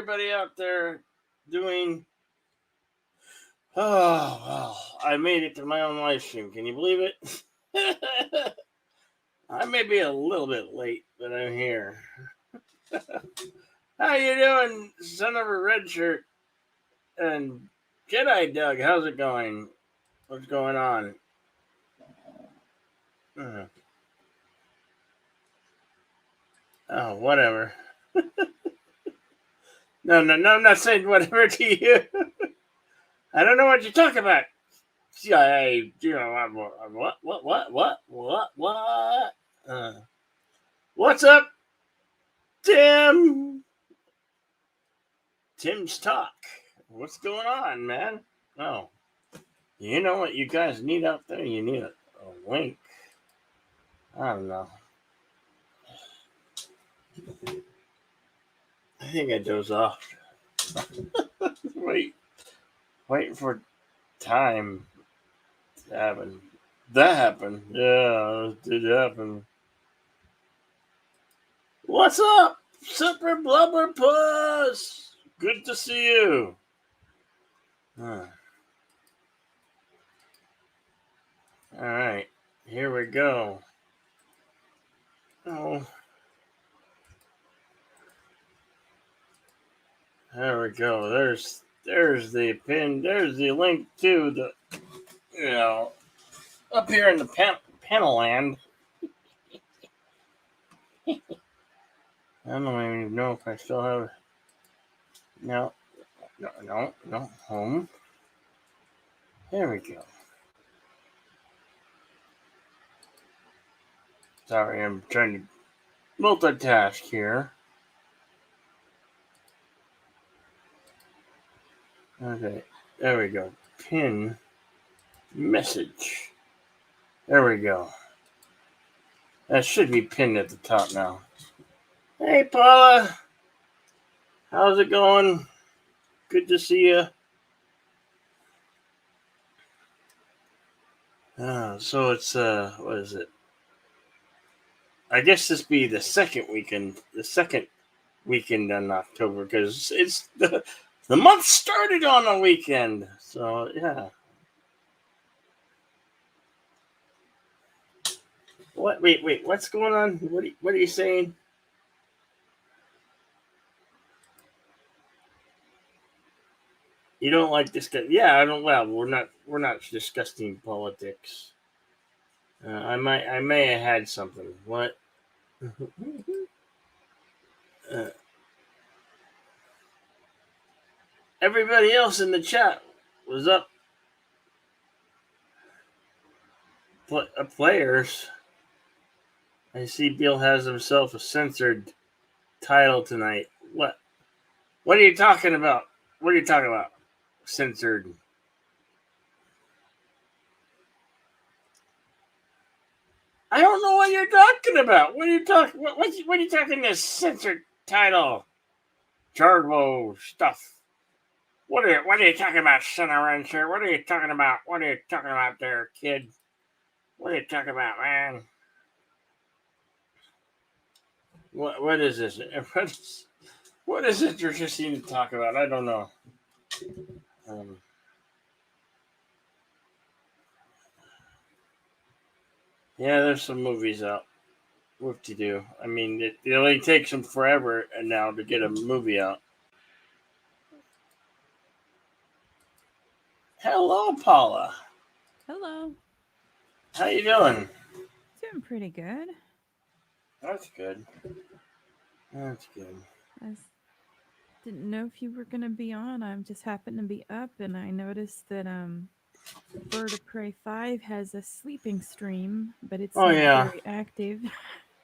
everybody out there doing? Oh, well, I made it to my own live stream. Can you believe it? I may be a little bit late, but I'm here. How you doing, son of a red shirt? And Jedi Doug, how's it going? What's going on? Oh, whatever. No, I'm not saying whatever to you. I don't know what you're talking about. CIA, what? What's up, Tim? Tim's talk. What's going on, man? Oh, you know what you guys need out there? You need a link. I don't know. I think I doze off. Waiting for time to happen. That happened. Yeah, it did happen. What's up, Super Blubber Puss? Good to see you. All right, here we go. Oh, there we go. There's the pin. There's the link to the up here in the panel land. I don't even know if I still have. No, home. There we go. Sorry, I'm trying to multitask here. Okay, there we go. Pin message. There we go. That should be pinned at the top now. Hey, Paula. How's it going? Good to see you. So it's what is it? I guess this be the second weekend in October, because it's the month started on a weekend. So yeah. What? Wait. What's going on? What are you saying? You don't like this guy? Yeah, I don't. Well, we're not discussing politics. I may have had something. What? Everybody else in the chat was up. Players. I see Bill has himself a censored title tonight. What? What are you talking about? What are you talking about? Censored. I don't know what you're talking about. What are you talking? What are you talking? This censored title, Jargo stuff. What are you talking about, son of a shirt? What are you talking about? What are you talking about, there, kid? What are you talking about, man? What is this? What is it you're just need to talk about? I don't know. Yeah, there's some movies out. What to do? I mean, it only takes them forever now to get a movie out. Hello, Paula. Hello. How you doing? Doing pretty good. That's good. That's good. I didn't know if you were going to be on. I just happened to be up, and I noticed that Bird of Prey 5 has a sleeping stream, but it's not very active.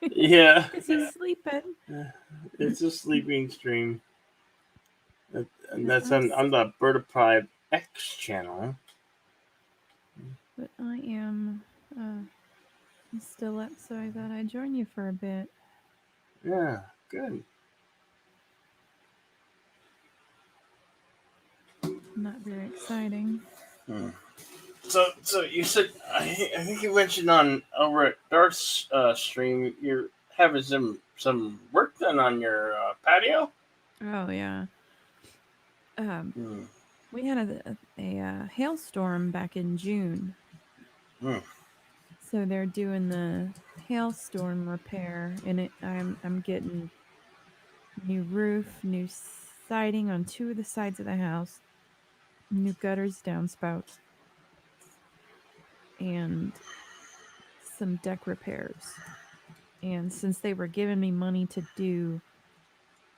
Yeah. Because he's sleeping. It's a sleeping stream. And that's on the Bird of Prey X channel. But I am still up, so I thought I'd join you for a bit. Yeah, good. Not very exciting. So you said, I think you mentioned over at Darth's stream, you're having some work done on your patio? Oh, yeah. Mm. We had a hailstorm back in June, Mm. so they're doing the hailstorm repair, and I'm getting new roof, new siding on 2 of the sides of the house, new gutters, downspouts, and some deck repairs. And since they were giving me money to do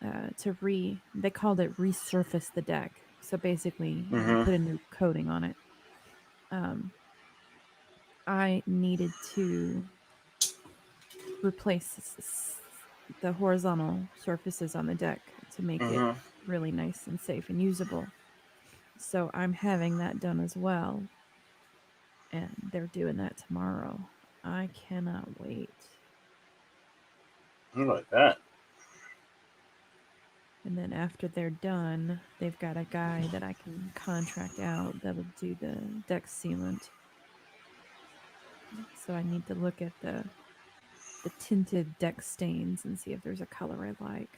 they called it resurface the deck. So basically, Mm-hmm. put a new coating on it. Um, I needed to replace the horizontal surfaces on the deck to make it Mm-hmm. really nice and safe and usable. So I'm having that done as well, and they're doing that tomorrow. I cannot wait. I like that. And then after they're done, they've got a guy that I can contract out that'll do the deck sealant. So I need to look at the tinted deck stains and see if there's a color I like.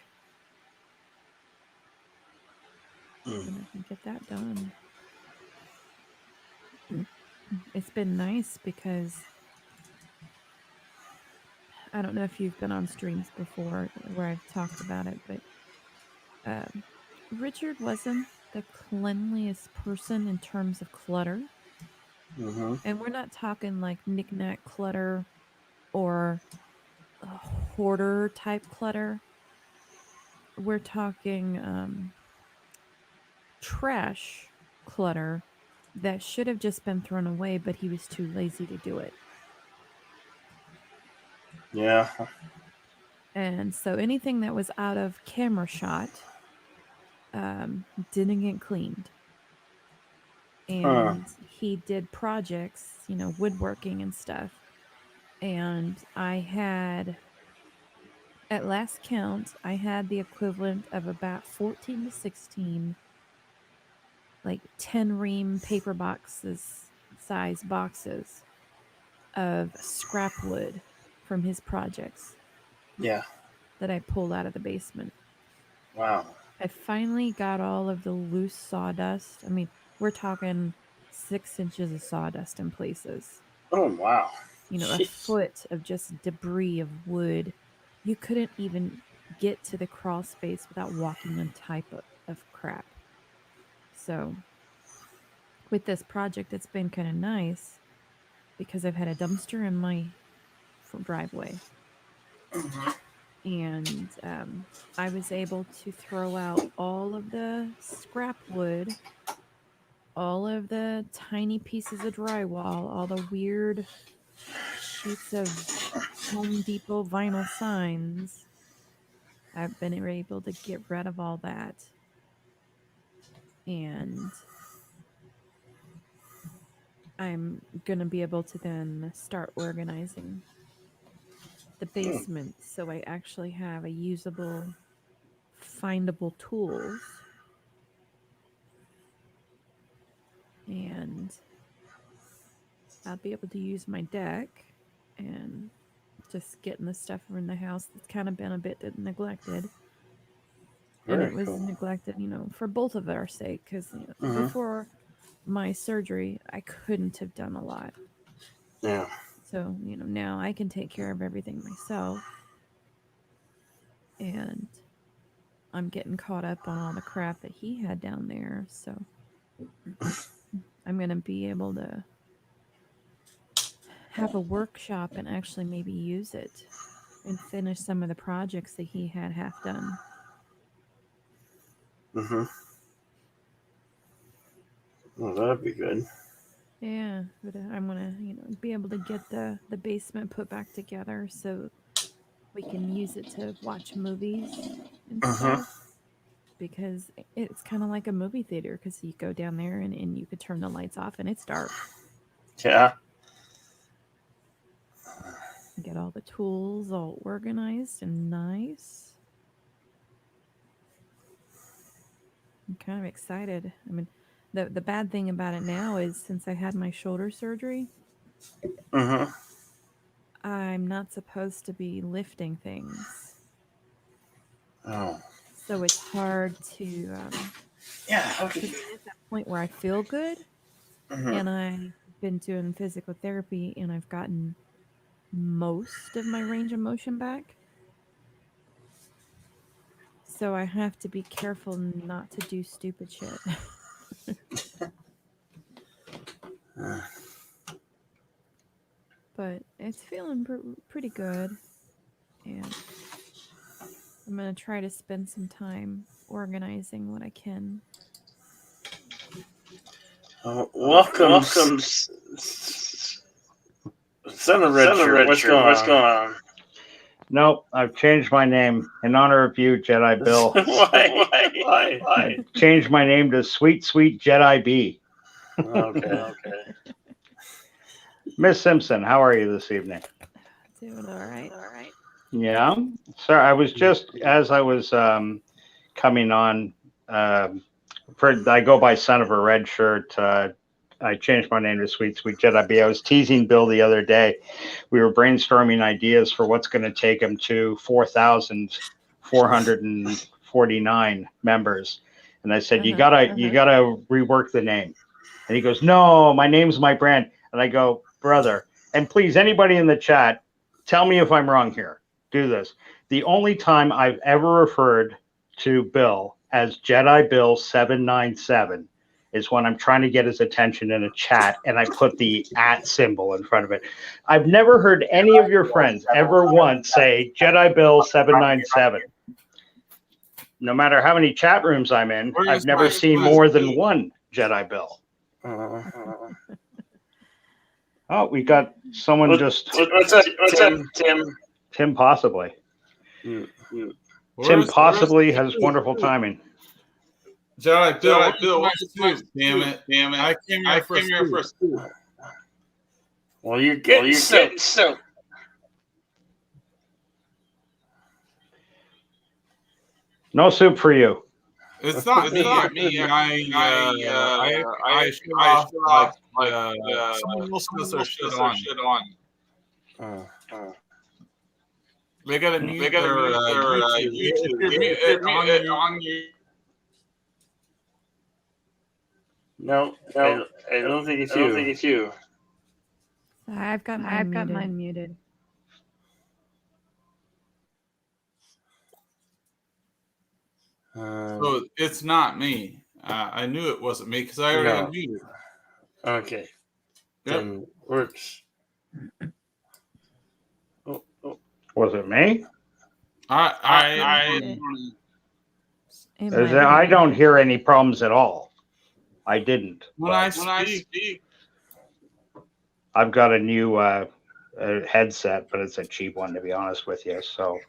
Mm. And I can get that done. It's been nice because I don't know if you've been on streams before where I've talked about it, but um, Richard wasn't the cleanliest person in terms of clutter. Mm-hmm. And we're not talking like knickknack clutter or a hoarder type clutter. We're talking trash clutter that should have just been thrown away, but he was too lazy to do it. Yeah. And so anything that was out of camera shot didn't get cleaned. Huh. And he did projects, woodworking and stuff. And at last count, I had the equivalent of about 14 to 16, like 10 ream paper boxes, size boxes of scrap wood from his projects Yeah. that I pulled out of the basement. Wow. I finally got all of the loose sawdust. I mean, we're talking 6 inches of sawdust in places. Oh wow. A Jeez. foot of just debris of wood. You couldn't even get to the crawl space without walking on type of crap. So, with this project, it's been kind of nice because I've had a dumpster in my driveway. And I was able to throw out all of the scrap wood, all of the tiny pieces of drywall, all the weird sheets of Home Depot vinyl signs. I've been able to get rid of all that. And I'm going to be able to then start organizing the Mm. basement so I actually have a usable, findable tools. And I'll be able to use my deck and just getting the stuff in the house that's kind of been a bit neglected. And Very it was cool. neglected, for both of our sake, because Mm-hmm. before my surgery, I couldn't have done a lot. Yeah. So, now I can take care of everything myself. And I'm getting caught up on all the crap that he had down there. So I'm going to be able to have a workshop and actually maybe use it and finish some of the projects that he had half done. Mm-hmm. Well, that'd be good. Yeah, but I'm gonna, be able to get the basement put back together so we can use it to watch movies and Mm-hmm. stuff. Because it's kind of like a movie theater because you go down there and you could turn the lights off and it's dark. Yeah. Get all the tools all organized and nice. I'm kind of excited. I mean, the bad thing about it now is since I had my shoulder surgery, Mm-hmm. I'm not supposed to be lifting things. Oh. So it's hard to Yeah. Okay. Because I'm at that point where I feel good, Mhm. and I've been doing physical therapy, and I've gotten most of my range of motion back. So I have to be careful not to do stupid shit. Uh, But it's feeling pretty good, and I'm going to try to spend some time organizing what I can. welcome, son of Redshirt. What's going on? Nope, I've changed my name in honor of you, Jedi Bill. Why? I changed my name to Sweet Jedi B. Okay. Miss Simpson, how are you this evening? Doing all right. Yeah, sir. I was just as I was coming on. I go by Son of a Red Shirt. I changed my name to Sweet Jedi B. I was teasing Bill the other day. We were brainstorming ideas for what's going to take him to 4,449 members, and I said, "You gotta rework the name." And he goes, "No, my name's my brand." And I go, "Brother, and please, anybody in the chat, tell me if I'm wrong here. Do this. The only time I've ever referred to Bill as Jedi Bill 797 is when I'm trying to get his attention in a chat and I put the @ symbol in front of it. I've never heard any of your friends ever once say Jedi Bill 797. No matter how many chat rooms I'm in, I've never seen more than one Jedi Bill. Oh, we got someone What's up, Tim? Tim possibly. Tim possibly has wonderful timing. Jedi Bill, what's my soup? Damn it. I came here for a soup. Well, you're getting soup. No soup for you. It's not me. I shut off like someone else does their shit on. They gotta mute their YouTube. If you're on your No, I don't think it's you. I've got mine muted. So it's not me. I knew it wasn't me because I already had muted. Okay. Yep. Then works. Was it me? I don't hear any problems at all. I didn't. When I speak, I've got a new headset, but it's a cheap one to be honest with you. So.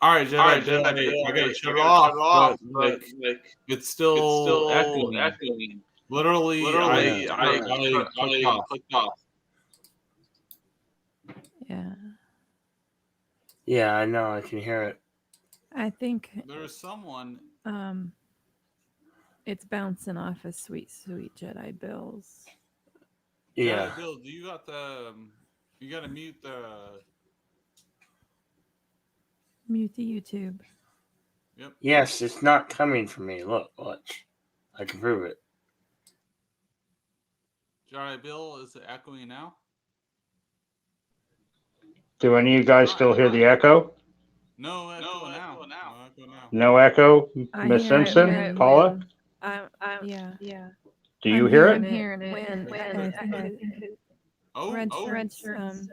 All right, Jedi, I gotta shut it off, but it's still echoing. Literally, I clicked off. Yeah. Yeah, I know. I can hear it. I think there's someone. It's bouncing off of Sweet Jedi Bill's. Yeah. Bill, do you got the? You gotta mute the. Mute the YouTube. Yep. Yes, it's not coming from me. Look, watch. I can prove it. Jedi Bill, is it echoing now? Do any of you guys still hear the echo? No echo now. No echo, Miss Simpson, Paula? Yeah. Do you hear it? I'm hearing it. Red shirts,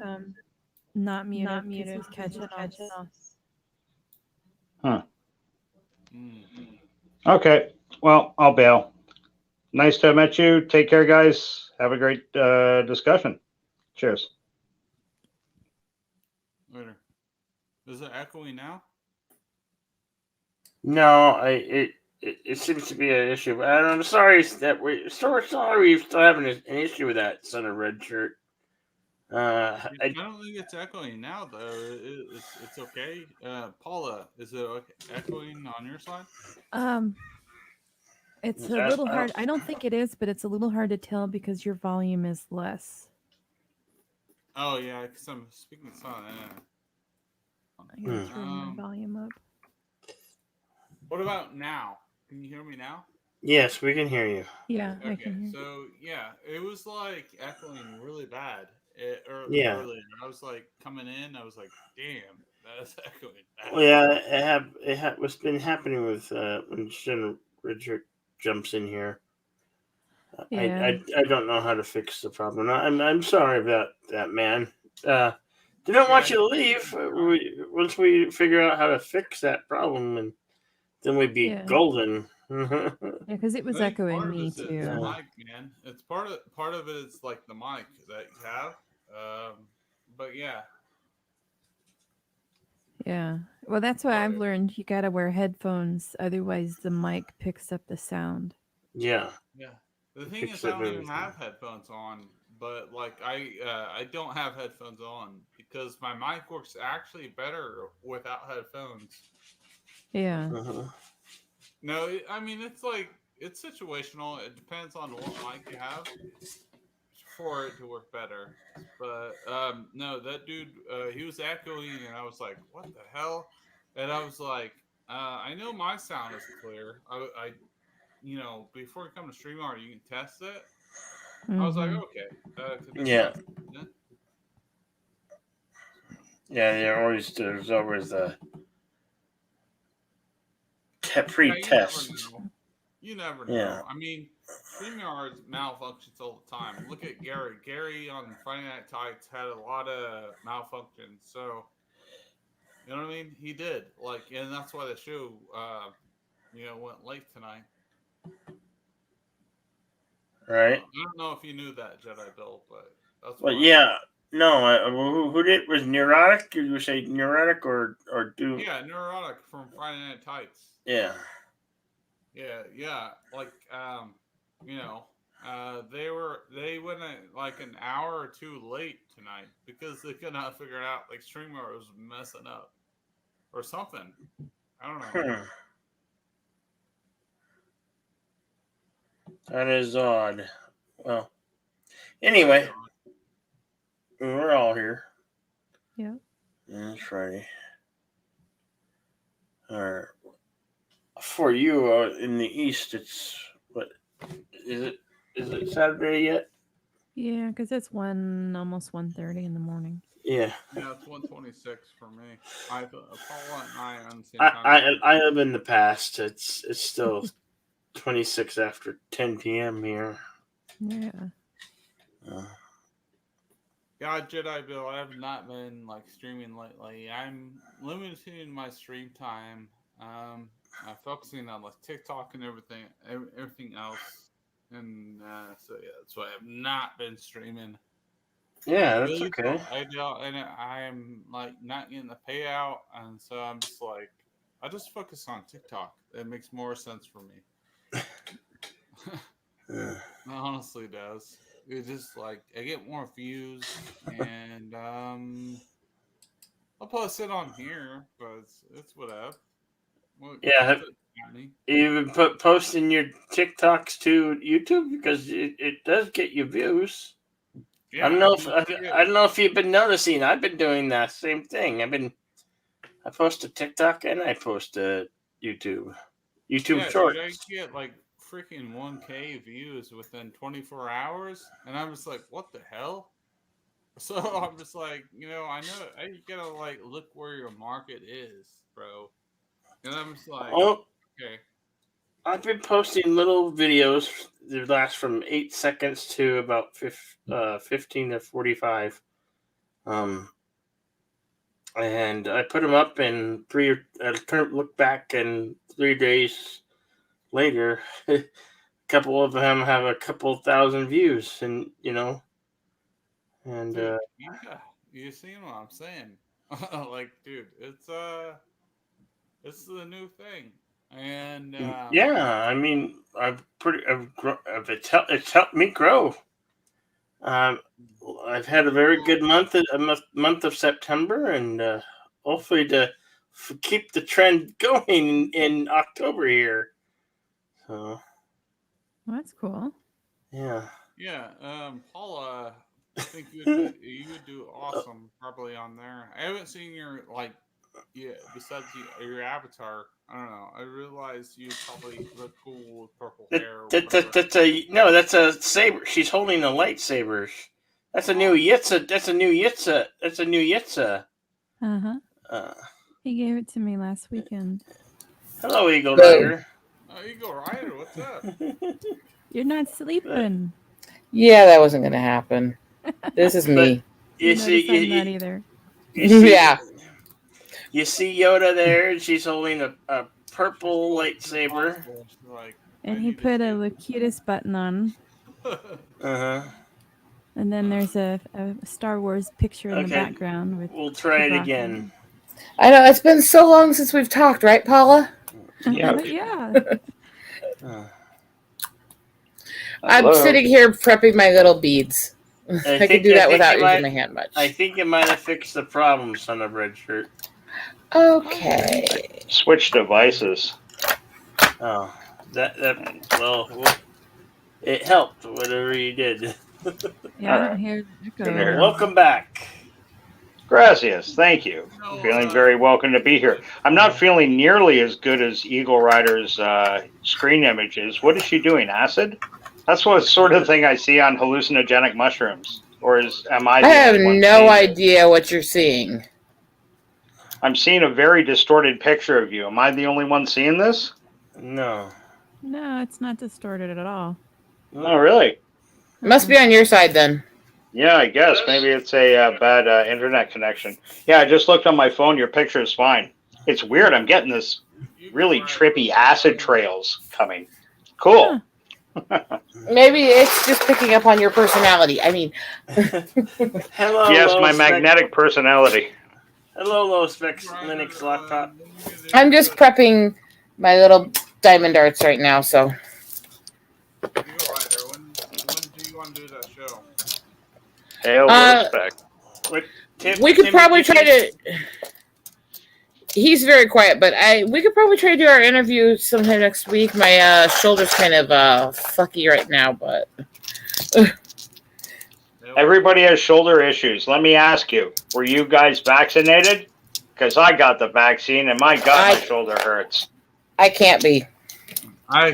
not muted. Catching off. Huh. Okay. Well, I'll bail. Nice to have met you. Take care, guys. Have a great discussion. Cheers. Later. Is it echoing now? No, it seems to be an issue. But I'm sorry that we're still having an issue with that, Son of Red Shirt. I don't think it's echoing now, though. It's okay. Paula, is it echoing on your side? It's a little hard. I don't think it is, but it's a little hard to tell because your volume is less. Oh yeah, because I'm speaking silent. I gotta turn my volume up. What about now? Can you hear me now? Yes, we can hear you. Yeah, I Okay, can hear. so yeah, it was like echoing really bad Yeah. earlier. I was like coming in, I was like, damn, that's echoing Well, bad. yeah, what's been happening with when Richard jumps in here. Yeah. I don't know how to fix the problem. I'm sorry about that, man. They don't Yeah, want you to leave. Once we figure out how to fix that problem, and then we'd be Yeah. golden. Yeah, because it I was think echoing part of me it's the too. mic, man. It's part of it is like the mic that you have. But yeah, Yeah. Well, that's why part I've of, learned you got to wear headphones, otherwise the mic picks up the sound. Yeah, yeah. The it thing picks is, I up don't even everything. have headphones on, but like I don't have headphones on because my mic works actually better without headphones. Yeah. Uh-huh. No, I mean it's situational. It depends on what mic you have for it to work better. But no, that dude, he was echoing, and I was like, "What the hell?" And I was like, "I know my sound is clear. Before you come to StreamYard, you can test it." I was like, Mm-hmm. "Okay," because that's Yeah, not. Yeah. yeah. There's always the Yeah, you never pre-test. know. You never Yeah, know. I mean, StreamYard malfunctions all the time. Look at Gary. Gary on Friday Night Tights had a lot of malfunctions. So, you know what I mean? He did. Like, and that's why the show, went late tonight. right. I don't know if you knew that, Jedi Bill, but that's Well, why. yeah. No, who did was neurotic? Did you say neurotic or do? Yeah, Neurotic from Friday Night Tights. Yeah. Yeah, yeah. Like, you know, they went like an hour or two late tonight because they could not figure it out. Like Streamer was messing up or something. I don't know. Hmm. That is odd. Well, Very anyway, odd. we're all here. Yeah. Yeah, it's Friday. Or for you in the east, it's what is it? Is it Saturday yet? Yeah, because it's almost 1:30 in the morning. Yeah. Yeah, it's 126 for me. Paula and I are on the same I time I zone. I live in the past. It's still 26 after 10 p.m. here. Yeah. Uh, Yeah, Jedi Bill, I have not been like streaming lately. I'm limiting my stream time. I'm focusing on like TikTok and everything else, and so yeah, that's why I've not been streaming. yeah, that's Really okay. don't. I don't, and I'm like not getting the payout, and so I'm just like, I just focus on TikTok. It makes more sense for me. Uh, It honestly does. It's just like I get more views, and I'll post it on here, but it's whatever. What yeah, does it at me? you even posting your TikToks to YouTube because it does get you views. I don't Yeah, know if dude, I don't know if you've been noticing. I've been doing that same thing. I post to TikTok and I post to YouTube. YouTube yeah, dude, I Shorts. get like freaking 1K views within 24 hours, and I'm just like, what the hell? So I'm just like, I know you gotta like look where your market is, bro. And I'm just like, Oh, okay, I've been posting little videos that last from 8 seconds to about 15 to 45. Um, and I put them up in look back, and 3 days later, a couple of them have a couple thousand views, and and dude, yeah, you seen what I'm saying? Like, dude, it's the new thing, and yeah, I mean, it's helped me grow. Um, I've had a very well, good month of September, and hopefully to keep the trend going in October here. So Well, that's cool. yeah, yeah, Paula, I think you would do awesome probably on there. I haven't seen your like besides your avatar, I don't know. I realized you probably look cool with purple hair. Or whatever. That's a saber. She's holding a lightsaber. That's a new Yitza. That's a new Yitza. That's a new Yitza. He gave it to me last weekend. Hello, Eagle Rider. Oh, Eagle Rider, what's up? You're not sleeping. Yeah, that wasn't gonna happen. This is me. You see, I'm not either. Yeah. You see Yoda there, and she's holding a purple lightsaber. And he put a Locutus button on. And then there's a Star Wars picture in the background. We'll try it again. I know, it's been so long since we've talked, right, Paula? Yeah. Yeah. I'm sitting here prepping my little beads. I can do that without using my hand much. I think it might have fixed the problem, son of red shirt. Okay. Switch devices. Oh, well, it helped, whatever you did. Yeah, right. here it goes. Welcome back. Gracias, thank you. Feeling very welcome to be here. I'm not feeling nearly as good as Eagle Rider's screen images. What is she doing? Acid? That's what sort of thing I see on hallucinogenic mushrooms. Or am I? I have no idea what you're seeing. I'm seeing a very distorted picture of you. Am I the only one seeing this? No. No, it's not distorted at all. Oh, really? It must be on your side then. Yeah, I guess. Maybe it's a bad internet connection. Yeah, I just looked on my phone. Your picture is fine. It's weird. I'm getting this really trippy acid trails coming. Cool. Maybe it's just picking up on your personality. I mean... Hello, yes, my magnetic personality. Hello, Low Specs Linux laptop. I'm just prepping my little diamond darts right now, so... Eagle Rider, when do you want to do that show? Hail respect. We could probably try to... He's very quiet, but we could probably try to do our interview sometime next week. My shoulder's kind of fucky right now, but... Everybody has shoulder issues. Let me ask you, were you guys vaccinated? Because I got the vaccine, and my God, my shoulder hurts. I can't be.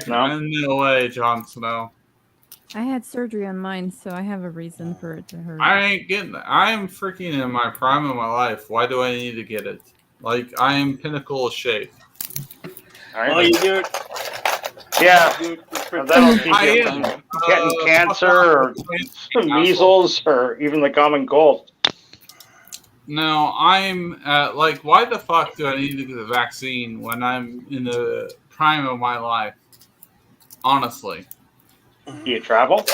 No way, Jon Snow. I had surgery on mine, so I have a reason for it to hurt. I ain't getting that. I am freaking in my prime of my life. Why do I need to get it? Like, I am pinnacle of shape. Oh, you do it? Yeah. That'll keep you from getting cancer or measles or even the common cold. No, I'm like, why the fuck do I need to get the vaccine when I'm in the prime of my life? Honestly. Do you travel?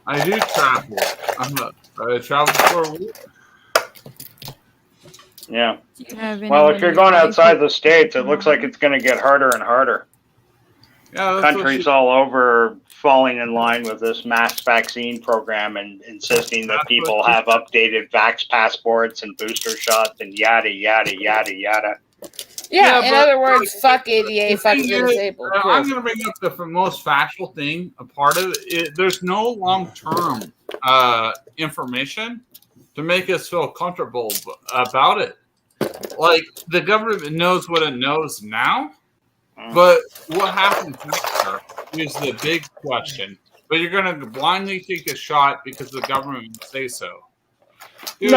I do travel. I travel for a week. Yeah. Do you have Well, if you're going outside the States, it looks like it's going to get harder and harder. Yeah, countries all over falling in line with this mass vaccine program and insisting that people have updated vax passports and booster shots and yada, yada, yada, yada. Yeah, in other words, fuck ADA, fuck the disabled. I'm going to bring up the most factual thing. A part of it, there's no long-term information to make us feel comfortable about it. Like, the government knows what it knows now, but what happens later is the big question. But you're going to blindly take a shot because the government would say so. Dude,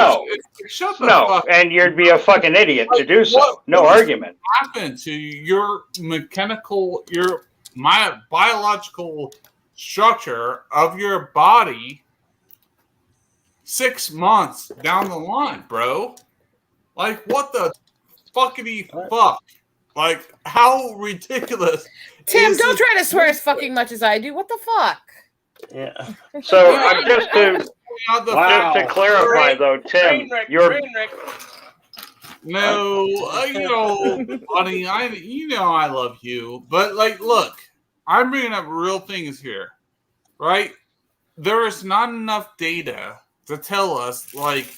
shut the fuck. And you'd be a fucking idiot to do so. No argument. What happened to your biological structure of your body 6 months down the line, bro? Like, what the fuckity fuck? Like, how ridiculous. Tim, don't try to swear as fucking much as I do. What the fuck? Yeah. So, just to clarify, though, Tim, you're... No, buddy, I love you. But, like, look, I'm bringing up real things here, right? There is not enough data to tell us, like,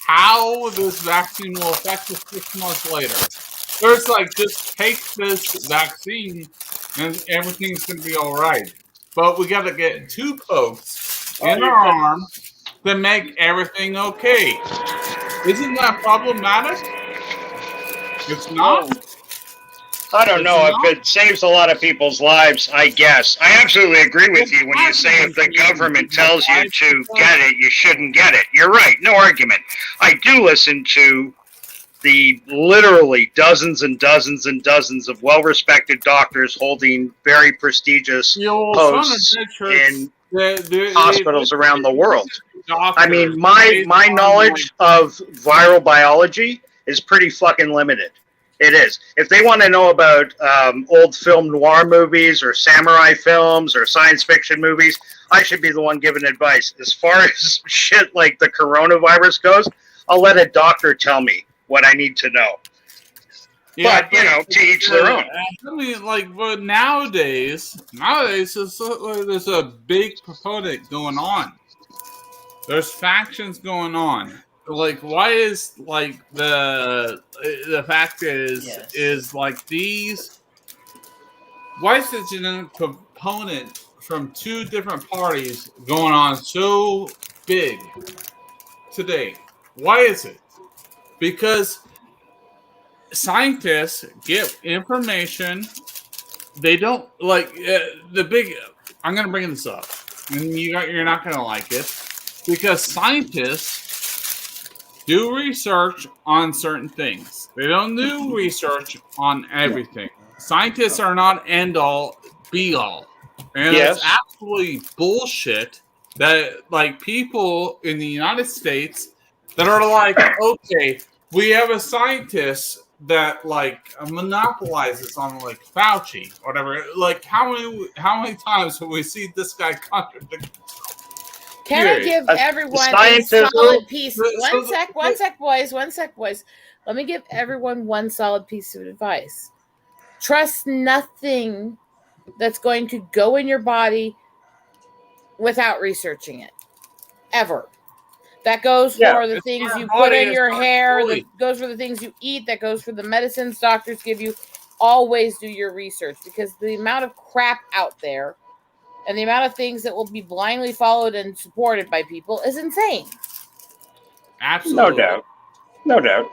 how this vaccine will affect us 6 months later. There's like, just take this vaccine and everything's going to be all right. But we got to get 2 pokes in our arm to make everything okay. Isn't that problematic? It's not. I don't know if it saves a lot of people's lives. I guess I absolutely agree with you when you say if the government tells you to get it, you shouldn't get it. You're right. No argument. I do listen to the literally dozens and dozens and dozens of well-respected doctors holding very prestigious posts in hospitals around the world. I mean, my knowledge of viral biology is pretty fucking limited. It is. If they want to know about old film noir movies or samurai films or science fiction movies, I should be the one giving advice. As far as shit like the coronavirus goes, I'll let a doctor tell me what I need to know. Yeah, but, to each their own. I mean, but nowadays, there's a big proponent going on. There's factions going on. Why is the fact is these? Why is the genetic component from two different parties going on so big today? Why is it? Because scientists get information. They don't the big. I'm going to bring this up, and you're not going to like it, because scientists do research on certain things. They don't do research on everything. Scientists are not end all, be all, and it's absolutely bullshit that people in the United States that are okay, we have a scientist that monopolizes on Fauci or whatever. How many times have we seen this guy contradict? Can I give everyone a solid piece? One sec, boys. Let me give everyone one solid piece of advice. Trust nothing that's going to go in your body without researching it. Ever. That goes for the things you put in your hair, that goes for the things you eat, that goes for the medicines doctors give you. Always do your research, because the amount of crap out there and the amount of things that will be blindly followed and supported by people is insane. Absolutely. No doubt.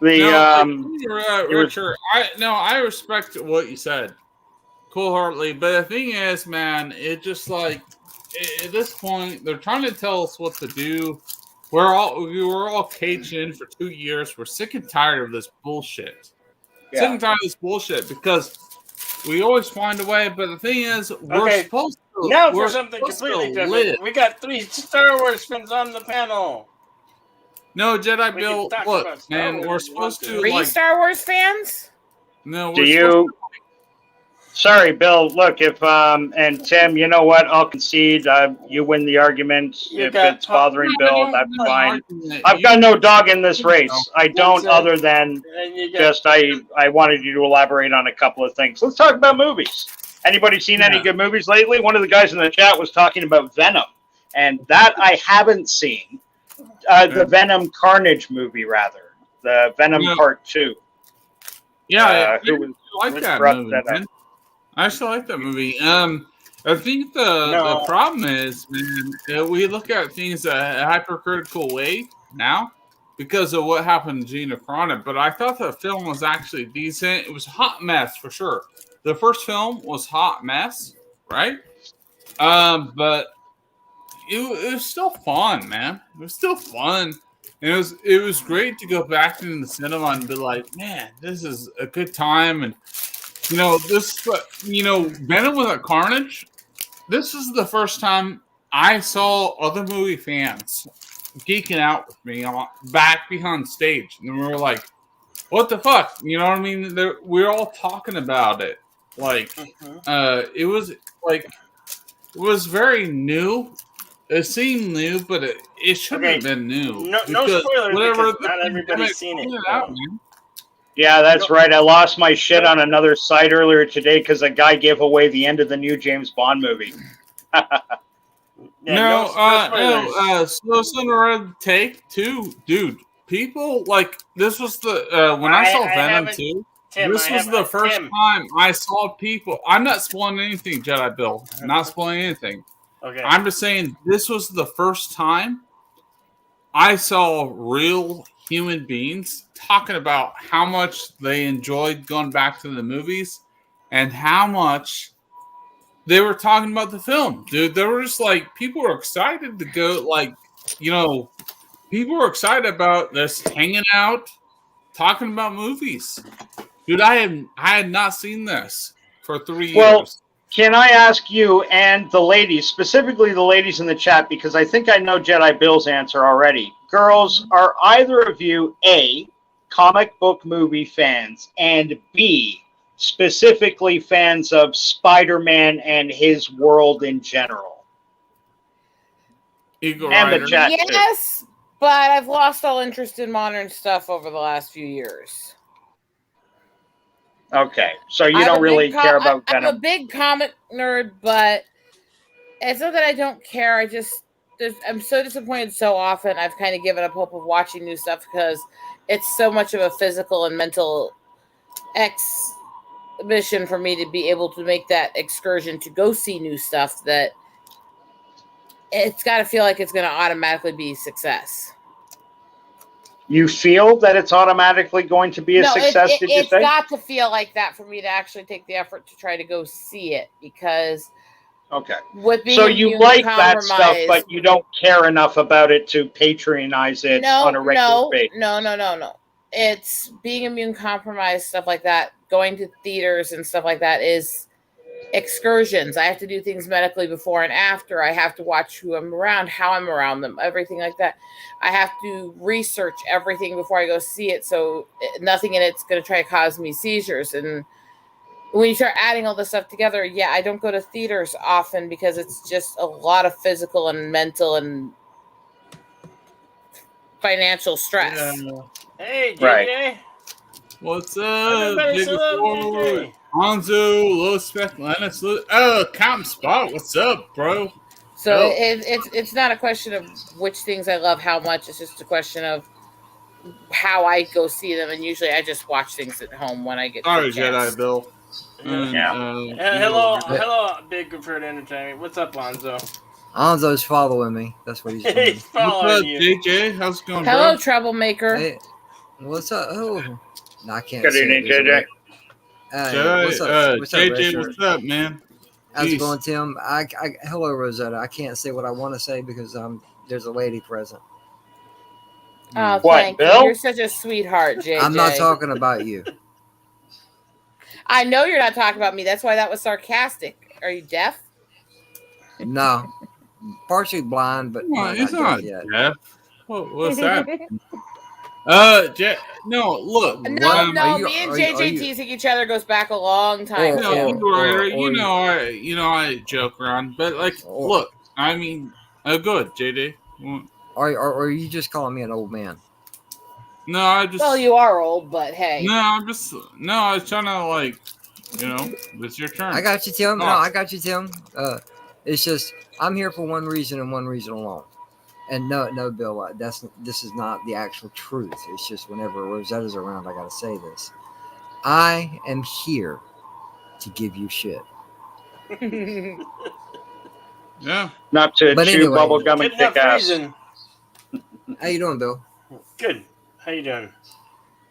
Richard, I respect what you said wholeheartedly, but the thing is, man, it just at this point, they're trying to tell us what to do. We were all caged in for 2 years. We're sick and tired of this bullshit. Sick and tired of this bullshit, because we always find a way. But the thing is, we're supposed to. Now for something completely different. We got 3 Star Wars fans on the panel. No, Jedi Bill, look, man, we're supposed to. 3 Star Wars fans? No, Sorry, Bill. Look, if and Tim, you know what? I'll concede. You win the argument. If it's bothering Bill, that's fine. I've got no dog in this race. I don't, other than just I wanted you to elaborate on a couple of things. Let's talk about movies. Anybody seen any good movies lately? One of the guys in the chat was talking about Venom, and that I haven't seen. The Venom Carnage movie, rather. The Venom Part 2. Yeah, I like that movie, man. I actually like that movie. I think the problem is, man, we look at things a hypercritical way now because of what happened to Gina Carano. But I thought the film was actually decent. It was a hot mess for sure. The first film was hot mess, right? But it was still fun, man. It was still fun. And it was great to go back into the cinema and be like, man, this is a good time. And Venom with Carnage, this is the first time I saw other movie fans geeking out with me back behind stage. And we were like, what the fuck? You know what I mean? We're all talking about it. It was very new. It seemed new, but it shouldn't have been new. No spoilers, because not everybody's seen it. Yeah, that's right. I lost my shit on another site earlier today because a guy gave away the end of the new James Bond movie. Slow Red Take too, dude. People this was the when I saw Venom 2. This was the first time I saw people. I'm not spoiling anything, Jedi Bill. I'm not spoiling anything. Okay. I'm just saying this was the first time I saw real human beings talking about how much they enjoyed going back to the movies and how much they were talking about the film. Dude, there were just like, people were excited to go, like, you know, people were excited about this hanging out, talking about movies. Dude, I had not seen this for 3 years. Well, can I ask you and the ladies, specifically the ladies in the chat, because I think I know Jedi Bill's answer already. Girls, are either of you A, comic book movie fans, and B, specifically fans of Spider-Man and his world in general? Eagle And the Rider. chat. Yes, but I've lost all interest in modern stuff over the last few years. Okay, so you I'm don't a really big care about I'm a Venom. big comic nerd, but it's not that I don't care. I'm so disappointed so often. I've kind of given up hope of watching new stuff because it's so much of a physical and mental exhibition for me to be able to make that excursion to go see new stuff that it's got to feel like it's going to automatically be a success. You feel that it's automatically going to be a success, did you it's say? got to feel like that for me to actually take the effort to try to go see it because Okay. with being So you like that stuff, immunocompromised- but you don't care enough about it to patronize it on a regular basis. No. It's being immune compromised, stuff like that. Going to theaters and stuff like that is excursions. I have to do things medically before and after. I have to watch who I'm around, how I'm around them, everything like that. I have to research everything before I go see it, so nothing in it's going to try to cause me seizures. And when you start adding all this stuff together, yeah, I don't go to theaters often because it's just a lot of physical and mental and financial stress. Yeah. Hey, JJ. Right. What's up, Everybody Big salute Ford? JJ. Hanzo, Low Spec, Lennox, Captain Spot, what's up, bro? So Oh. it's not a question of which things I love how much. It's just a question of how I go see them. And usually I just watch things at home when I get Sorry, the chance. Jedi Bill. Hello, Big Preferred Entertainment. What's up, Lonzo? Anzo's following me. That's what he's doing. He's What's following up, you. JJ? How's it going, Hello, bro? troublemaker. Hey, what's up? Oh, no, I can't. Good say evening, it. There's a JJ. way- Hey, Jedi, what's up? What's up, JJ, Red what's Shirt? up, man? How's it Peace. going, Tim? Hello, Rosetta. I can't say what I want to say because there's a lady present. Oh, What, thank Bill? you. You're such a sweetheart, JJ. I'm not talking about you. I know you're not talking about me. That's why that was sarcastic. Are you deaf? No, partially blind, but Come on, not it's not deaf yet. Jeff. What's that? No, look. No, Are you- me and are you- JJ are you- teasing each other goes back a long time. Or- No, Tim. I joke around, but like, Or- look, I mean, good, JD. Or are you just calling me an old man? No, I just. Well, you are old, but hey. I was trying to like, it's your turn. I got you, Tim. No, Oh. I got you, Tim. It's just I'm here for one reason and one reason alone. And no, Bill, this is not the actual truth. It's just whenever Rosetta's around, I gotta say this. I am here to give you shit. Yeah. Not to But chew anyway. bubble gum and Good enough kick ass. reason. How you doing, Bill? Good. How you doing?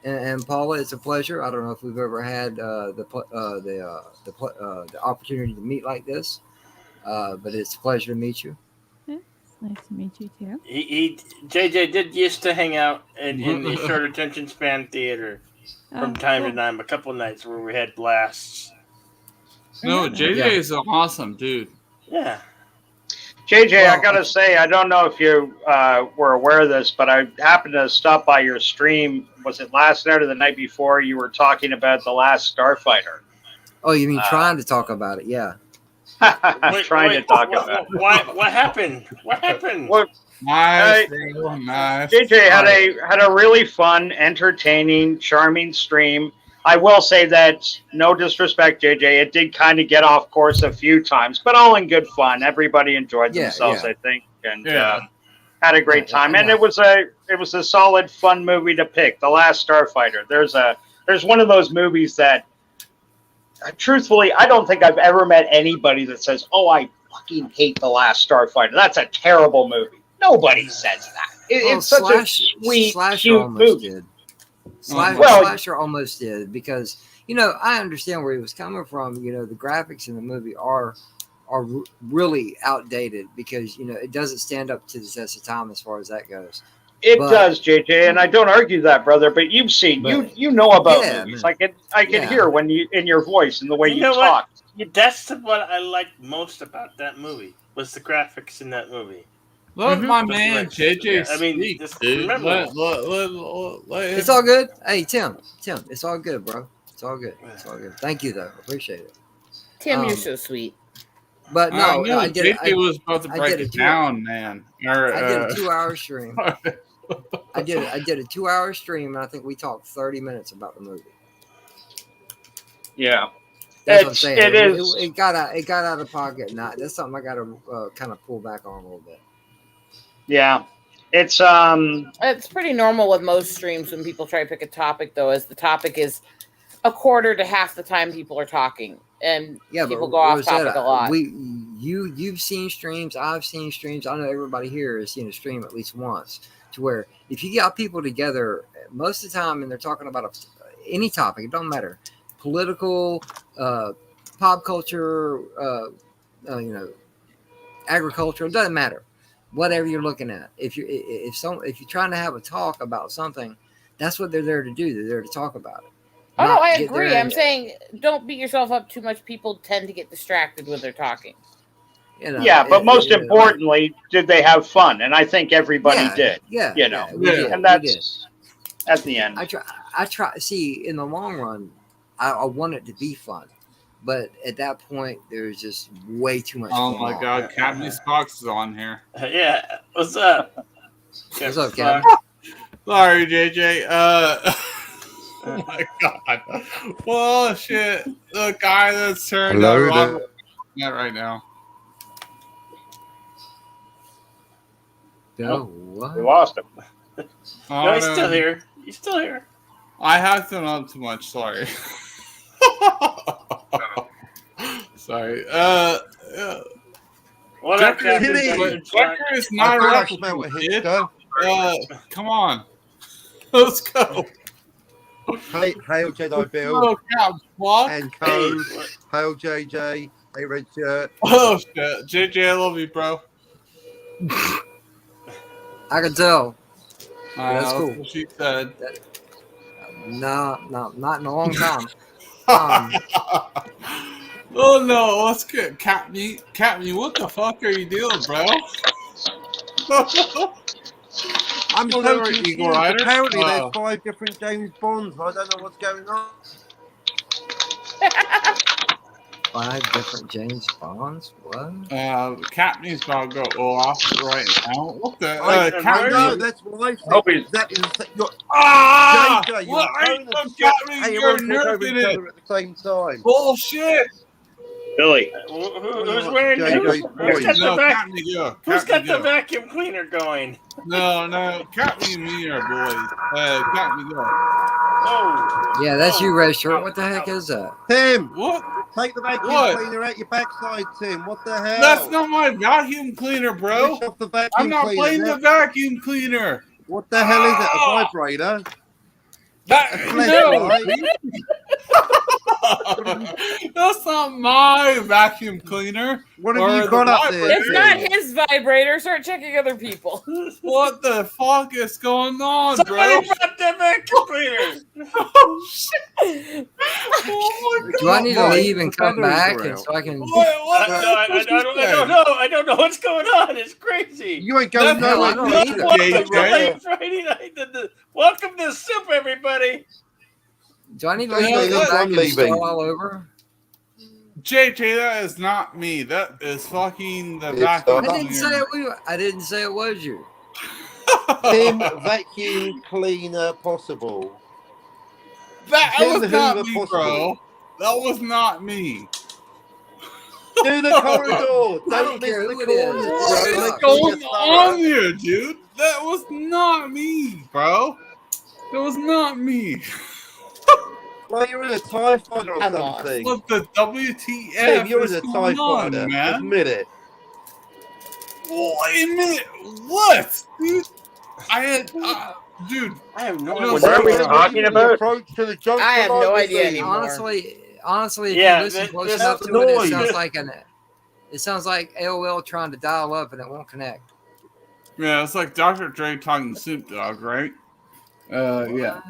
And Paula, it's a pleasure. I don't know if we've ever had the opportunity to meet like this, but it's a pleasure to meet you. Nice to meet you too. JJ did used to hang out in the short attention span theater from time to time, a couple nights where we had blasts. No, Yeah. JJ is an awesome dude. Yeah. JJ, I Well, gotta say, I don't know if you were aware of this, but I happened to stop by your stream. Was it last night or the night before? You were talking about The Last Starfighter. Oh, you mean trying to talk about it? Yeah. Trying to talk about it. What happened? What happened? Well, Nice, Hey, bro, nice. JJ had a really fun, entertaining, charming stream. I will say that, no disrespect, JJ, it did kind of get off course a few times, but all in good fun. Everybody enjoyed Yeah, themselves, yeah. I think, and Yeah. had a great time. And it was a solid, fun movie to pick. The Last Starfighter. There's one of those movies that, truthfully, I don't think I've ever met anybody that says, "Oh, I fucking hate The Last Starfighter. That's a terrible movie." Nobody says that. it's such a sweet, Slasher cute almost movie. did. Well- Slasher almost did because I understand where he was coming from. The graphics in the movie are really outdated because it doesn't stand up to the test of time as far as that goes. It does, JJ, and I don't argue that, brother. But you've seen, you know about movies. Man. I can hear when you in your voice and the way you know talk. That's what I liked most about that movie was the graphics in that movie. Let my Just man like- JJ I mean, speak, just dude. remember- Let It's all good. Hey, Tim, it's all good, bro. It's all good. It's all good. Thank you, though. Appreciate it. Tim, you're so sweet. But no, I I knew did. JJ was about to I break did it a down, man. Or, I did a 2-hour stream. I did a 2-hour stream, and I think we talked 30 minutes about the movie. Yeah, That's what I'm saying. It is. It got out of pocket. And that's something I got to kind of pull back on a little bit. Yeah, it's It's pretty normal with most streams when people try to pick a topic, though, as the topic is a quarter to half the time people are talking, and people go off topic a lot. You've seen streams. I've seen streams. I know everybody here has seen a stream at least once. To where if you got people together, most of the time, and they're talking about any topic, it don't matter, political, pop culture, agriculture, it doesn't matter. Whatever you're looking at, if you're trying to have a talk about something, that's what they're there to do. They're there to talk about it. Oh, no, Not I get agree. there I'm and- saying don't beat yourself up too much. People tend to get distracted when they're talking. yeah, but most importantly, did they have fun? And I think everybody did. Yeah, and we did. that's at the end. I try. See, in the long run, I want it to be fun, but at that point, there's just way too much. Oh going my on. God, Captain Spox is on here. Yeah, what's up? What's up, Kevin? Sorry, JJ. Oh my God. Well, shit. The guy that's turned Hello out there. yeah, right now. No, what? We lost him. Oh, No, he's still here. He's still here. I have to know too much. Sorry. Sorry. What up, Decker, Captain? Decker is I not a thought I replicant, smelled a hit kid. go. Come on. Let's go. Hey, hail Jedi Bill Oh, God, fuck. and Co. Hail JJ. Hey, Red Shirt. Oh, shit. JJ, I love you, bro. I can tell. That's cool. what she said. No, not in a long time. Oh, no. Let's get Captain. Captain, what the fuck are you doing, bro? I'm Oh, so they were confused. Eagle Rider? Apparently, Oh. there's 5 different James Bonds. I don't know what's going on. 5 different James Bonds. What? Captain's about to go off right now. What the? I Captain. know, that's what I Oh, said. he's- You're, Ah! JJ, you're What are you opponents. Captain? Hey, You're everyone talk over nerfing each it. other at the same time. Bullshit. Billy. Who's wearing? JJ, Who's got the No, vac- Captain, go. Who's got Captain, the go. vacuum cleaner going? No, Captain and me are boys. Captain, go. Oh, Yeah, that's you, Red Shirt. What the heck is that? Tim, What? take the vacuum What? cleaner out your backside, Tim. What the hell? That's not my vacuum cleaner, bro. Switch off the vacuum I'm not cleaner playing now. the vacuum cleaner. What the hell is it? A Ah! vibrator? That A no. flashlight? That's not my vacuum cleaner. What Or have you the got up there? vibrator. It's not his vibrator. Start checking other people. What the fuck is going on, bro? somebody brought the vacuum cleaner. Oh shit! Oh my god! Do I need to Right. leave and come Batteries back are and out. so I can? What? I don't know what's going on. It's crazy. You ain't going That's nowhere. I don't near either. that. JJ. Welcome to Friday night. Welcome to Soup, everybody. Do I need to Don't leave and leave, come back I'm and leaving. start all over? JJ, that is not me. That is fucking the It's vacuum not. I didn't say it. I didn't say it was you. Tim, vacuum cleaner possible. That Tim was the not Hoover me, possible. bro. That was not me. Do the corridor. I Don't don't care miss who the it is. corners, What What bro. is Make sure going you're on thorough. here, dude? That was not me, bro. That was not me. Like you're in a TIE fighter or I'm lost. something. What the WTF Tim, you're is in a TIE going on, fighter. man? Admit it. Wait a minute. What, dude? Dude, I have no You know, idea. What are we Well, talking about? Approach to the junction I have no line idea thing. anymore. Honestly, if Yeah, you listen close this enough to it, noise. it sounds like AOL trying to dial up and it won't connect. yeah, it's like Dr. Dre talking to Snoop Dogg, right? Yeah.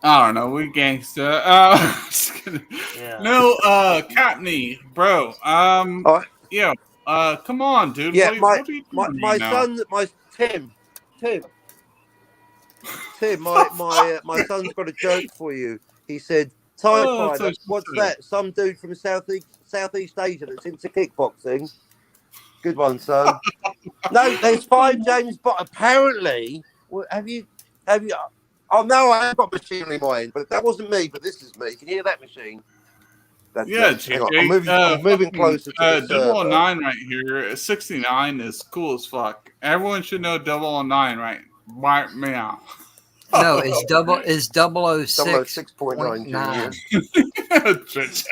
I don't know. We gangsta. Just kidding. Yeah. No, Capney, bro. Alright. Yeah. Come on, dude. Yeah, what are you doing my right now? son, Tim, my son's got a joke for you. He said, "TIE Oh, fighter, so what's sweet. that? Some dude from Southeast Asia that's into kickboxing." Good one, son. No, there's 5 James Bond. Apparently, have you? Oh no, I have got machinery in my end, but that wasn't me. But this is me. Can you hear that machine? That's Yeah, me. Hang on, JJ. I'm moving closer to the server. 009 right here. 69 is cool as fuck. Everyone should know 009 right now. No, it's 006. 006.9. JJ.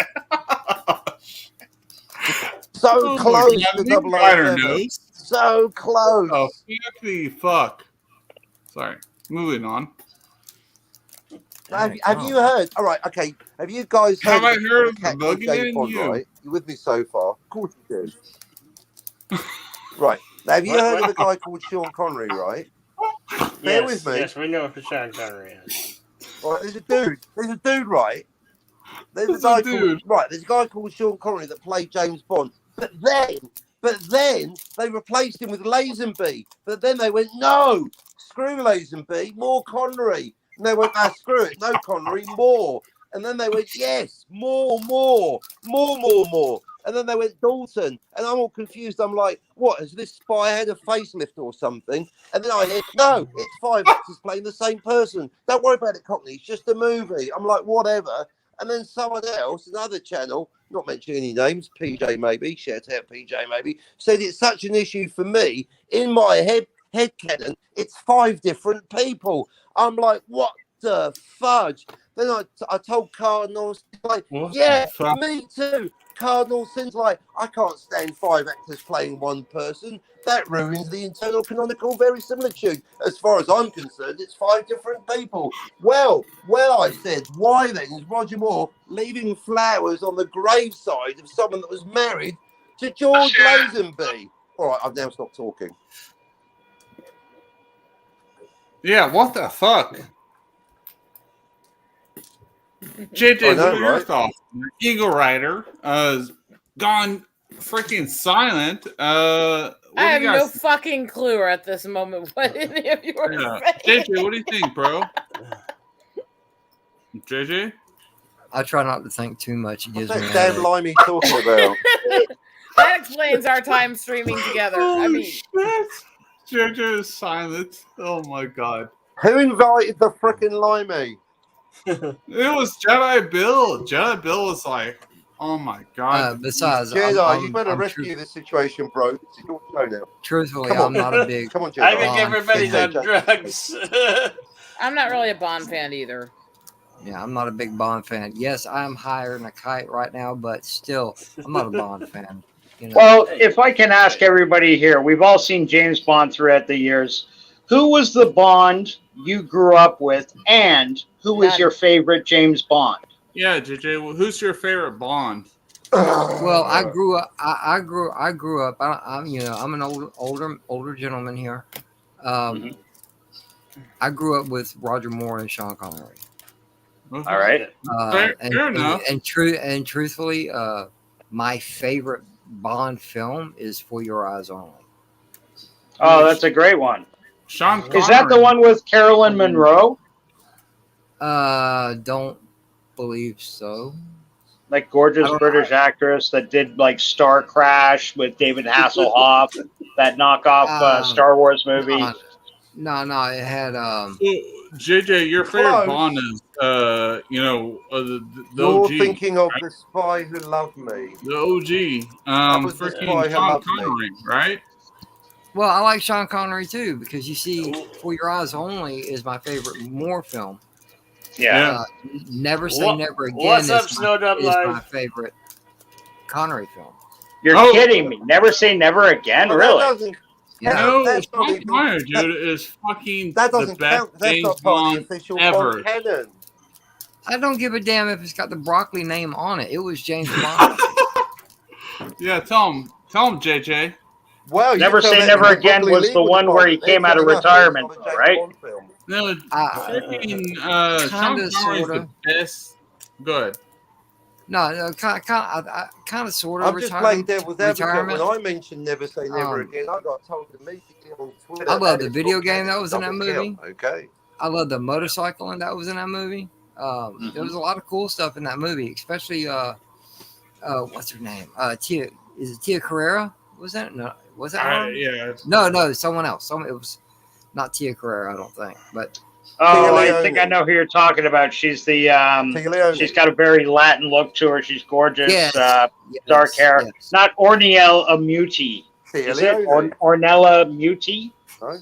So Oh my close God, to Nick Ryder 007. knows. So close. Oh, fuck. Sorry. Moving on. Have you heard? All right, okay. Have you guys heard? Have I heard of the cat called Boogeyman? James Bond, You. right? You with me so far? Of course you do. Right. Now, have you What- heard what- of a guy called Sean Connery, right? Bear Yes, with me. yes, we know who Sean Connery is. Right, there's a dude, right? There's There's a guy a dude. there's a guy called Sean Connery that played James Bond. But then they replaced him with Lazenby. But then they went, no, screw Lazenby, more Connery. And they went, screw it, no Connery, more. And then they went, yes, more. And then they went Dalton. And I'm all confused. I'm like, what, has this spy had a facelift or something? And then I hear, no, it's 5 actors playing the same person. Don't worry about it, Cockney. It's just a movie. I'm like, whatever. And then someone else, another channel, not mentioning any names, PJ maybe, shout out PJ maybe, said it's such an issue for me. In my head canon, it's 5 different people. I'm like, what the fudge? Then I told Cardinal, like, What yeah, the fuck? me too. Cardinal Sin's like, I can't stand 5 actors playing one person. That ruins the internal canonical verisimilitude. As far as I'm concerned, it's 5 different people. Well, I said, why then is Roger Moore leaving flowers on the graveside of someone that was married to George Lazenby? All right, I've now stopped talking. Yeah, what the fuck? JJ, I know, what are your right? thoughts? Eagle Rider gone freaking silent. What I have do you no guys fucking clue at this moment what any of you are saying. JJ, what do you think, bro? JJ? I try not to think too much. It gives What's me that damn a limey talking about? That explains our time streaming together. I mean, shit. JJ is silent. Oh my god. Who invited the frickin' limey? It was Jedi Bill. Jedi Bill was like, oh my god. Besides, Jedi, you better I'm rescue this situation, bro. It's your show now. truthfully, Come on. I'm not a big. Come on, Jedi. I think Bond everybody's fan. on drugs. I'm not really a Bond fan either. Yeah, I'm not a big Bond fan. Yes, I'm higher than a kite right now, but still, I'm not a Bond fan. You know? Well, if I can ask everybody here, we've all seen James Bond throughout the years. Who was the Bond you grew up with, and who was None. your favorite James Bond? Yeah, JJ, well, who's your favorite Bond? Well, I grew up. I grew up. I'm an older gentleman here. I grew up with Roger Moore and Sean Connery. All right. Fair enough. And truthfully, my favorite Bond film is For Your Eyes Only. Oh, that's a great one. Sean Connery. Is that the one with Carolyn Monroe? Don't believe so. Like gorgeous British actress that did like Star Crash with David Hasselhoff, that knockoff Star Wars movie. No, it had JJ, your favorite Close. Bond is the You're OG. thinking of The Spy Who Loved Me. The OG. That was The Freaking Spy Who Sean Loved Me. Connery, right? Well, I like Sean Connery too because you see, For Your Eyes Only is my favorite Moore film. Yeah. Never Say What- Never Again what's is, up, Snow Dub is Live? my favorite Connery film. You're Oh. kidding me. Never Say Never Again? Well, Really? that doesn't- Yeah. No, That's not Sean even- Connery, dude, is fucking That the doesn't best count. That's James not part of the Bond official ever. Bond canon. I don't give a damn if it's got the broccoli name on it. It was James Bond. Yeah, tell him, JJ. Well, Never Say Never Again was the one where he came out of retirement, though, right? No, freaking Sean Kinda, Connery's the sorta. best. Good. No, kind of, sort of. I'm just playing devil's advocate. retirement. When I mentioned Never Say Never Um, Again, I got told immediately on Twitter. I love that the it's video not game that canon, was in that doesn't movie. count, Okay. I love the motorcycle and that was in that movie. There was a lot of cool stuff in that movie, especially what's her name? Tia. Is it Tia Carrera? Was that Was that her? Yeah. No, someone else. It was not Tia Carrera, I don't think. But Oh, Tia I think I Leone. know who you're talking about. She's the Tia Leone. she's got a very Latin look to her. She's gorgeous. yes, Dark hair. yes. Not Ornella Muti. Tia Is it Leone. Ornella Muti? I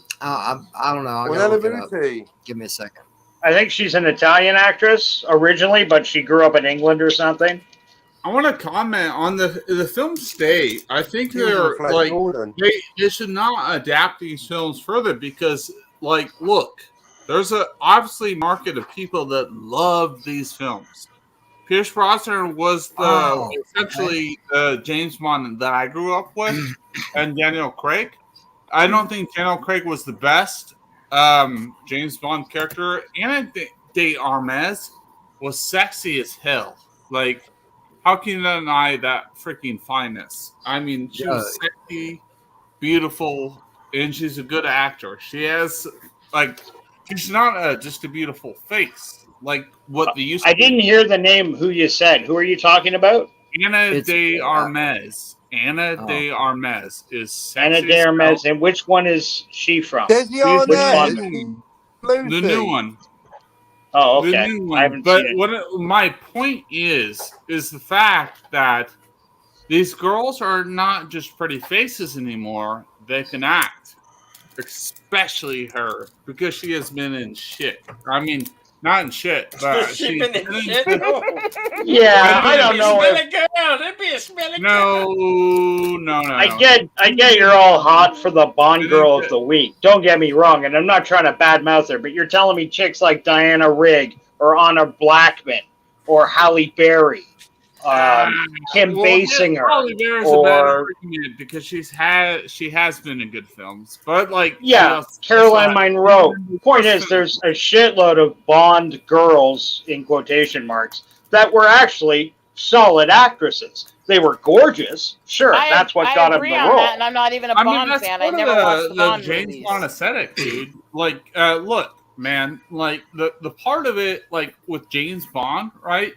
don't know. I gotta Ornella look it up. Muti. Give me a second. I think she's an Italian actress originally, but she grew up in England or something. I want to comment on the film Stay. I think they're Flash like Gordon. they should not adapt these films further because, like, look, there's a obviously market of people that love these films. Pierce Brosnan was the essentially James Bond that I grew up with, and Daniel Craig. I don't think Daniel Craig was the best James Bond character. Ana de Armas was sexy as hell. Like, how can you deny that freaking fineness? I mean, she was sexy, beautiful, and she's a good actor. She has, like, she's not just a beautiful face, like what they used to I didn't hear the name who you said. Who are you talking about? Ana de Armas. Ana de Armas is sexy. Ana de Armas. And which one is she from? Desi Which Arnaz. one? The new one. Oh, The okay. new I one. haven't But seen it. what my point is the fact that these girls are not just pretty faces anymore. They can act, especially her, because she has been in shit. I mean, not in shit, but She been in shit? Yeah, I don't know. Smelly girl. That'd be a smelly girl. No. I get you're all hot for the Bond girl of the week. Don't get me wrong, and I'm not trying to badmouth her, but you're telling me chicks like Diana Rigg or Anna Blackman or Halle Berry, Kim Basinger, Halle Berry's a bad argument because she has been in good films, but like Caroline Munro. Point is, there's a shitload of Bond girls in quotation marks that were actually solid actresses. They were gorgeous, sure. That's what got them the role. That, and I'm not even a Bond fan. I never watched the Bond James movies. Bond aesthetic, dude. Like, look, man, like the part of it, like with James Bond, right?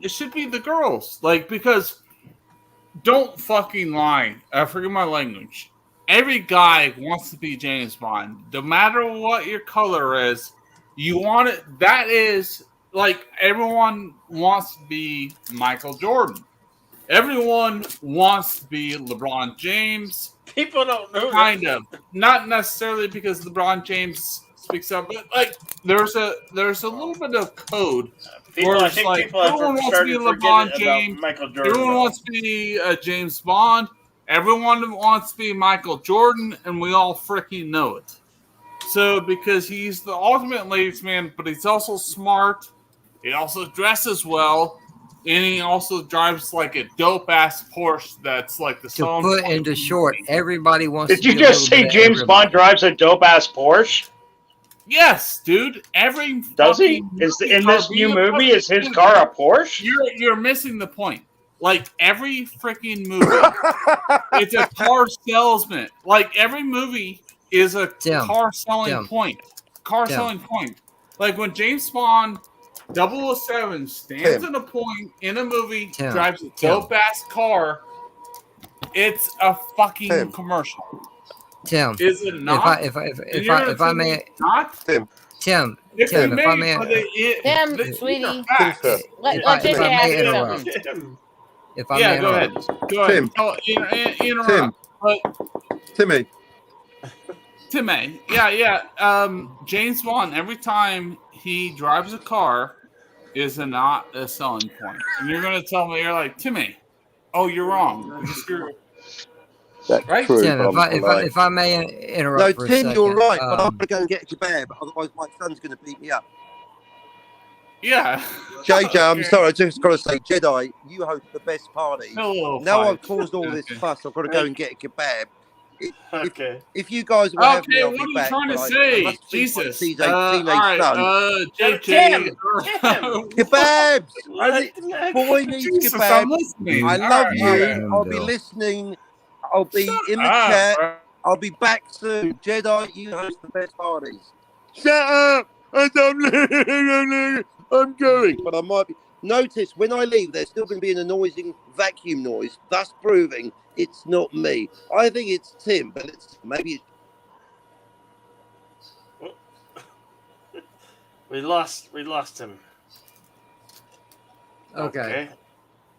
It should be the girls, like, because don't fucking lie. I forget my language. Every guy wants to be James Bond, no matter what your color is. You want it. That is like everyone wants to be Michael Jordan. Everyone wants to be LeBron James. People don't know. Kind of, not necessarily because LeBron James speaks up, but like there's a little bit of code. I think like, people have everyone wants to started be forgetting LeBron about James. Michael Jordan. Everyone wants to be James Bond. Everyone wants to be Michael Jordan, and we all freaking know it. So, because he's the ultimate ladies' man, but he's also smart. He also dresses well, and he also drives like a dope ass Porsche that's like the To put into short, everybody wants. Did to you be a just little say bit of James everybody. Bond drives a dope ass Porsche? Yes, dude. Every Does he? fucking Is movie in this car new being a movie? Is his dude, car a Porsche? You're missing the point. Like every freaking movie, it's a car salesman. Like every movie is a car selling point. Selling point. Like when James Bond 007 stands in a point in a movie, drives a dope ass car. It's a fucking commercial. Tim, is it not? If I may, not Tim, if I may, Tim, sweetie, let JJ ask something. If I may go ahead. Go ahead. Tim. Interrupt. But Timmy. Timmy, yeah. James Bond, every time he drives a car, is not a selling point. And you're going to tell me, you're like, Timmy, oh, you're wrong. That's Right, true. Tim, but I'm polite. if I may No, interrupt for a Tim, second. you're right. But I'm going to go and get a kebab. Otherwise, my son's going to beat me up. Yeah. JJ, I'm Okay. sorry. I just got to say, Jedi, you host the best party. Hello, Now fight. I've caused all this Okay. fuss. I've got to go and get a kebab. Okay. If you guys will have me, Okay, I'll what are be you back. trying to but I say? must feed my Jesus. teenage All right, son. JJ. Tim. Kebabs! Let the Boy needs Jesus, kebabs. I'm listening. I All love right, you. all right. I'll be listening. I'll be Shut in the up, chat. bro. I'll be back soon. Jedi, you host the best parties. Shut up! I'm going. But I might be. Notice when I leave, there's still going to be an annoying vacuum noise, thus proving it's not me. I think it's Tim, but it's maybe it's We lost him. Okay.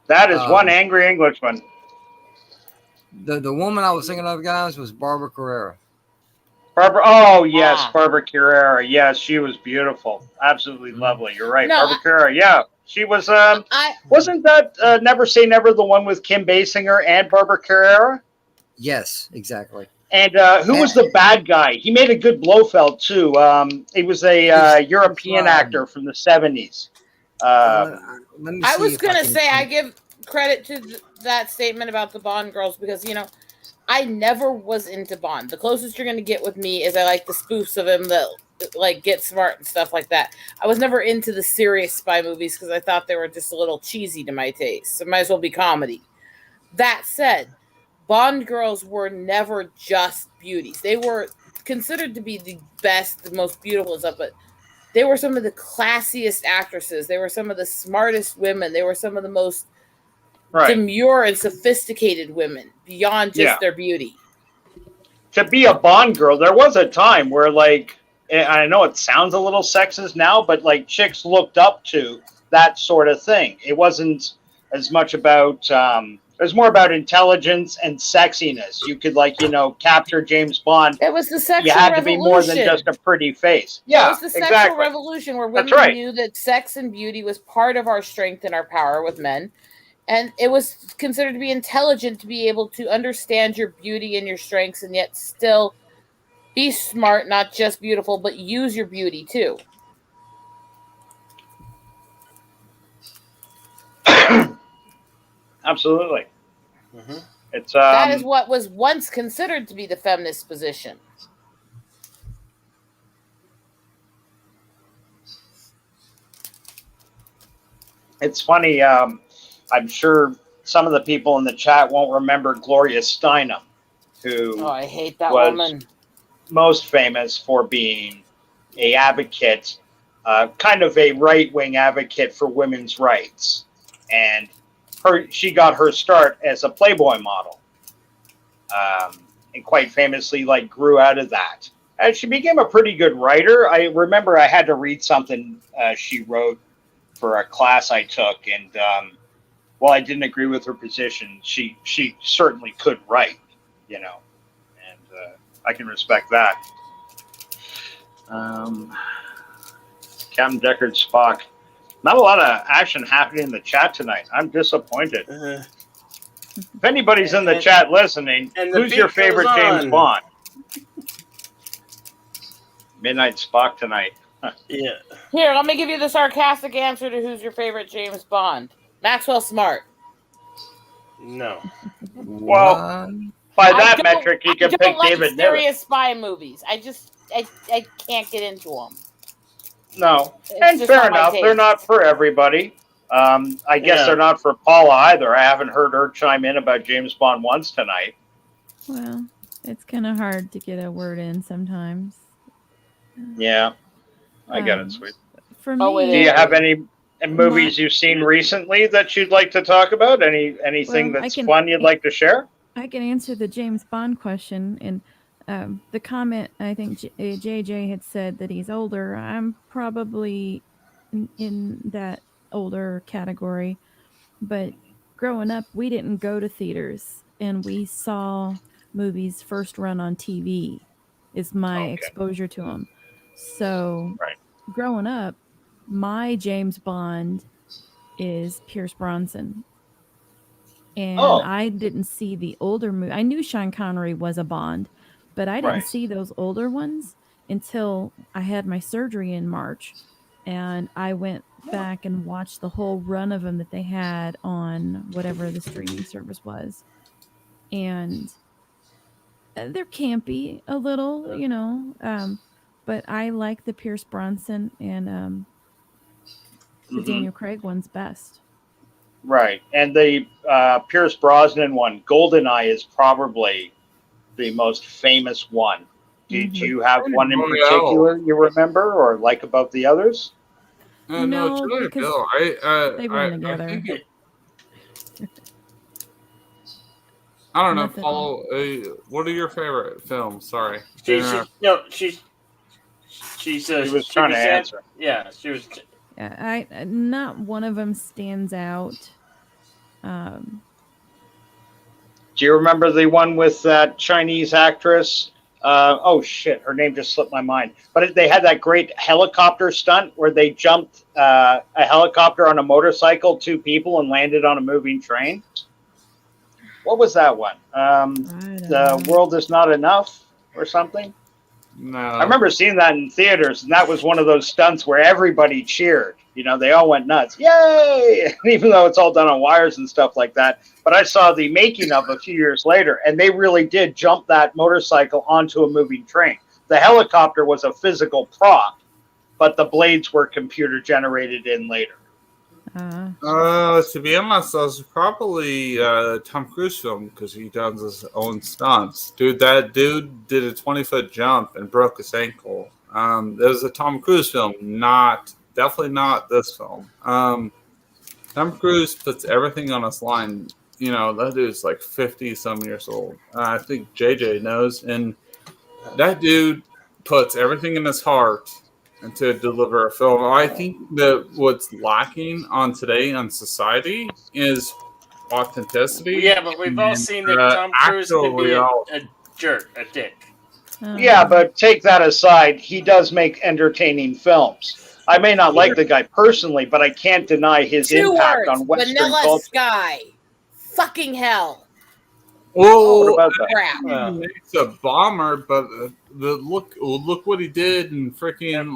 That is one angry Englishman. The woman I was thinking of, guys, was Barbara Carrera. Barbara. Oh yes, Barbara Carrera. Yes, she was beautiful, absolutely lovely. You're right, No, Barbara Carrera. Yeah, she was. I Wasn't that Never Say Never the one with Kim Basinger and Barbara Carrera? Yes, exactly. And who was the bad guy? He made a good Blofeld too. He was a European actor from the 70s. Let me I see was if gonna can say come- I give credit to that statement about the Bond girls because I never was into Bond. The closest you're gonna get with me is I like the spoofs of him that like Get Smart and stuff like that. I was never into the serious spy movies because I thought they were just a little cheesy to my taste. So it might as well be comedy. That said, Bond girls were never just beauties. They were considered to be the best, the most beautiful and stuff, but they were some of the classiest actresses. They were some of the smartest women. They were some of the most demure and sophisticated women beyond just their beauty. To be a Bond girl, there was a time where, like, I know it sounds a little sexist now, but like chicks looked up to that sort of thing. It wasn't as much about. It was more about intelligence and sexiness. You could, like, capture James Bond. It was the sexual revolution. You had revolution. to be more than just a pretty face. Yeah, it was the sexual revolution where women knew that sex and beauty was part of our strength and our power with men. And it was considered to be intelligent to be able to understand your beauty and your strengths and yet still be smart, not just beautiful, but use your beauty too. Absolutely. Mm-hmm. It's that is what was once considered to be the feminist position. It's funny. I'm sure some of the people in the chat won't remember Gloria Steinem, who I hate that was woman. most famous for being a advocate, kind of a right-wing advocate for women's rights, and she got her start as a Playboy model, and quite famously, like, grew out of that. And she became a pretty good writer. I remember I had to read something she wrote for a class I took, and while I didn't agree with her position, she certainly could write, and I can respect that. Captain Deckard Spock. Not a lot of action happening in the chat tonight. I'm disappointed. If anybody's in the chat listening, who's your favorite James Bond? Midnight Spock tonight. Yeah. Here, let me give you the sarcastic answer to who's your favorite James Bond. Maxwell Smart. No. Well, by that metric, you can pick David Niven. Serious spy movies. I can't get into them. No, and fair enough. They're not for everybody. I guess they're not for Paula either. I haven't heard her chime in about James Bond once tonight. Well, it's kind of hard to get a word in sometimes. Yeah, I get it, sweet. For me, do you have any movies you've seen recently that you'd like to talk about? Anything that's fun you'd like to share? I can answer the James Bond question. And the comment, I think JJ had said that he's older. I'm probably in that older category. But growing up, we didn't go to theaters. And we saw movies first run on TV is my exposure to them. So growing up, my James Bond is Pierce Brosnan. And Oh. I didn't see the older movie. I knew Sean Connery was a Bond, but I didn't Right. see those older ones until I had my surgery in March. And I went back and watched the whole run of them that they had on whatever the streaming service was. And they're campy a little, you know, but I like the Pierce Bronson and the Daniel Craig one's best. Right. And the Pierce Brosnan one, GoldenEye, is probably the most famous one. Did you have one in particular you remember or like about the others? No, it's really because Bill. they run together. I don't know. Nothing. Follow. What are your favorite films? Sorry. She was trying to answer. Yeah, she was. I not one of them stands out. Do you remember the one with that Chinese actress? Oh shit, her name just slipped my mind. But they had that great helicopter stunt where they jumped a helicopter on a motorcycle, 2 people, and landed on a moving train. What was that one? The World Is Not Enough or something? No. I remember seeing that in theaters, and that was one of those stunts where everybody cheered. You know, they all went nuts. Yay! Even though it's all done on wires and stuff like that. But I saw the making of a few years later, and they really did jump that motorcycle onto a moving train. The helicopter was a physical prop, but the blades were computer generated in later. To be honest, that was probably Tom Cruise film because he does his own stunts. That dude did a 20-foot jump and broke his ankle. It was a Tom Cruise film, definitely not this film. Tom Cruise puts everything on his line. You know, that dude's like 50-some years old. I think JJ knows. And that dude puts everything in his heart and to deliver a film. I think that what's lacking on today on society is authenticity. Yeah, but we've all seen that Tom Cruise can be a jerk, a dick. Yeah, but take that aside, he does make entertaining films. I may not like the guy personally, but I can't deny his impact on Western Vanilla culture. Sky. Fucking hell. Well, What about that? Crap. He's a bomber, but look what he did in freaking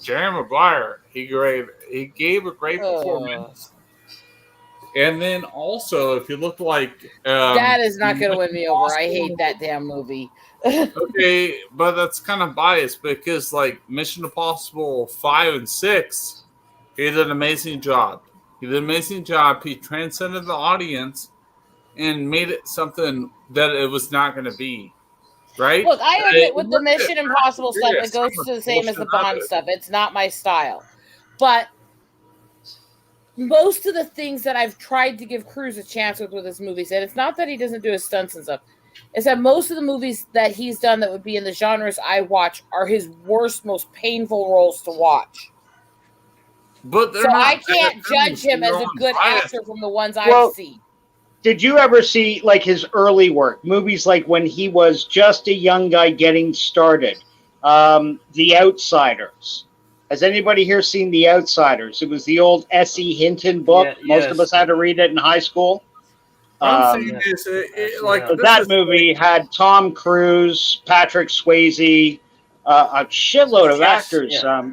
Jerry Maguire. He gave a great performance. And then also, if you look like that is not going to win me over. I hate that damn movie. Okay, but that's kind of biased because like Mission Impossible 5 and 6, he did an amazing job. He transcended the audience and made it something that it was not going to be. Right? Look, I admit with the Mission Impossible stuff, it goes to the same as the Bond stuff. It's not my style. But most of the things that I've tried to give Cruise a chance with his movies, and it's not that he doesn't do his stunts and stuff, is that most of the movies that he's done that would be in the genres I watch are his worst, most painful roles to watch. But so I can't judge him as a good actor from the ones I've seen. Did you ever see like his early work? Movies like when he was just a young guy getting started. The Outsiders. Has anybody here seen The Outsiders? It was the old S.E. Hinton book. Yeah, Most of us had to read it in high school. I'm saying is, that movie had Tom Cruise, Patrick Swayze, a shitload of actors. Yeah.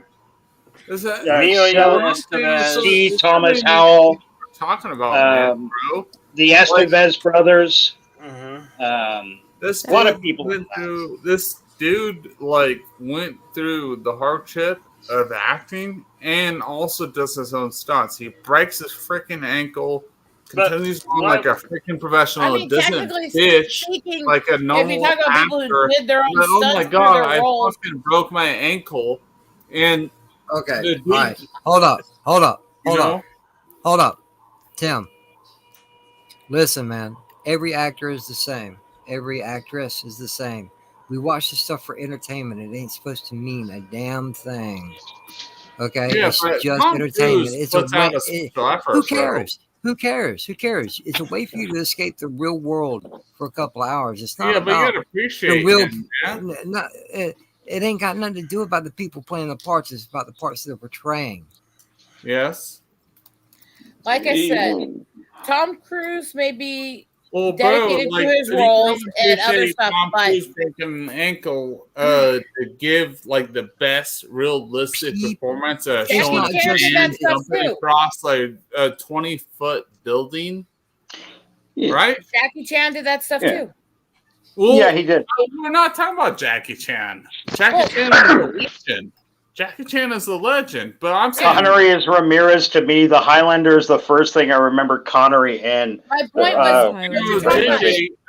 Is that Steve Thomas Howell? Talking about bro. The Estevez brothers. This a lot of people. This dude went through the hardship of acting and also does his own stunts. He breaks his freaking ankle, continues on like a freaking professional. Doesn't bitch like a normal actor. Oh my god! I fucking broke my ankle, and okay, all right, hold up, Tim. Listen, man. Every actor is the same. Every actress is the same. We watch this stuff for entertainment. It ain't supposed to mean a damn thing. Okay? Yeah, it's just entertainment. It's a way, who cares? Who cares? Who cares? It's a way for you to escape the real world for a couple of hours. It's not but you gotta appreciate the real. It ain't got nothing to do about the people playing the parts. It's about the parts they're portraying. Yes. Like I said, Tom Cruise may be Well, dedicated to his roles and other stuff, Tom but Cruise broken ankle to give like the best realistic performance, Jackie showing Chan did that stuff jumping too. across like a 20-foot building, Yeah. right? Jackie Chan did that stuff Yeah. too. Well, Yeah, he did. we're not talking about Jackie Chan. Jackie Chan is a legend. Jackie Chan is a legend, but I'm saying Connery is Ramirez to me. The Highlander is the first thing I remember Connery in. My point was,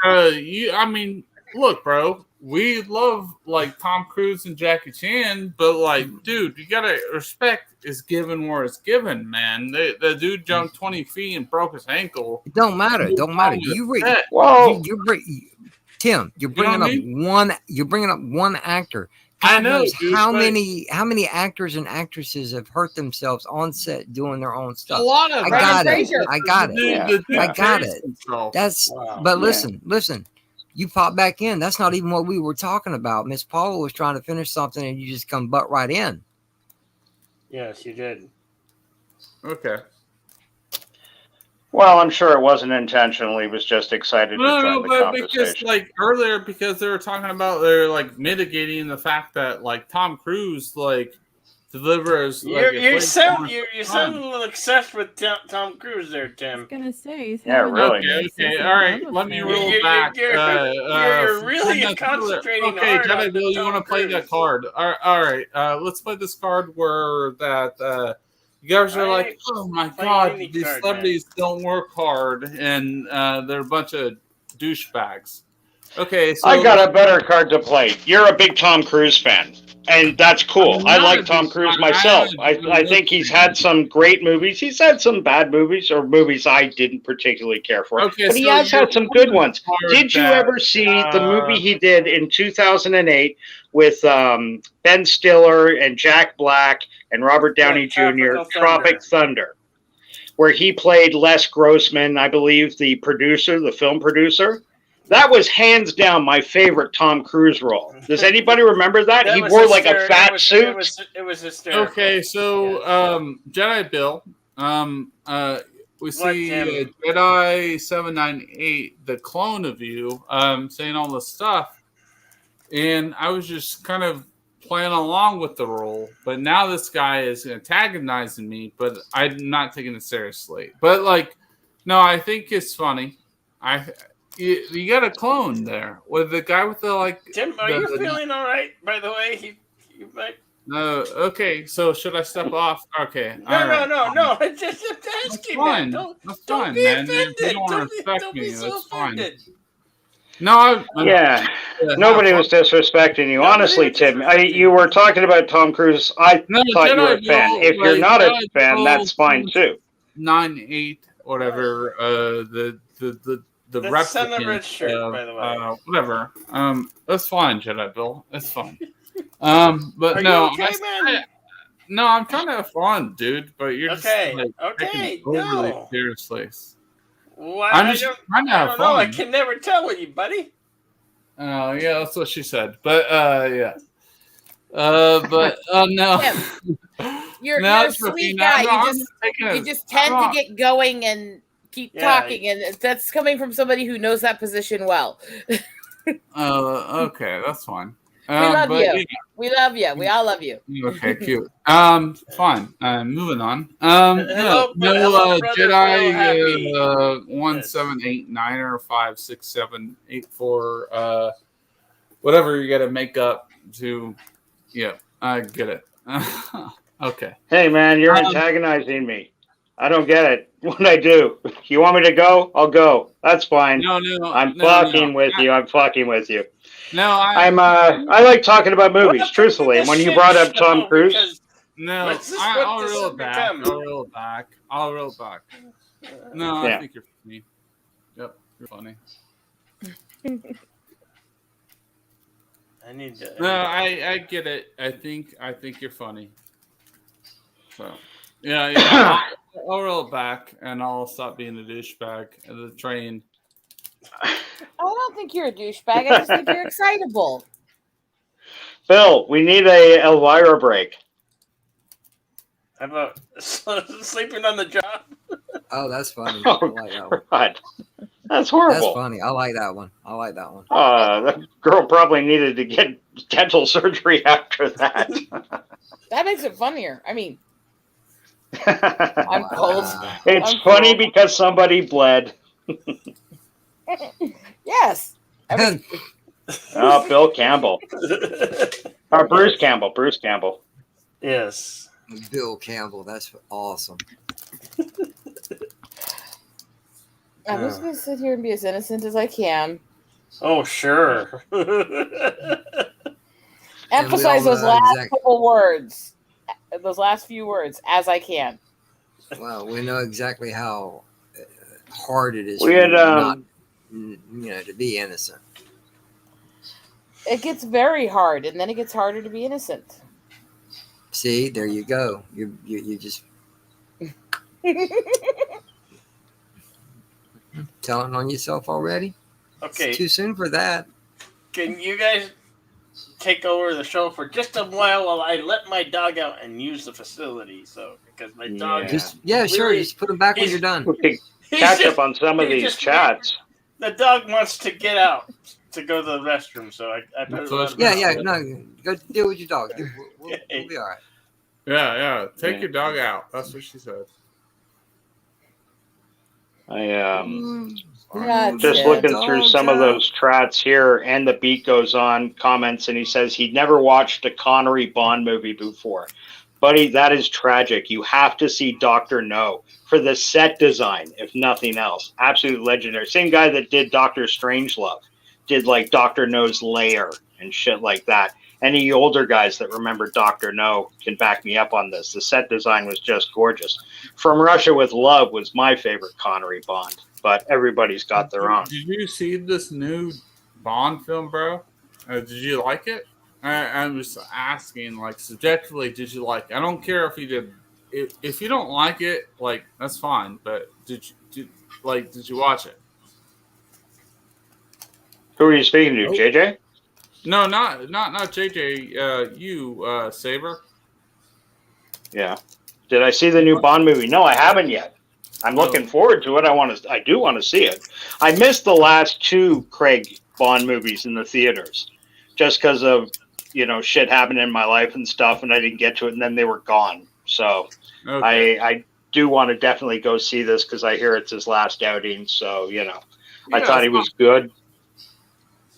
I mean, look, bro, we love like Tom Cruise and Jackie Chan, but like, dude, you gotta respect is given where it's given, man. The dude jumped 20 feet and broke his ankle. It don't matter. It don't matter. Well, Tim, you're bringing up one actor. I know, knows dude, how but- many actors and actresses have hurt themselves on set doing their own stuff. A lot of I got Brendan it. Fraser. I got The it. dude- the dude I got praised it. himself. That's Wow. but listen. You pop back in. That's not even what we were talking about. Miss Paula was trying to finish something, and you just come butt right in. Yes, you did. Okay. well, I'm sure it wasn't intentional. He was just excited to No, join the but because conversation. like earlier, because they were talking about they're like mitigating the fact that like Tom Cruise like delivers. Like, You a sound flavor you sound a little obsessed with Tom Cruise there, I Tim. was gonna say, he's Yeah, having really. an Okay, obsessive all right. love Let me affair. roll You're- back. you're really from concentrating Okay, hard Jedi on Bill, you Tom want to play Cruise. that card? All right. Let's play this card where that you guys are I like, ain't oh my playing god, any these card, celebrities don't work hard, and they're a bunch of douchebags. Okay, so I got a better card to play. You're a big Tom Cruise fan, and that's cool. I'm I not like a Tom big- Cruise I- myself. I- I think he's had some great movies. He's had some bad movies or movies I didn't particularly care for. Okay, but he so has you're had some good ones. part Did you that, ever see the movie he did in 2008 with Ben Stiller and Jack Black and Robert Downey Jr., Tropic Thunder, where he played Les Grossman, I believe, the film producer? That was hands down my favorite Tom Cruise role. Does anybody remember that? He was wore like a hysterical. fat suit. It was hysterical. Okay, so Jedi Bill, we see Tim? Jedi 798, the clone of you, saying all this stuff, and I was just kind of playing along with the role, but now this guy is antagonizing me, but I'm not taking it seriously. But like, no, I think it's funny. You got a clone there with the guy with the like. Tim, are you feeling all right? By the way, you might. No, okay. So should I step off? Okay. No. Just asking, man. That's Don't fine, be man. offended. You don't want to Don't respect be me. so That's fine. offended. No, Yeah, nobody was disrespecting you. Honestly, Tim, you were talking about Tom Cruise. I thought you were a fan. If you're not a fan, that's fine too. 9-8, whatever. The That's on the replicant, red shirt, by the way. whatever. That's fine, Jedi Bill. That's fine. But Are no, you okay, man? no, I'm trying to have fun, dude. But you're Okay, just like taking okay, it overly no. seriously. Well, I'm just trying to I have don't know. I fun. can never tell with you, buddy. Oh, yeah, that's what she said. But yeah. But no. You're No, a it's for sweet me. guy. No, You just tend to get going and keep talking, and that's coming from somebody who knows that position well. Okay, that's fine. We love but, you. We love you. We all love you. Okay, cute. Fine. Moving on. Hello, brother, Jedi 1789 or 56784. Whatever you got to make up to. Yeah, I get it. Okay. Hey, man, you're antagonizing me. I don't get it. What I do? You want me to go? I'll go. That's fine. No. I'm fucking with you. I'm fucking with you. No, I like talking about movies, truthfully. And when you brought up Tom Cruise, no, I'll reel it back. I'll reel it back. No, Yeah. I think you're funny. Yep, you're funny. I need to. No, I get it. I think you're funny. So, yeah. I'll reel it back, and I'll stop being a douchebag at the train. I don't think you're a douchebag. I just think you're excitable. Bill, we need a Elvira break. How about sleeping on the job? Oh, that's funny. I Oh, like that one. God. That's That's horrible. funny. I like that one. That girl probably needed to get dental surgery after that. That makes it funnier. I mean, I'm cold. It's I'm funny cold. because somebody bled. Yes. I mean, Oh, Bill Campbell. Or Bruce Campbell. Bruce Campbell. Yes. Bill Campbell. That's awesome. I'm just going to sit here and be as innocent as I can. Oh, sure. Emphasize those last couple words, those last few words, as I can. Well, we know exactly how hard it is We for had, you not, to be innocent. It gets very hard, and then it gets harder to be innocent. See, there you go. You just telling on yourself already. Okay. It's too soon for that. Can you guys take over the show for just a while I let my dog out and use the facility? So because my dog, Sure. Just put them back when you're done. We could catch up on some of these chats. The dog wants to get out to go to the restroom, so I put it on. Yeah. No, go deal with your dog. We'll be all right. Yeah. Take your dog out. That's what she said. Just looking through some of those chats here, and the beat goes on comments, and he says he'd never watched a Connery Bond movie before. Buddy, that is tragic. You have to see Dr. No for the set design, if nothing else. Absolutely legendary. Same guy that did Dr. Strangelove did like Dr. No's lair and shit like that. Any older guys that remember Dr. No can back me up on this. The set design was just gorgeous. From Russia with Love was my favorite Connery Bond, but everybody's got their own. Did you see this new Bond film, bro? Did you like it? I'm just asking, like, subjectively, did you like it? I don't care if you did. If you don't like it, like, that's fine. But did you watch it? Who are you speaking to, JJ? No, not JJ. You, Saber. Yeah. Did I see the new Bond movie? No, I haven't yet. I'm looking forward to it. I do want to see it. I missed the last two Craig Bond movies in the theaters, just because of shit happened in my life and stuff, and I didn't get to it, and then they were gone. So I do want to definitely go see this because I hear it's his last outing. So I thought he was good.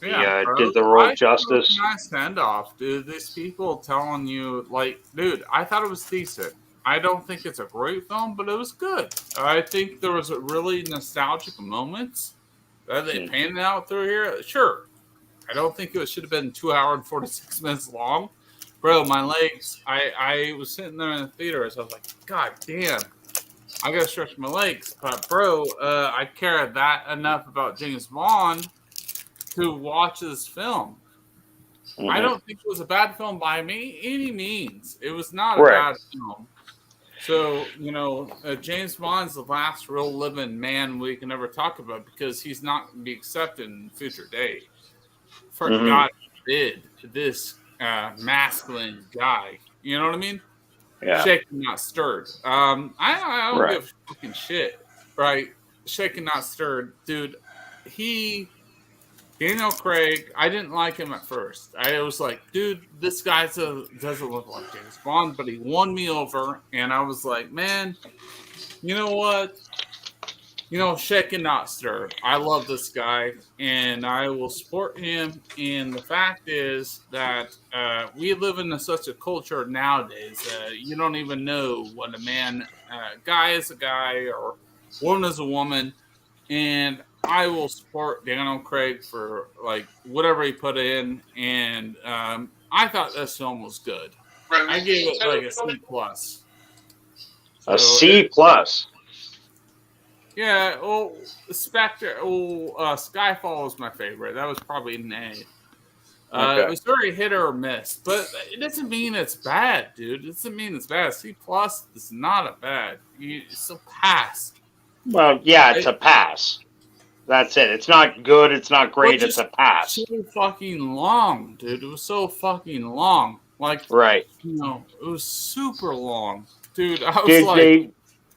Yeah, did the role justice. Nice standoff, dude. These people telling you, like, dude, I thought it was decent. I don't think it's a great film, but it was good. I think there was a really nostalgic moments that they painted out through here. Sure. I don't think it should have been 2 hours and 46 minutes long. Bro, my legs, I was sitting there in the theater, so I was like, God damn, I gotta stretch my legs. But bro, I care that enough about James Bond to watch this film. Mm-hmm. I don't think it was a bad film by any means. It was not a bad film. So, James Bond's the last real living man we can ever talk about because he's not going to be accepted in future days. For God forbid, this masculine guy. You know what I mean? Yeah. Shaken, not stirred. I don't give a fucking shit, right? Shaken, not stirred. Dude, Daniel Craig, I didn't like him at first. I was like, dude, this guy doesn't look like James Bond, but he won me over. And I was like, man, you know what? Shaken, not stirred. I love this guy, and I will support him. And the fact is that we live in such a culture nowadays you don't even know what a guy is a guy or woman is a woman. And I will support Daniel Craig for like whatever he put in, and I thought this film was good. I gave it like a C+. A C+. Yeah, Spectre. Skyfall was my favorite. That was probably an A. It was very hit or miss, but it doesn't mean it's bad, dude. It doesn't mean it's bad. C+ is not a bad. It's a pass. Well, yeah, it's a pass. That's it. It's not good. It's not great. It's a pass. So fucking long, dude. It was so fucking long. Like, right. It was super long. Dude, I was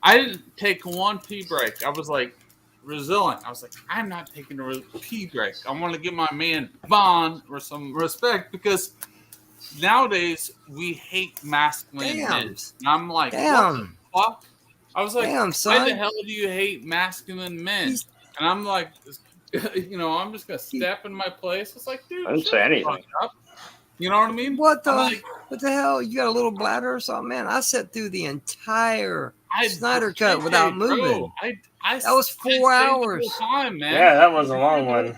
I didn't take one pee break. I was like resilient. I was like, I'm not taking a pee break. I want to give my man Vaughn or some respect because nowadays we hate masculine men. And I'm like, what the fuck? I was like, why the hell do you hate masculine men? And I'm like, I'm just gonna step in my place. It's like, dude, I didn't say anything. You know what I mean? What the hell? You got a little bladder or something, man? I sat through the entire Snyder Cut without moving. That was 4 hours. Time, man. Yeah, that was a long one.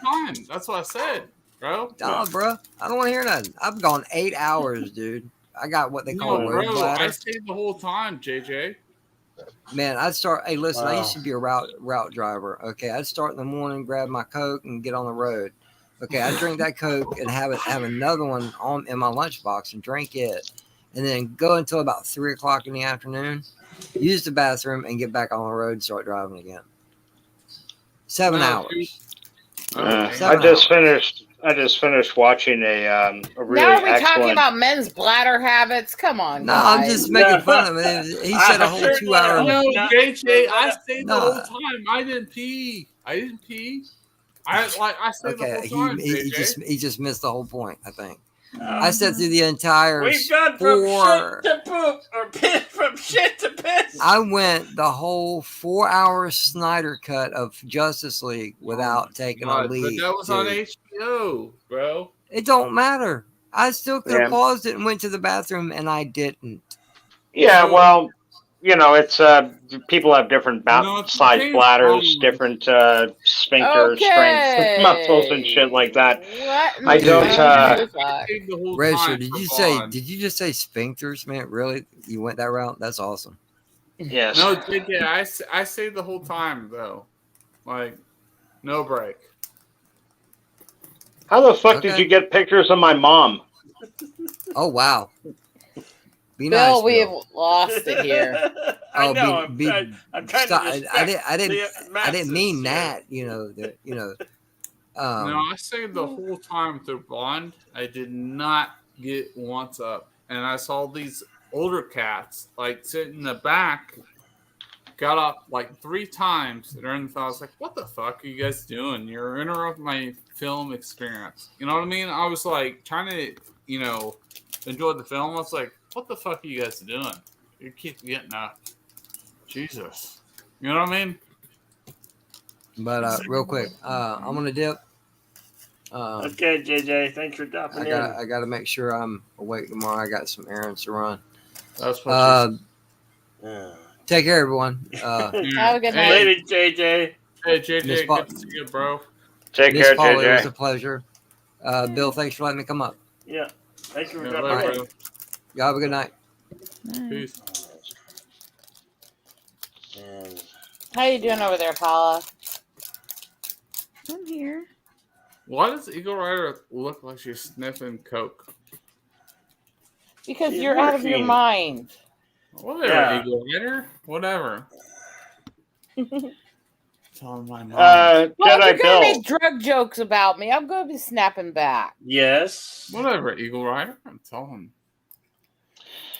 That's what I said, bro. Nah, bro. I don't want to hear nothing. I've gone 8 hours, dude. I got what they call a road bladder. I stayed the whole time, JJ. Man, I'd start. Hey, listen, I used to be a route driver. Okay, I'd start in the morning, grab my Coke, and get on the road. Okay, I'd drink that Coke and have another one in my lunchbox and drink it, and then go until about 3 o'clock in the afternoon, use the bathroom, and get back on the road and start driving again. 7 hours. I just finished watching a really now are we excellent... talking about men's bladder habits? Come on, no, guys. I'm just making fun of him. He said a whole 2 hour. No, JJ, I stayed the whole time. I didn't pee. I stayed the whole time. He just missed the whole point, I think. I sat through the entire We've gone from shit to poop or from shit to piss. I went the whole 4 hour Snyder Cut of Justice League without taking a leak. But that was on HBO, bro. It don't matter. I still could have paused it and went to the bathroom, and I didn't. Yeah, well, it's people have different size bladders, different sphincter strengths, muscles, and shit like that. What? I don't. Rachel, did you just say sphincters, man? Really? You went that route? That's awesome. Yes. No, JJ, I stayed the whole time though, like no break. How the fuck did you get pictures of my mom? Oh wow. Be Bill, nice, we Bill. have lost it here. I know. I'm trying to. I didn't mean that. No, I stayed the whole time through Bond. I did not get once up, and I saw these older cats like sitting in the back. Got up like 3 times during the film. I was like, "What the fuck are you guys doing? You're interrupting my film experience." You know what I mean? I was like trying to, enjoy the film. I was like, what the fuck are you guys doing? You keep getting up. Jesus. You know what I mean? But real quick, I'm gonna dip. Okay, JJ, thanks for dropping in. I got to make sure I'm awake tomorrow. I got some errands to run. That's what take care, everyone. Have a good night. Later, JJ. Hey, JJ, good to see you, bro. Take care, Paula, JJ. it was a pleasure. Bill, thanks for letting me come up. Yeah, thank you for Yeah, dropping in. bro. Y'all have a good night. Peace. How you doing over there, Paula? I'm here. Why does Eagle Rider look like she's sniffing coke? Because She's you're out of your working. mind. Whatever, Yeah. Eagle Rider. Whatever. Telling my mom. Well, if Jedi you're gonna Bill. make drug jokes about me, I'm gonna be snapping back. Yes. Whatever, Eagle Rider. I'm telling.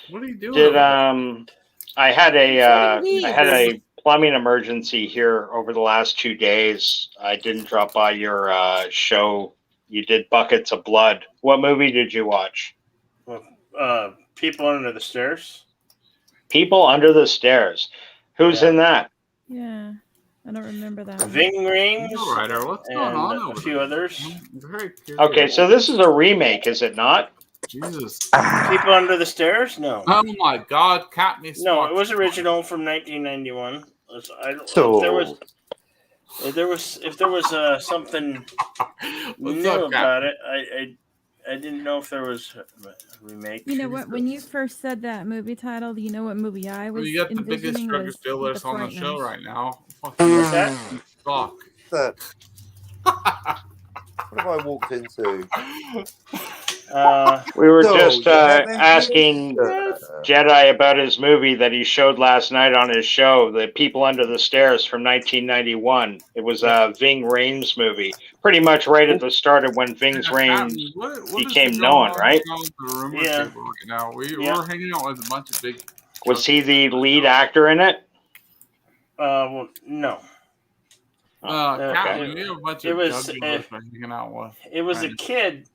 What are you doing? Did I had a plumbing emergency here over the last 2 days. I didn't drop by your show. You did Buckets of Blood. What movie did you watch? People Under the Stairs. People Under the Stairs. Who's in that? Yeah, I don't remember that. one. Ving Rhames. Eagle Rider. What's and going on a over few there? others. I'm very curious. Okay, so this is a remake, is it not? Jesus. People Under the Stairs? No. Oh my God, Katniss. No, it was original from 1991. So- If there was something What's new up, about it, I didn't know if there was a remake. You know what? When you first said that movie title, you know what movie I was You got the biggest envisioning drug was dealers The on the Frighteners. show right now. What's that? Fuck. What have I walked into? We were No, just yeah, asking Jedi about his movie that he showed last night on his show, The People Under the Stairs from 1991. It was a Ving Rhames movie, pretty much right at the start of when Ving's reign What became is known, going right? on with the rumor Yeah. table right now? We're Yeah. hanging out with a bunch of big Was he the lead actor in it? Well, no. Captain, we have a bunch it of was, drug dealers we're hanging out with. It was a Right. kid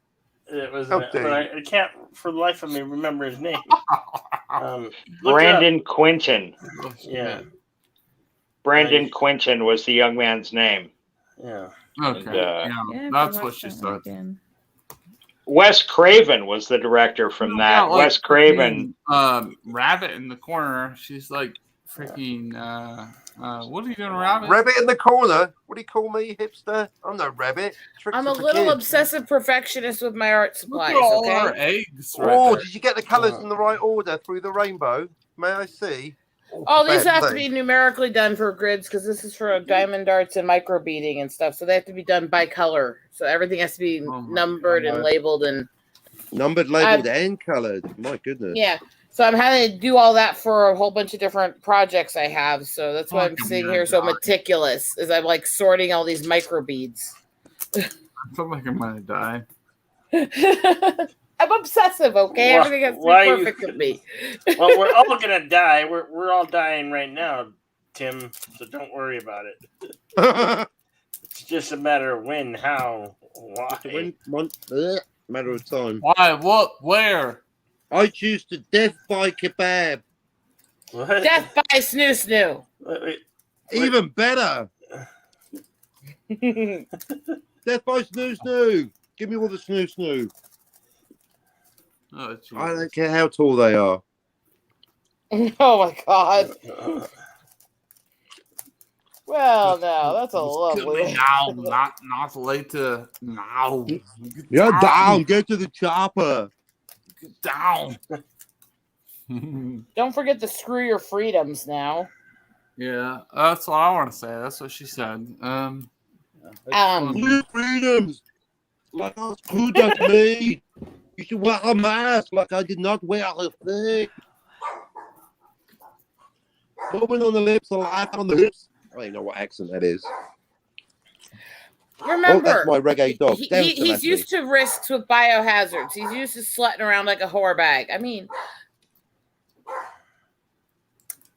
that was in it, Okay. but I can't for the life of me remember his name. Look it Brandon Quinton. Oh, Yeah. shit. Brandon Right. Quinton was the young man's name. up. Yeah. Okay. And, yeah, Yeah, I have to that's watch what she that one said. again. Wes Craven was the director from that. Got, like, Wes Craven. Rabbit in the corner. She's like freaking. What are you doing, Rabbit? Rabbit in the corner. What do you call me, hipster? I'm no rabbit. Tricks I'm a are for little kids. obsessive perfectionist with my art Look supplies. at all our Okay. eggs right Oh, there. did you get the colours in the right order through the rainbow? May I see? Oh, these bad have to thing. be numerically done for grids because this is for diamond darts and micro beading and stuff. So they have to be done by color. So everything has to be Oh my numbered and God. labeled and Numbered, labelled, and coloured. My goodness. yeah. So I'm having to do all that for a whole bunch of different projects I have. So that's why I'm Fucking sitting yeah, here so God. meticulous as I'm like sorting all these micro beads. I feel like I'm gonna die. I'm obsessive, okay? Why- Everything has to why be you- perfect with me. Well, we're all gonna die. We're all dying right now, Tim. So don't worry about it. It's just a matter of when, how, why. Matter of time. Why? What? Where? I choose to death by kebab. What? Death by snoo snoo. Wait, Even better. Death by snoo snoo. Give me all the snoo snoo. Oh, I don't care how tall they are. Oh my god. wait. Well, now that's a Kill lovely me way. now, not later. Now. You're down. Get to the chopper. Get down. Don't forget to screw your freedoms now. Yeah, that's what I want to say. That's what she said. Blue freedoms. Like I screwed at me. You should wear a mask like I did not wear a thing. Moving on the lips, a laugh on the lips. I don't even know what accent that is. Oh, Remember, that's my reggae dog. Down, he's Selassie. used to risks with biohazards. He's used to slutting around like a whore bag. I mean,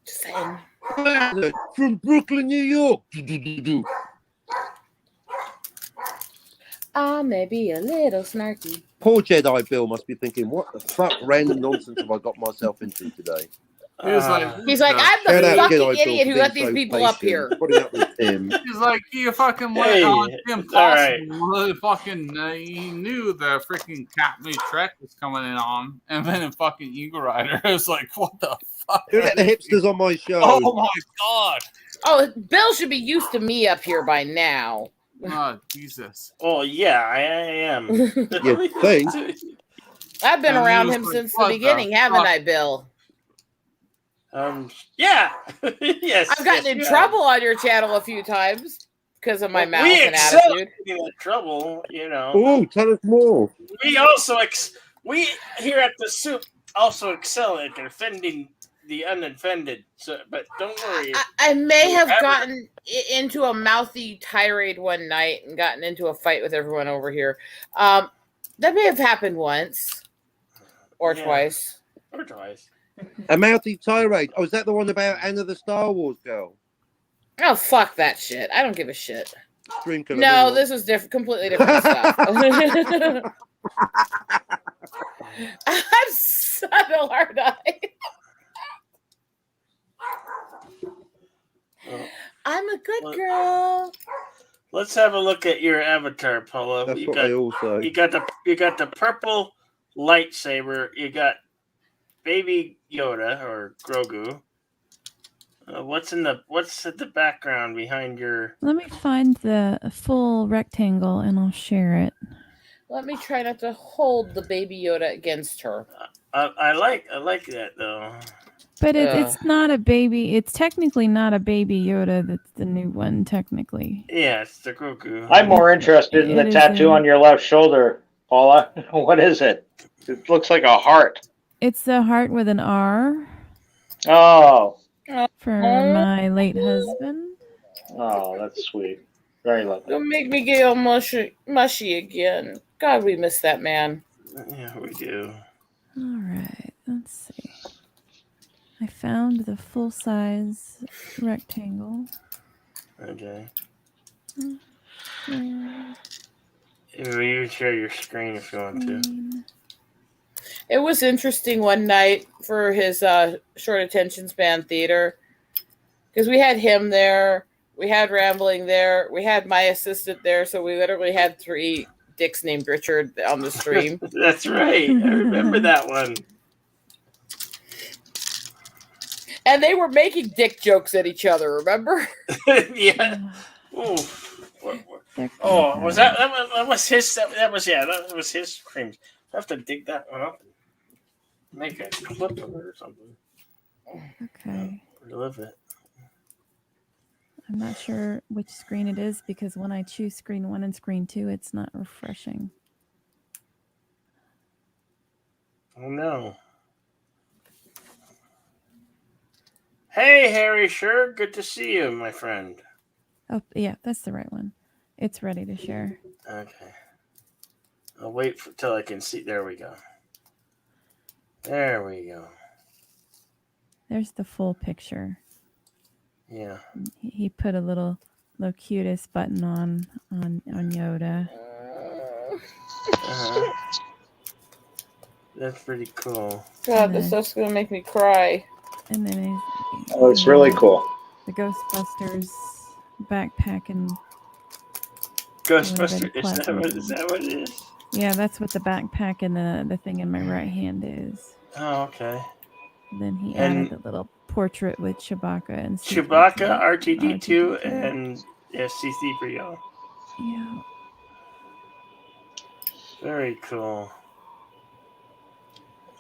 just saying. From Brooklyn, New York. I may be a little snarky. Poor Jedi Bill must be thinking, what the fuck random nonsense have I got myself into today? He was like, He's like, I'm Shout the out fucking Jedi Bill idiot for who let being these so people up patient, here. putting up with him. he's like, you fucking Hey, let Tim it's all right. he knew the freaking Captain Trek was coming in on, and then in fucking Eagle Rider, it was like, what the fuck? Who let the hipsters on my show? Oh my god! Oh, Bill should be used to me up here by now. Oh Jesus! Oh yeah, I am. You think? I've been And around he was him like, since the "What the beginning, haven't fuck?" I, Bill? Yeah. Yes. I've gotten yes, in you trouble on your channel a few times because of my have. mouth We and excel attitude. at getting in trouble, you know. Oh, tell us more. We also we here at the Soup also excel at defending the unoffended. So, but don't worry. I may have Whoever- gotten into a mouthy tirade one night and gotten into a fight with everyone over here. That may have happened once or Yeah. twice. Or twice. A mouthy tirade. Oh, is that the one about Anna the Star Wars girl? Oh, fuck that shit. I don't give a shit. Drink of No, the this was different, completely different stuff. I'm subtle, aren't I? Well, I'm a good Well, girl. let's have a look at your avatar, Polo. That's You what got they all say. you got the purple lightsaber. You got Baby Yoda or Grogu. What's at the background behind your? Let me find the full rectangle and I'll share it. Let me try not to hold the baby Yoda against her. I like that though. But Ugh. it's not a baby. It's technically not a baby Yoda. That's the new one, technically. Yeah, it's the Grogu. I'm more interested in It the is tattoo a- on your left shoulder, Paula. What is it? It looks like a heart. It's the heart with an R Oh, for my late husband. oh, that's sweet. Very lovely. Don't make me get all mushy again. God, we miss that man. Yeah, we do. All right, let's see. I found the full size rectangle. Okay. Share You share your screen if you want to. screen. It was interesting one night for his short attention span theater because we had him there, we had Rambling there, we had my assistant there, so we literally had 3 dicks named Richard on the stream. That's right. I remember that one. And they were making dick jokes at each other, remember? Yeah. Ooh. They're Oh, good, was though. that was his? That was his streams. I have to dig that one up and make a clip of it or something. Okay. Relive it. I'm not sure which screen it is because when I choose screen 1 and screen 2, it's not refreshing. Oh no. Hey, Harry Sure, good to see you, my friend. Oh, yeah, that's the right one. It's ready to share. Okay. I'll wait till I can see. There we go. There we go. There's the full picture. Yeah. He put a little Locutus button on Yoda. Uh-huh. That's pretty cool. God, this stuff's gonna make me cry. And then Oh, it's really cool. The Ghostbusters backpack and Ghostbuster, is that what it is? yeah, that's what the backpack and the thing in my right hand is. Oh, okay. Then he And- added the little portrait with Chewbacca and Chewbacca, C-3PO. R2D2, and C-3PO. Yeah. Very cool.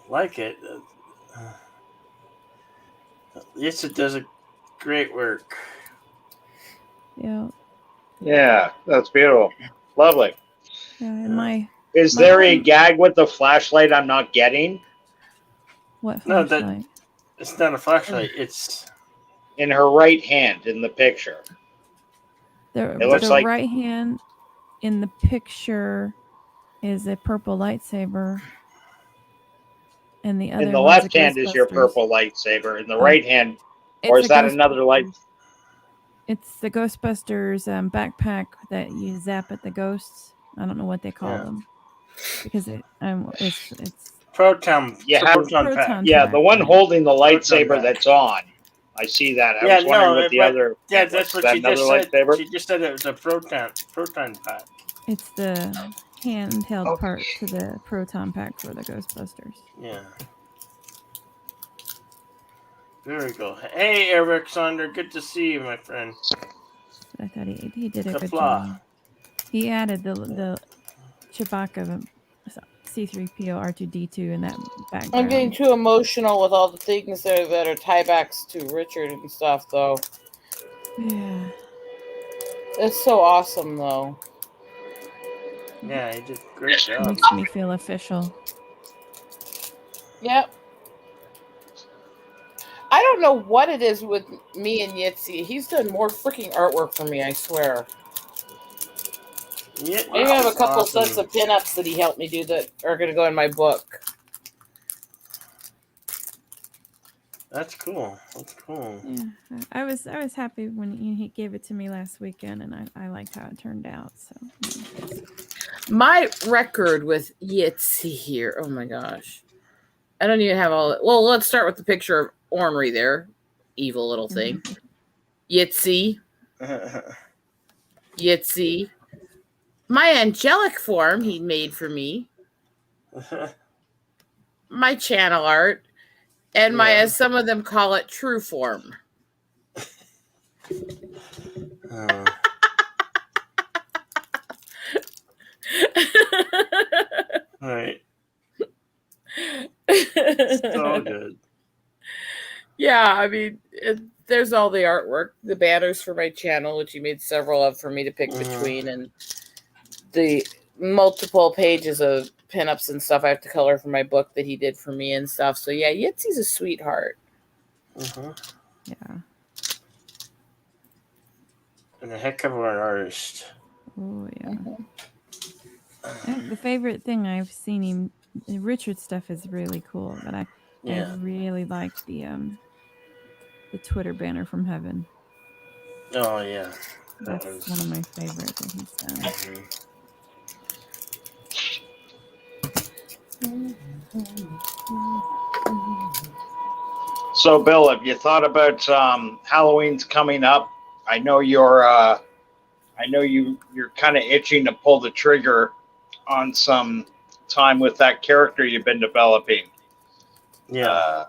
Like it. Yes, it does a great work. Yeah. Yeah, that's beautiful. Lovely. Yeah. And my Is there a gag with the flashlight I'm not getting? what No, flashlight? It's not a flashlight. It's In her right hand in the picture. The looks like- right hand in the picture is a purple lightsaber. And the other In the one's a left hand is your Ghostbusters. purple lightsaber. In the Oh. right hand, It's or a is that another light? Ghostbusters- It's the Ghostbusters backpack that you zap at the ghosts. I don't know what they call Yeah. them because it's proton. You it's a have- proton pack. Proton. Yeah, the one Right. holding the lightsaber back. that's on. I see that. I Yeah, was wondering no, what the but- other. Yeah, was that's what that she just another said. lightsaber? She just said it was a proton pack. it's the handheld Okay. part to the proton pack for the Ghostbusters. Yeah. Very cool. Hey, Eric Sonder, good to see you, my friend. I thought he did a good Kapla. job. He added the Chewbacca C-3PO R2D2 in that background. I'm getting too emotional with all the things that are tiebacks to Richard and stuff, though. Yeah. It's so awesome, though. Yeah, he did a great job. Makes me feel official. Yep. I don't know what it is with me and Yitzy. He's done more freaking artwork for me, I swear. Yeah, I even have a that's couple awesome. sets of pinups that he helped me do that are going to go in my book. That's cool. That's cool. Yeah, I was happy when he gave it to me last weekend, and I liked how it turned out. So My record with Yitzy here. Oh my gosh. I don't even have all. Well, let's start with the picture of Ornery there. Evil little thing. Yitzy. Yitzy. My angelic form he made for me. My channel art. And my, Yeah. as some of them call it, true form. Right. So good. Yeah, I mean, there's all the artwork, the banners for my channel, which he made several of for me to pick between, and the multiple pages of pinups and stuff I have to color for my book that he did for me and stuff. So yeah, Yitzy's a sweetheart. yeah. And a heck of an artist. Oh yeah. The favorite thing I've seen him, Richard stuff is really cool, but I Yeah. really like the Twitter banner from heaven. Oh yeah, That's one of my favorite that he's done. So, Bill, have you thought about Halloween's coming up? I know you're kind of itching to pull the trigger on some time with that character you've been developing. Yeah.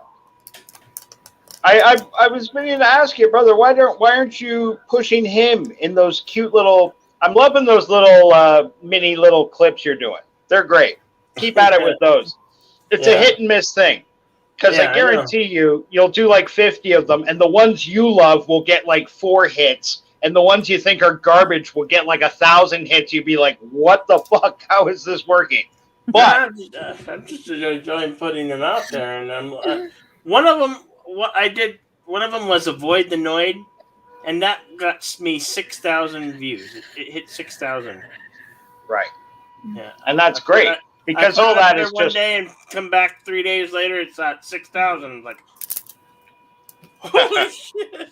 I was meaning to ask you, brother, why aren't you pushing him in those cute little? I'm loving those little mini little clips you're doing. They're great. Keep at it with those. It's a hit and miss thing. Because I guarantee you'll do like 50 of them, and the ones you love will get like 4 hits, and the ones you think are garbage will get like 1,000 hits. You'd be like, "What the fuck? How is this working?" But I'm just enjoying putting them out there, and I'm one of them. One of them was Avoid the Noid, and that got me 6,000 views. It hit 6,000. Right. Yeah, and that's great. Because all that is one just day and come back 3 days later, it's at 6,000. Like, holy shit!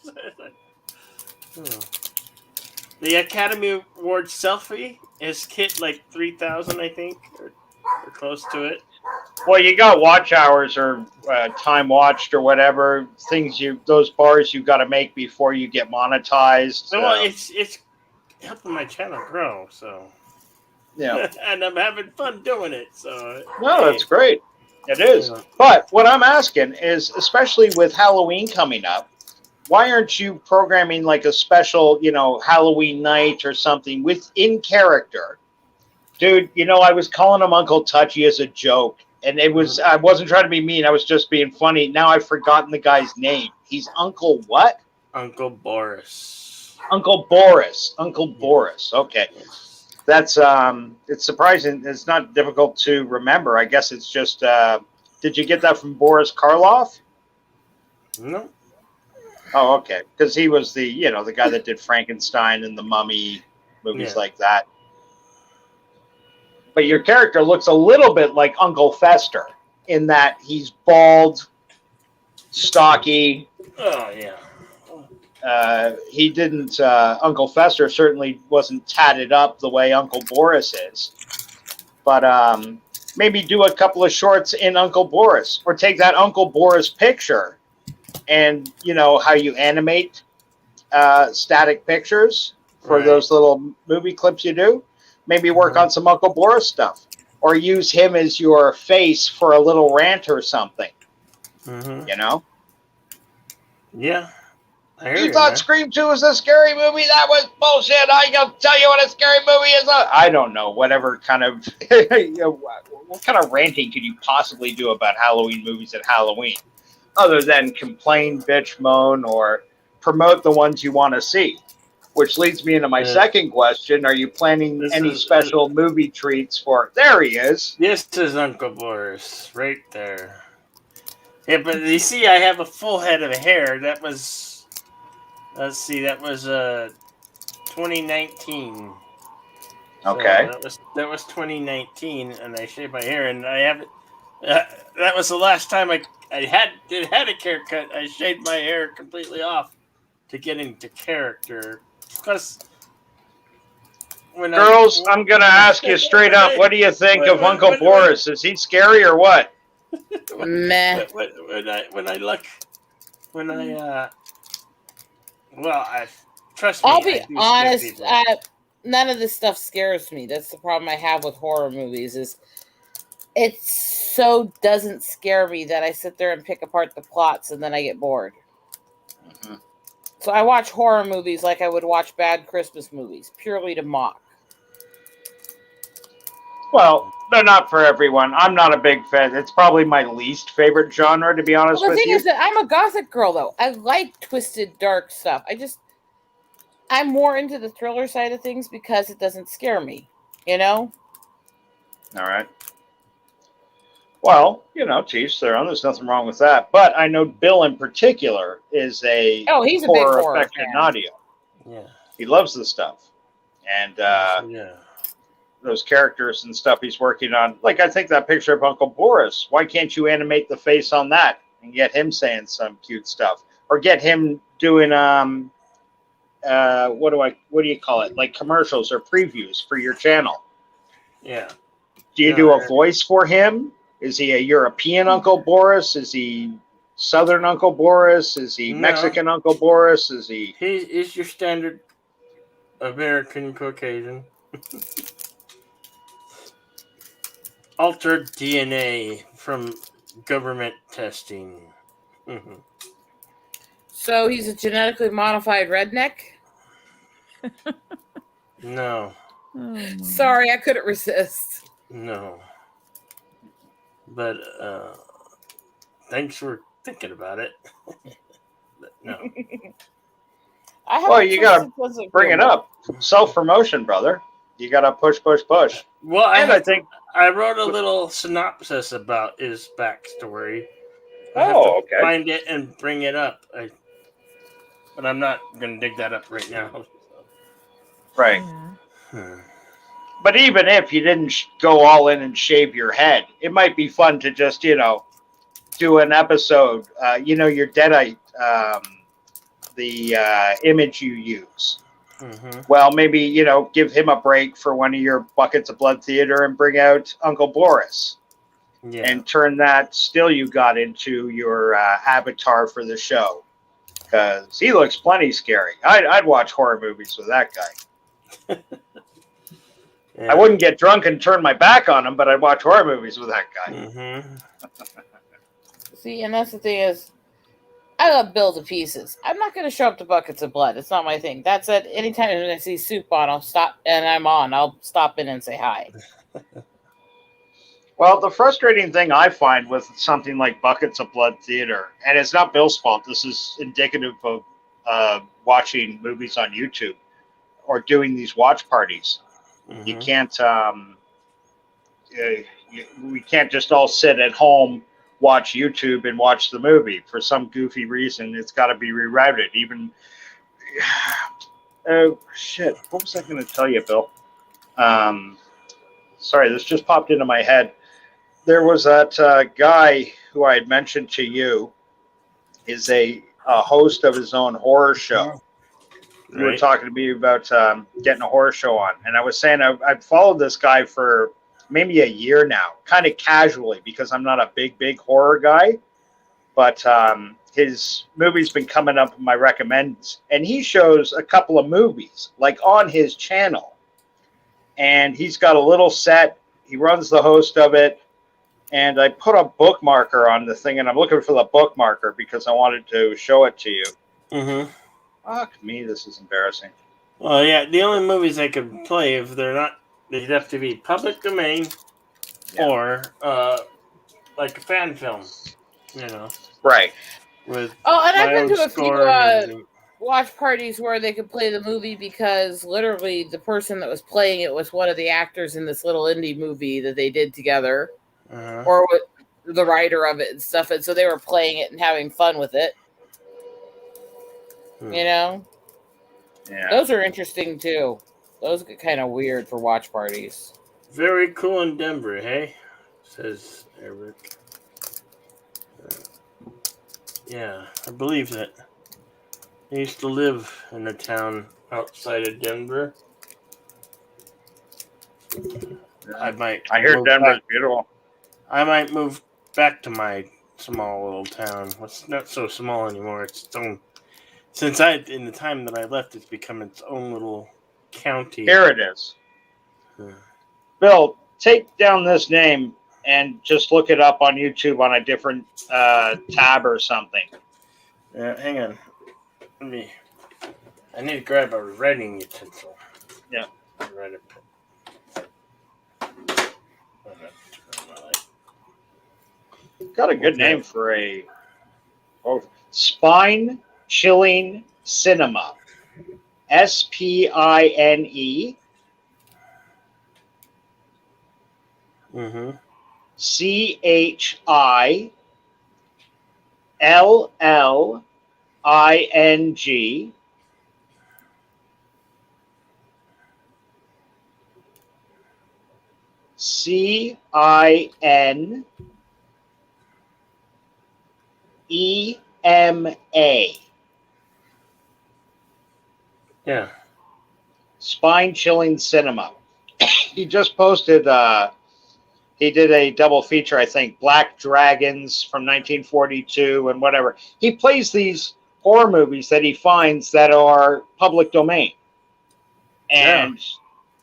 The Academy Award selfie is hit like 3,000, I think, or close to it. Well, you got watch hours or time watched or whatever things those bars you got to make before you get monetized. Well, it's helping my channel grow, so. Yeah, and I'm having fun doing it. So no, that's great. It is. Yeah. But what I'm asking is, especially with Halloween coming up, why aren't you programming like a special, Halloween night or something within character? Dude, I was calling him Uncle Touchy as a joke, and I wasn't trying to be mean. I was just being funny. Now I've forgotten the guy's name. He's Uncle what? Uncle Boris. Uncle Boris. Uncle Boris. Okay. That's it's surprising. It's not difficult to remember. I guess it's just did you get that from Boris Karloff? No. Oh, okay. Because he was the the guy that did Frankenstein and the Mummy movies like that. But your character looks a little bit like Uncle Fester in that he's bald, stocky. Oh yeah. He didn't. Uncle Fester certainly wasn't tatted up the way Uncle Boris is. But maybe do a couple of shorts in Uncle Boris, or take that Uncle Boris picture, and how you animate static pictures for those little movie clips you do. Maybe work on some Uncle Boris stuff, or use him as your face for a little rant or something. Yeah. You thought man. Scream 2 was a scary movie? That was bullshit. I can tell you what a scary movie is. I don't know. Whatever kind of what kind of ranting could you possibly do about Halloween movies at Halloween, other than complain, bitch, moan, or promote the ones you want to see? Which leads me into my second question: are you planning any special movie treats for? There he is. This is Uncle Boris, right there. Yeah, but you see, I have a full head of hair. That was. Let's see, that was 2019. Okay. So that was 2019, and I shaved my hair, and I haven't. That was the last time I had a haircut. I shaved my hair completely off to get into character. Because girls, I'm gonna ask you straight up. What do you think of Uncle Boris? Is he scary or what? Meh. Trust me. I'll be honest. None of this stuff scares me. That's the problem I have with horror movies. Is it so doesn't scare me that I sit there and pick apart the plots and then I get bored. Mm-hmm. So I watch horror movies like I would watch bad Christmas movies, purely to mock. Well, they're not for everyone. I'm not a big fan. It's probably my least favorite genre, to be honest with you. The thing is that I'm a gothic girl, though. I like twisted, dark stuff. I'm more into the thriller side of things because it doesn't scare me, All right. Well, to each their own. There's nothing wrong with that. But I know Bill in particular is he's a big horror affected audio. Yeah. He loves this stuff. And those characters and stuff he's working on. Like, I think that picture of Uncle Boris. Why can't you animate the face on that and get him saying some cute stuff? or get him doing what do you call it? Like commercials or previews for your channel. Yeah. Do you do a voice for him? Is he a European Uncle Boris? Is he Southern Uncle Boris? Is he Mexican Uncle Boris? Is he? He's your standard American Caucasian. Altered DNA from government testing. Mm-hmm. So he's a genetically modified redneck? No. Oh, Sorry, I couldn't resist. No. But thanks for thinking about it. But no. Well, you gotta bring it up. Self-promotion, brother. You gotta push. Well, I think I wrote a little synopsis about his backstory. I have Oh, to okay. find it and bring it up. But I'm not going to dig that up right now. Right. yeah. But even if you didn't go all in and shave your head, it might be fun to just, do an episode, your Deadite, the image you use. Mm-hmm. Well, maybe, give him a break for one of your Buckets of Blood theater and bring out Uncle Boris. Yeah. And turn that still you got into your avatar for the show. Because he looks plenty scary. I'd watch horror movies with that guy. Yeah. I wouldn't get drunk and turn my back on him, but I'd watch horror movies with that guy. Mm-hmm. See, and that's the thing is, I love Bill to pieces. I'm not going to show up to Buckets of Blood. It's not my thing. That's it. Anytime I see Soup on, I'll stop in and say hi. Well, the frustrating thing I find with something like Buckets of Blood Theater, and it's not Bill's fault, this is indicative of watching movies on YouTube or doing these watch parties. Mm-hmm. You can't, we can't just all sit at home, watch YouTube and watch the movie. For some goofy reason, it's got to be rerouted. Even, oh, shit, what was I going to tell you, Bill? Sorry, this just popped into my head. There was that guy who I had mentioned to you is a host of his own horror show. You were talking to me about getting a horror show on. And I was saying I've followed this guy for maybe a year now, kind of casually, because I'm not a big horror guy. But his movie's been coming up in my recommends. And he shows a couple of movies, like on his channel. And he's got a little set. He runs the host of it. And I put a bookmarker on the thing, and I'm looking for the bookmarker because I wanted to show it to you. Mm-hmm. Fuck me, this is embarrassing. Well, yeah, the only movies I could play if they're not, they'd have to be public domain or like a fan film, Right. With and I've been to a few few watch parties where they could play the movie because literally the person that was playing it was one of the actors in this little indie movie that they did together. Or the writer of it and stuff, and so they were playing it and having fun with it. Yeah. Those are interesting too. Those get kind of weird for watch parties. Very cool in Denver, hey? Says Eric. Yeah, I believe that. I used to live in a town outside of Denver. I hear Denver's beautiful. I might move back to my small little town. It's not so small anymore. It's its own. In the time that I left, it's become its own little county. Here it is. Bill, take down this name and just look it up on YouTube on a different tab or something. Hang on. I need to grab a writing utensil. Yeah. Write it. Got a good name for a Spine Chilling Cinema. SPINE. Mm-hmm. CHILLING. CINEMA. MMA. Yeah. Spine-chilling cinema. He just posted. He did a double feature, I think, Black Dragons from 1942 and whatever. He plays these horror movies that he finds that are public domain. And,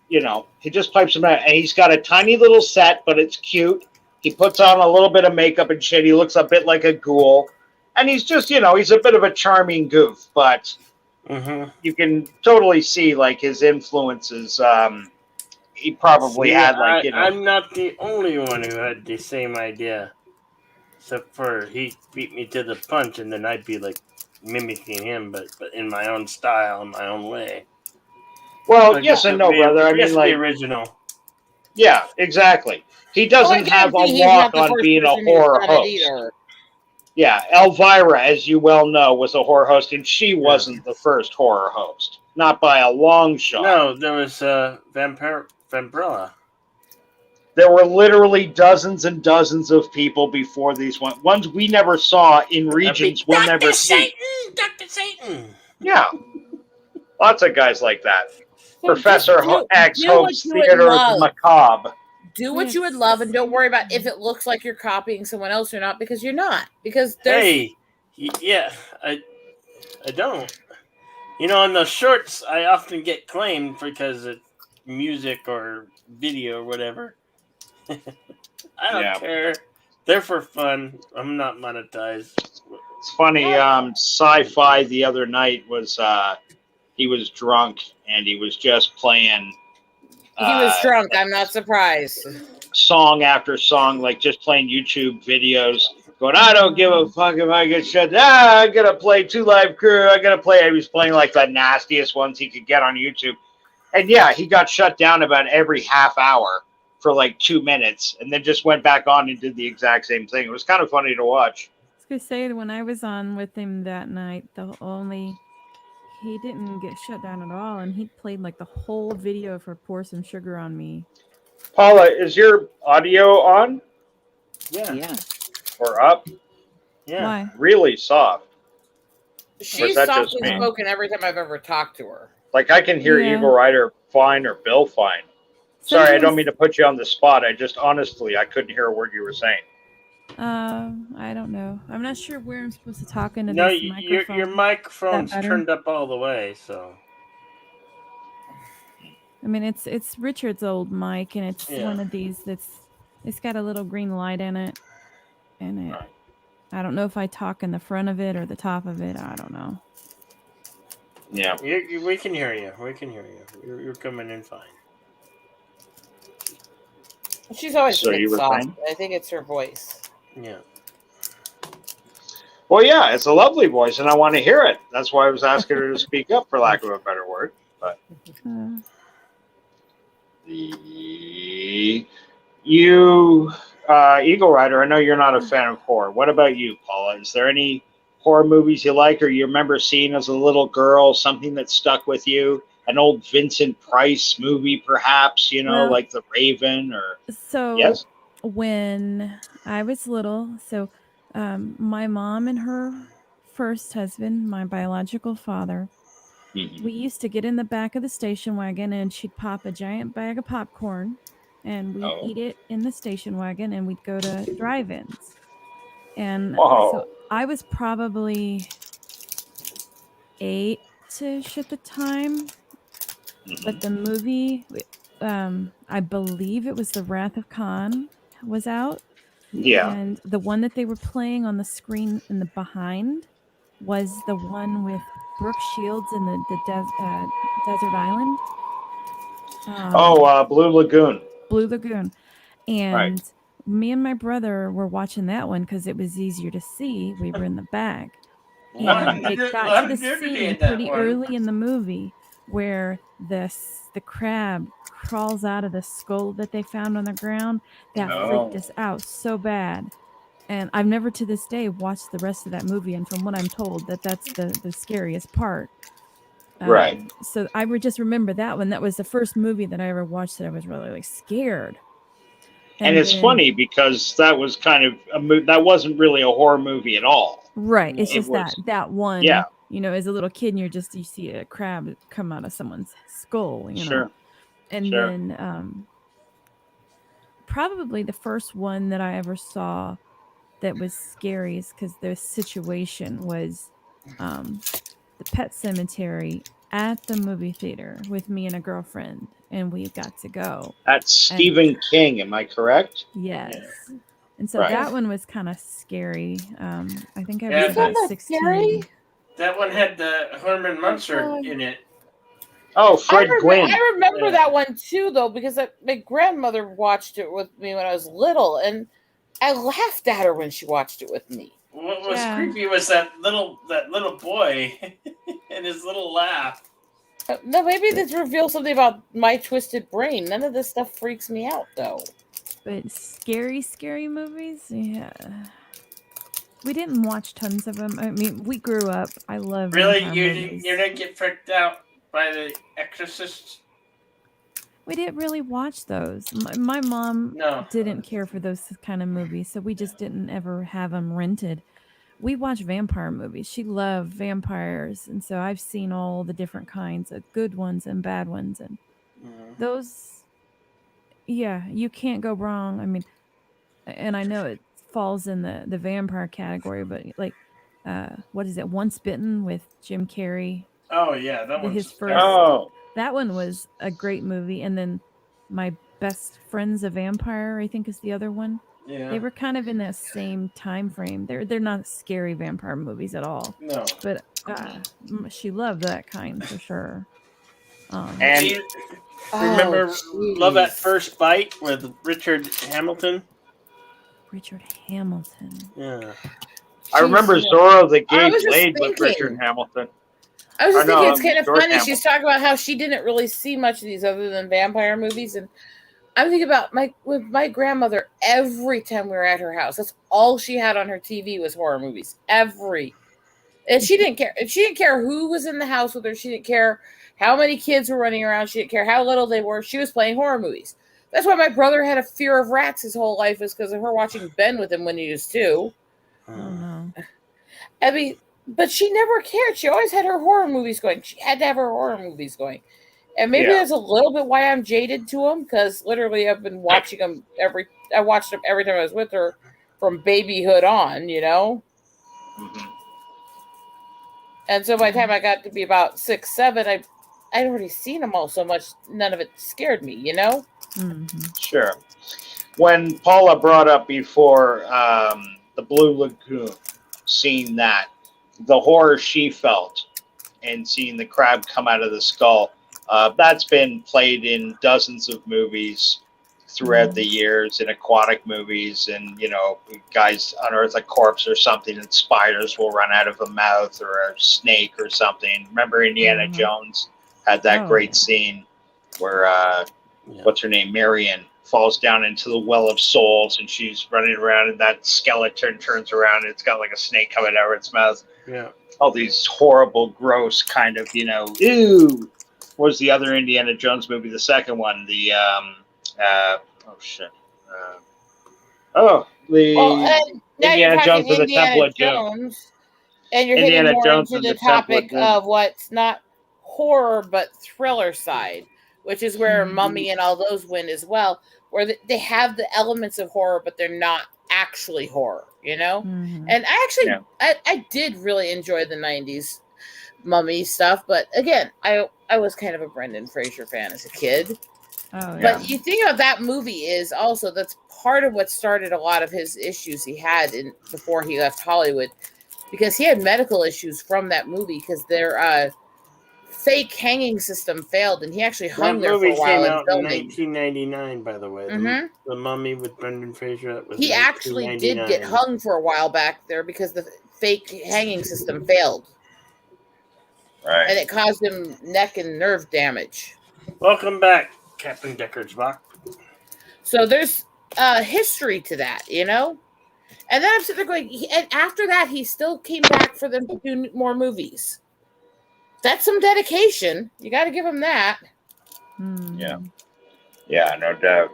he just pipes them out. And he's got a tiny little set, but it's cute. He puts on a little bit of makeup and shit. He looks a bit like a ghoul. And he's just, he's a bit of a charming goof. But you can totally see, like, his influences. He probably had, like, I'm not the only one who had the same idea. Except for he beat me to the punch, and then I'd be, like, mimicking him, but in my own style, in my own way. Well, yes and no, brother. I mean, like, the original. Yeah, exactly. He doesn't have a walk on being a horror host. Yeah, Elvira, as you well know, was a horror host, and she wasn't the first horror host. Not by a long shot. No, there was Vampirella. There were literally dozens and dozens of people before these ones we never saw in regions we'll never see. Dr. Satan! Yeah. Lots of guys like that. Professor X hosts Theater of the Macabre. Do what you would love, and don't worry about if it looks like you're copying someone else or not, because you're not. Because I don't. On the shorts, I often get claimed because it's music or video or whatever. I don't care. They're for fun. I'm not monetized. It's funny. Sci-Fi the other night was he was drunk and he was just playing. He was drunk. I'm not surprised. Song after song, like just playing YouTube videos. Going, I don't give a fuck if I get shut down. I gotta play Two Live Crew. I gotta play. He was playing like the nastiest ones he could get on YouTube. And yeah, he got shut down about every half hour for like 2 minutes, and then just went back on and did the exact same thing. It was kind of funny to watch. I was gonna say, when I was on with him that night, he didn't get shut down at all, and he played like the whole video for Pour Some Sugar on Me. Paula, is your audio on? Yeah. Or up? Yeah. Why? Really soft. She's softly spoken every time I've ever talked to her. Like I can hear Eagle Rider fine or Bill fine. Sorry, I don't mean to put you on the spot. I just honestly, I couldn't hear a word you were saying. I don't know. I'm not sure where I'm supposed to talk into No, this microphone. your microphone's turned up all the way, so. I mean, it's Richard's old mic, and it's one of these it's got a little green light in it, and I don't know if I talk in the front of it or the top of it. I don't know. Yeah, we can hear you. We can hear you. You're coming in fine. She's always so you were soft. saying? I think it's her voice. Yeah. Well, yeah, it's a lovely voice, and I want to hear it. That's why I was asking her to speak up, for lack of a better word. But you, Eagle Rider, I know you're not a fan of horror. What about you, Paula? Is there any horror movies you like, or you remember seeing as a little girl, something that stuck with you? An old Vincent Price movie, perhaps, like The Raven, or yes. When I was little, my mom and her first husband, my biological father, we used to get in the back of the station wagon, and she'd pop a giant bag of popcorn, and we'd eat it in the station wagon, and we'd go to drive-ins. And so I was probably 8-ish at the time. But the movie, I believe it was The Wrath of Khan, was out. Yeah. And the one that they were playing on the screen in the behind was the one with Brooke Shields in the desert island. Blue Lagoon. Blue Lagoon. And me and my brother were watching that one because it was easier to see. We were in the back. And it got to the scene pretty early in the movie where the crab crawls out of the skull that they found on the ground. That freaked us out so bad. And I've never to this day watched the rest of that movie, and from what I'm told, that's the scariest part. Right. So I would just remember that one. That was the first movie that I ever watched that I was really scared. And it's funny because that was kind of that wasn't really a horror movie at all. Right. It's It just was- that one. yeah. You know, as a little kid, and you see a crab come out of someone's skull. You know, Sure. and Sure. then probably the first one that I ever saw that was scary is because the situation was the Pet Cemetery at the movie theater with me and a girlfriend, and we got to go. That's And- Stephen King, am I correct? Yes. Yeah. And so Right. that one was kind of scary. I think I Yeah, was about that 16. scary? That one had Herman Munster in it. Oh, Fred Gwynn. I remember Yeah. that one too, though, because my grandmother watched it with me when I was little, and I laughed at her when she watched it with me. What was Yeah. creepy was that little boy and his little laugh. No, maybe this reveals something about my twisted brain. None of this stuff freaks me out, though. But scary movies? Yeah. We didn't watch tons of them. I mean, we grew up. I love Really, vampire you movies. didn't get freaked out by The Exorcist? We didn't really watch those. My mom No. didn't care for those kind of movies, so we just didn't ever have them rented. We watch vampire movies. She loved vampires, and so I've seen all the different kinds of good ones and bad ones, and those, yeah, you can't go wrong. I mean, and I know it falls in the vampire category, but like, what is it? Once Bitten with Jim Carrey. Oh yeah, that His one's first- Oh, That one was a great movie, and then My Best Friend's a Vampire, I think, is the other one. Yeah. They were kind of in that same time frame. They're not scary vampire movies at all, No. but she loved that kind for sure. And- Do you remember Oh, Love at jeez. First Bite with Richard Hamilton? Richard Hamilton. Yeah. I remember Jeez, Zorro the I Gay was just Blade with thinking. Richard Hamilton. I was just Or no, thinking it's kind of George funny. Hamilton. She's talking about how she didn't really see much of these other than vampire movies, and I'm thinking about with my grandmother. Every time we were at her house, that's all she had on her TV was horror movies. And she didn't care. She didn't care who was in the house with her. She didn't care how many kids were running around. She didn't care how little they were. She was playing horror movies. That's why my brother had a fear of rats his whole life, is because of her watching Ben with him when he was 2. Oh no. I mean, but she never cared. She always had her horror movies going. She had to have her horror movies going. And maybe Yeah. that's a little bit why I'm jaded to them, because literally I've been watching them I watched them every time I was with her from babyhood on, you know? Mhm. And so by the time I got to be about 6, 7, I'd already seen them all so much, none of it scared me, you know? Mhm. Sure. When Paula brought up before the Blue Lagoon, seeing that, the horror she felt, and seeing the crab come out of the skull, that's been played in dozens of movies throughout the years, in aquatic movies, and guys unearth a corpse or something, and spiders will run out of a mouth, or a snake or something. Remember Indiana Mhm. Jones had that Oh, great yeah. scene where Yeah. what's her name, Marion, falls down into the well of souls, and she's running around, and that skeleton turns around, and it's got like a snake coming out of its mouth. Yeah. All these horrible, gross kind of, ew. What was the other Indiana Jones movie? The second one, the Well, and now you're Indiana talking Jones and the Indiana Temple of Doom. Jones, and you're Indiana hitting more Jones into and the the Temple of topic Doom. of what's not horror but thriller side, which is where Mhm. Mummy and all those win as well, where they have the elements of horror, but they're not actually horror, you know? Mhm. And I actually, Yeah. I did really enjoy the 90s Mummy stuff, but again, I was kind of a Brendan Fraser fan as a kid. Oh yeah. But you think about that movie is also, that's part of what started a lot of his issues he had before he left Hollywood, because he had medical issues from that movie, because their fake hanging system failed, and he actually hung That there for movie a while came in out in filming. 1999, by the way. Mhm. The Mummy with Brendan Fraser. That was He actually did get 1999. hung for a while back there because the fake hanging system failed, Right. and it caused him neck and nerve damage. Welcome back, Captain Deckersbach. So there's history to that, you know? And then I'm sitting there going, and after that, he still came back for them to do more movies. That's some dedication. You got to give him that. Mhm. Yeah. Yeah, no doubt.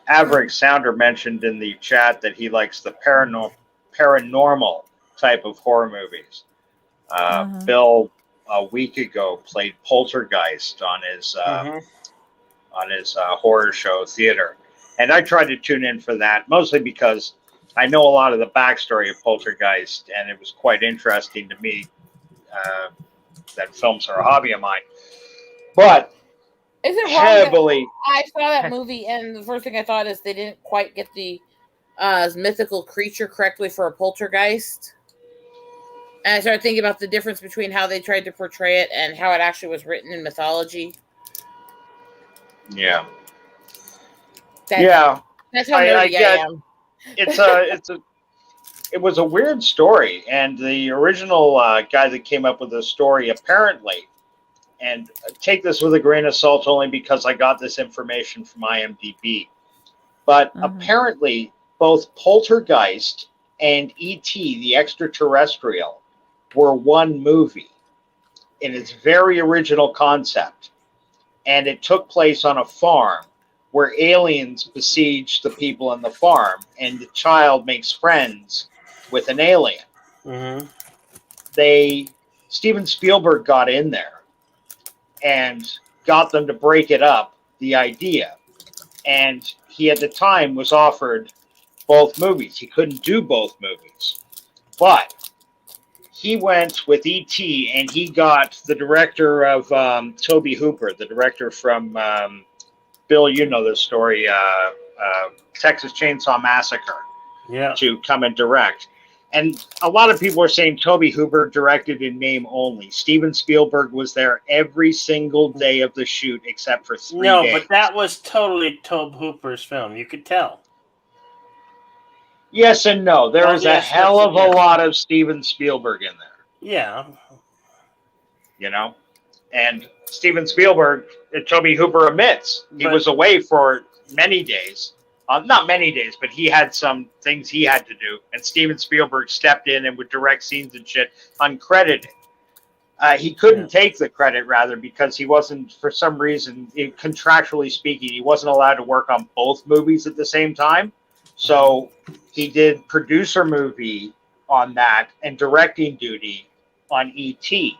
Averick Sounder mentioned in the chat that he likes the paranormal type of horror movies. Bill, a week ago, played Poltergeist on his horror show theater, and I tried to tune in for that, mostly because I know a lot of the backstory of Poltergeist, and it was quite interesting to me. That films are a hobby of mine, but is it heavily. I saw that movie, and the first thing I thought is they didn't quite get the mythical creature correctly for a poltergeist. And I started thinking about the difference between how they tried to portray it and how it actually was written in mythology. Yeah. That's how nerdy I am. It was a weird story, and the original guy that came up with the story apparently, and take this with a grain of salt only because I got this information from IMDb, but apparently both Poltergeist and E.T. the Extraterrestrial were one movie in its very original concept, and it took place on a farm where aliens besiege the people on the farm, and the child makes friends with an alien. Steven Spielberg got in there and got them to break it up, the idea. And he, at the time, was offered both movies. He couldn't do both movies. But he went with E.T., and he got the director of Tobe Hooper, the director from, Bill, you know this story, Texas Chainsaw Massacre, to come and direct. And a lot of people are saying Tobe Hooper directed in name only. Steven Spielberg was there every single day of the shoot except for 3 days. No, but that was totally Tobe Hooper's film. You could tell. Yes and no. There is a hell of a lot of Steven Spielberg in there. Yeah. You know? And Steven Spielberg, Tobe Hooper admits, he was away for many days. Not many days, but he had some things he had to do. And Steven Spielberg stepped in and would direct scenes and shit uncredited. He couldn't take the credit, rather, because he wasn't, for some reason, contractually speaking, he wasn't allowed to work on both movies at the same time. So he did producer movie on that and directing duty on E.T.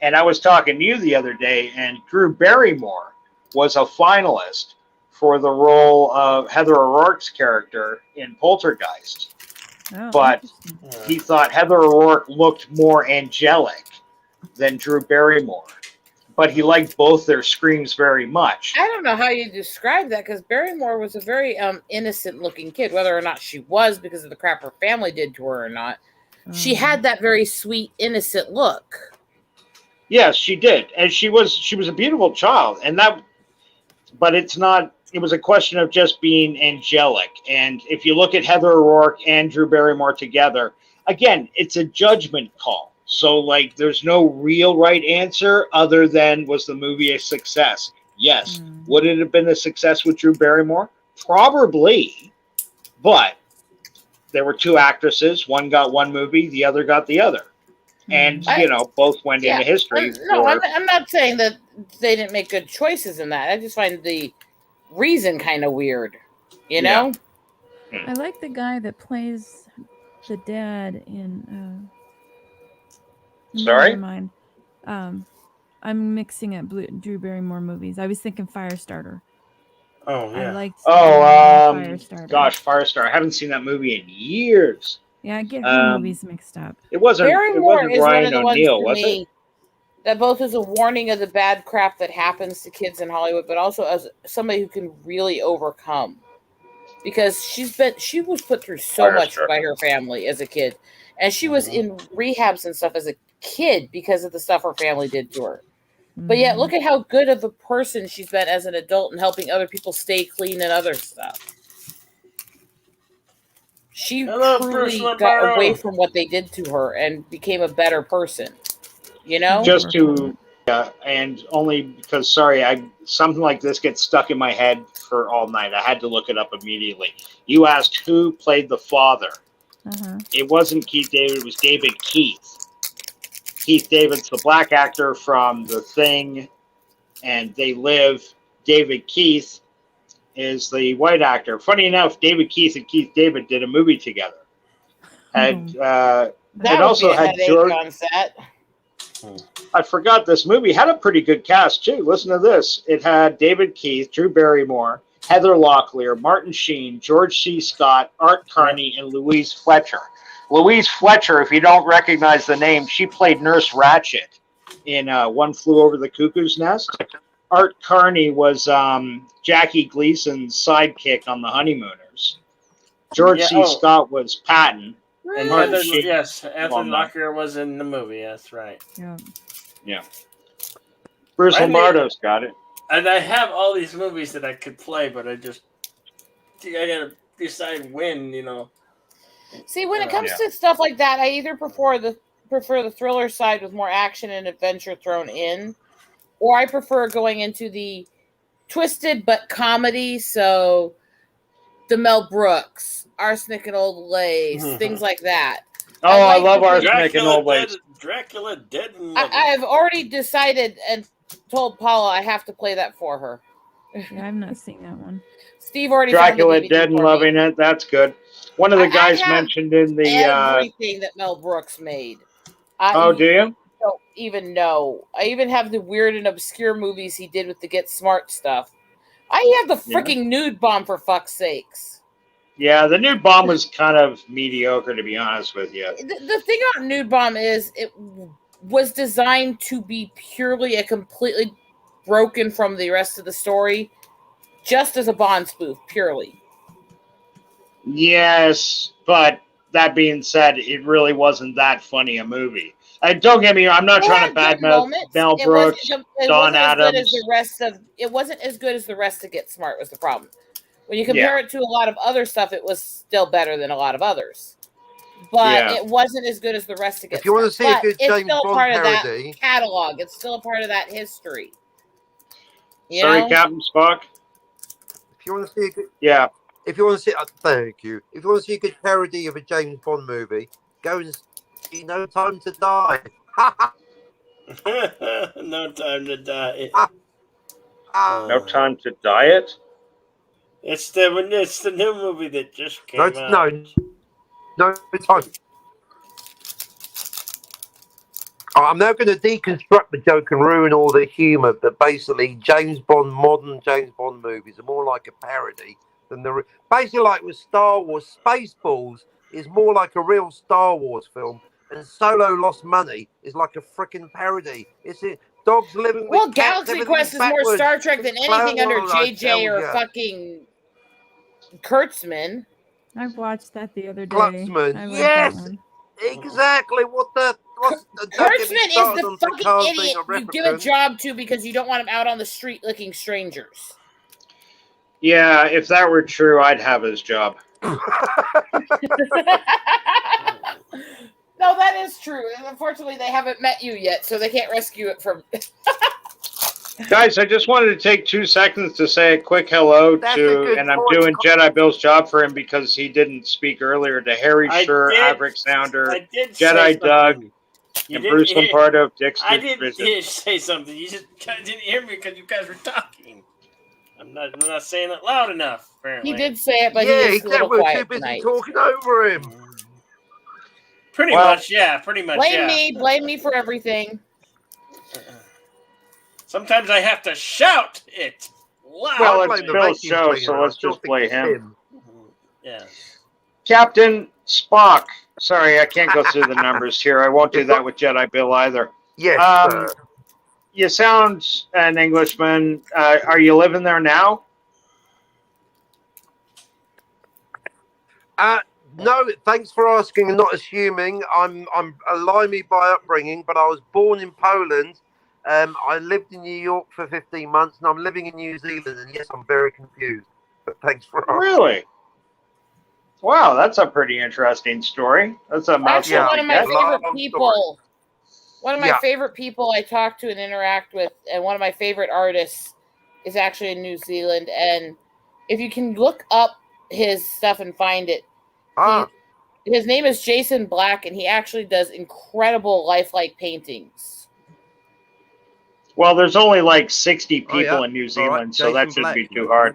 And I was talking to you the other day, and Drew Barrymore was a finalist for the role of Heather O'Rourke's character in Poltergeist. But he thought Heather O'Rourke looked more angelic than Drew Barrymore. But he liked both their screams very much. I don't know how you describe that, because Barrymore was a very innocent-looking kid, whether or not she was because of the crap her family did to her or not. She had that very sweet, innocent look. Yes, she did, and she was a beautiful child, and that. But it's not. It was a question of just being angelic, and if you look at Heather O'Rourke and Drew Barrymore together, again, it's a judgment call. So, like, there's no real right answer other than, was the movie a success? Yes. Would it have been a success with Drew Barrymore? Probably, but there were two actresses. One got one movie, the other got the other. And, both went into history. No, I'm not saying that they didn't make good choices in that. I just find the reason kind of weird, you know? I like the guy that plays the dad in... Sorry? Never mind. I'm mixing up Drew Barrymore movies. I was thinking Firestarter. Oh, yeah. I liked Firestarter. Gosh, Firestarter. I haven't seen that movie in years. Yeah, I get her movies mixed up. It wasn't Ryan O'Neal, was it? That both is a warning of the bad crap that happens to kids in Hollywood, but also as somebody who can really overcome. Because she was put through so much by her family as a kid. And she was in rehabs and stuff as a kid because of the stuff her family did to her. But yet, look at how good of a person she's been as an adult and helping other people stay clean and other stuff. She truly got away from what they did to her and became a better person. You know? Just to, and only because, something like this gets stuck in my head for all night. I had to look it up immediately. You asked who played the father. It wasn't Keith David, it was David Keith. Keith David's the black actor from The Thing and They Live. David Keith is the white actor. Funny enough, David Keith and Keith David did a movie together. Had That it would also be a had headache George. on set. I forgot this movie had a pretty good cast too. Listen to this. It had David Keith, Drew Barrymore, Heather Locklear, Martin Sheen, George C. Scott, Art Carney, and Louise Fletcher. Louise Fletcher, if you don't recognize the name, she played Nurse Ratched in One Flew Over the Cuckoo's Nest. Art Carney was Jackie Gleason's sidekick on The Honeymooners. George C. Scott was Patton. And Martin Heather, Sheen. yes, Heather Well, no. Locklear was in the movie. That's right. Yeah. Bruce I mean- Lombardo's got it. And I have all these movies that I could play, but I gotta decide when. See, when it Yeah. comes to stuff like that, I either prefer the thriller side with more action and adventure thrown in, or I prefer going into the twisted but comedy. So, the Mel Brooks, Arsenic and Old Lace, things like that. Oh, I love Arsenic and Old Lace. Dracula Dead and I Loving. have already decided and told Paula I have to play that for her. Yeah, I've not seen that one. Steve already found the Dracula DVD Dead and for me. Loving It. That's good. One of the I guys have mentioned in the. Everything that Mel Brooks made. Oh, do you? Don't even know. I even have the weird and obscure movies he did with the Get Smart stuff. I have the freaking nude bomb, for fuck's sakes. Yeah, the Nude Bomb was kind of mediocre, to be honest with you. The thing about Nude Bomb is it was designed to be purely a completely broken from the rest of the story, just as a Bond spoof, purely. Yes, but that being said, it really wasn't that funny a movie. Don't get me wrong, I'm not trying to badmouth Mel Brooks, Don Adams. It wasn't as good as the rest of Get Smart was the problem. When you compare it to a lot of other stuff, it was still better than a lot of others. But it wasn't as good as the rest of Get Smart. If you want to see a good it's James still Bond part of parody, that catalog. It's still a part of that history. You Sorry, know? Captain Spock. if you want to see a good, Yeah. if you want to see, thank you. If you want to see a good parody of a James Bond movie, go and see No Time to Die. No Time to Die. No Time to Diet. It's the new movie that just came out. No time. I'm now going to deconstruct the joke and ruin all the humour. But basically, modern James Bond movies are more like a parody than basically like with Star Wars. Spaceballs is more like a real Star Wars film, and Solo Lost Money is like a freaking parody. Dogs living with cats, Galaxy everything's Quest is more backwards. Star Trek than anything under JJ or yeah. fucking Kurtzman. I watched that the other day. Klutzman, I liked yes! that one. Exactly. Kurtzman is the fucking idiot you give a job to because you don't want him out on the street licking strangers. Yeah, if that were true, I'd have his job. No, that is true. And unfortunately, they haven't met you yet, so they can't rescue it from. Guys, I just wanted to take 2 seconds to say a quick hello and I'm doing Jedi Bill's job for him because he didn't spep earlier, to Harry Sher, Averick Sounder, Jedi Doug, and Bruce Lombardo of Dick's I didn't say something. You just didn't hear me because you guys were talking. I'm not saying it loud enough, apparently. He did say it, but yeah, he was a little we're quiet too busy tonight. talking over him. Pretty much, yeah. Blame me for everything. Sometimes I have to shout it loud. Well, it's Bill's show, so let's just play him. Yeah. Captain Spock. Sorry, I can't go through the numbers here. I won't do that with Jedi Bill either. Yes, you sound an Englishman. Are you living there now? No, thanks for asking and not assuming. I'm a limey by upbringing, but I was born in Poland. I lived in New York for 15 months, and I'm living in New Zealand. And yes, I'm very confused. But thanks for asking. Really? Wow, that's a pretty interesting story. That's a mouthful. Actually, one of my favorite Long people. story. One of my favorite people I talk to and interact with, and one of my favorite artists is actually in New Zealand. And if you can look up his stuff and find it, his name is Jason Black, and he actually does incredible lifelike paintings. Well, there's only like 60 people in New Zealand, so that shouldn't be too hard.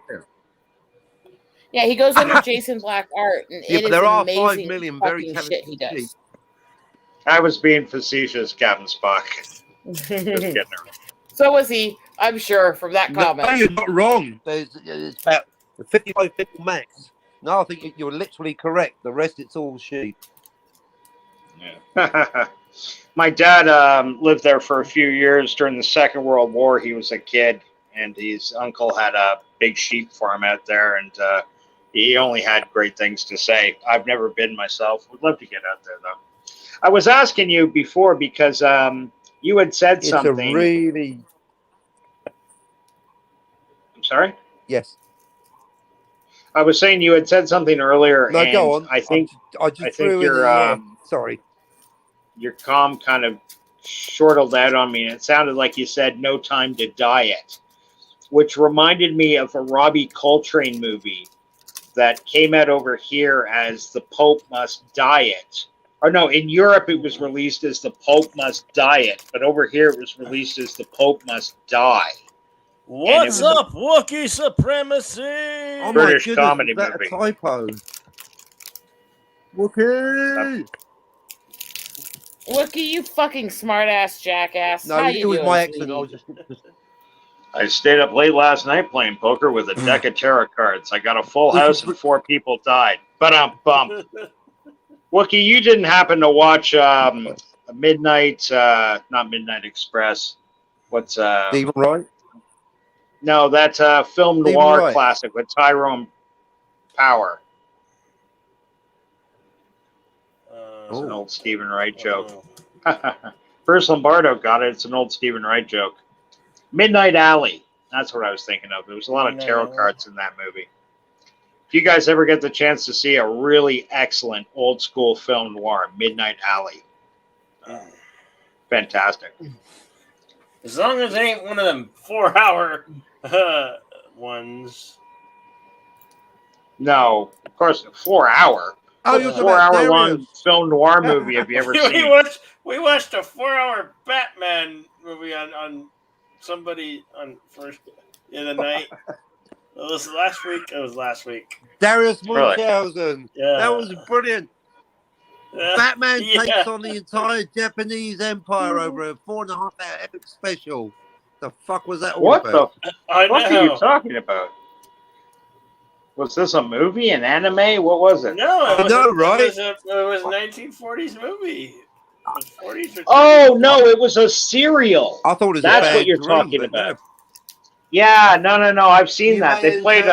Yeah, he goes under Jason Black art, and Yeah, it but is there are 5 amazing million very fucking talented shit he does. sheep. I was being facetious, Captain Spock. Just kidding her. So was he, I'm sure, from that No, comment. you're not wrong. It's about 55 people max. No, I think you're literally correct. The rest, it's all sheep. Yeah. My dad lived there for a few years during the Second World War. He was a kid, and his uncle had a big sheep farm out there, and he only had great things to say. I've never been myself. Would love to get out there, though. I was asking you before because you had said It's something. a really... I'm sorry? Yes. I was saying you had said something earlier, No, and go on. I think I just threw in sorry. Your comm kind of shortled out on me, and it sounded like you said "No Time to Diet," which reminded me of a Robbie Coltrane movie that came out over here as "The Pope Must Diet." Or no, in Europe it was released as "The Pope Must Diet," but over here it was released as "The Pope Must Die." What's up, Wookiee Supremacy? Oh British my goodness, comedy is that movie. a typo? Wookiee! Wookie, you fucking smartass jackass. No, How it you was doing, my accent. I sweetie? was just I stayed up late last night playing poker with a deck of tarot cards. I got a full house and 4 people died. But I'm bummed. Wookie, you didn't happen to watch Midnight, not Midnight Express. What's Stephen Wright. No, that's a film Stephen noir Wright. classic with Tyrone Power. It's an old Stephen Wright joke. Bruce Lombardo got it. It's an old Stephen Wright joke. Midnight Alley. That's what I was thinking of. There was a lot of tarot cards in that movie. If you guys ever get the chance to see a really excellent old school film noir, Midnight Alley. Fantastic. As long as it ain't one of them 4-hour ones. No, of course, 4 hour. Oh, What you're 4 talking about hour long Darius. film noir movie have you ever seen? We watched a 4-hour Batman movie on somebody on first in the night. It was last week. It was last week. Darius Really? Munchausen. Yeah, That was brilliant. Batman takes on the entire Japanese Empire over a 4.5-hour epic special. The fuck was that all What about? the I fuck are you talking about? Was this a movie, an anime? What was it? No, I know, right? It was a 1940s movie. It was 40s or Oh no, it was a serial. I thought it was That's a bad what you're dream, talking but about. no. Yeah, no. I've seen that. They played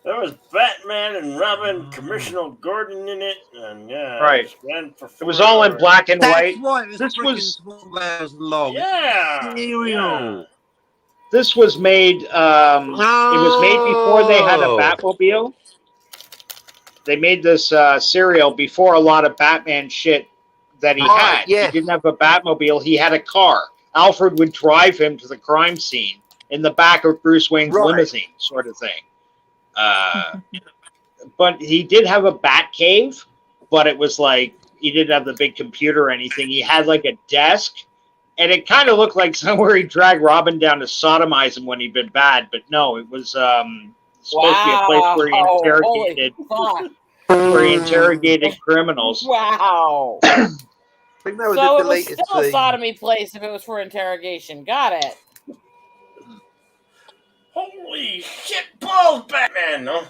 There was Batman and Robin, Commissioner Gordon in it, and yeah, Right. It was all in black and That's white. right. It This was 12 hours long. Yeah, Serial. this was made. It was made before they had a Batmobile. They made this serial before a lot of Batman shit that he Right, had. yes. He didn't have a Batmobile. He had a car. Alfred would drive him to the crime scene in the back of Bruce Wayne's limousine, sort of thing. But he did have a bat cave, but it was like he didn't have the big computer or anything. He had like a desk, and it kind of looked like somewhere he dragged Robin down to sodomize him when he'd been bad. But no, it was supposed to be a place where he interrogated criminals. Wow. I think that was So a it was deleted still a scene. sodomy place if it was for interrogation. Got it. Holy shit balls, Batman! No?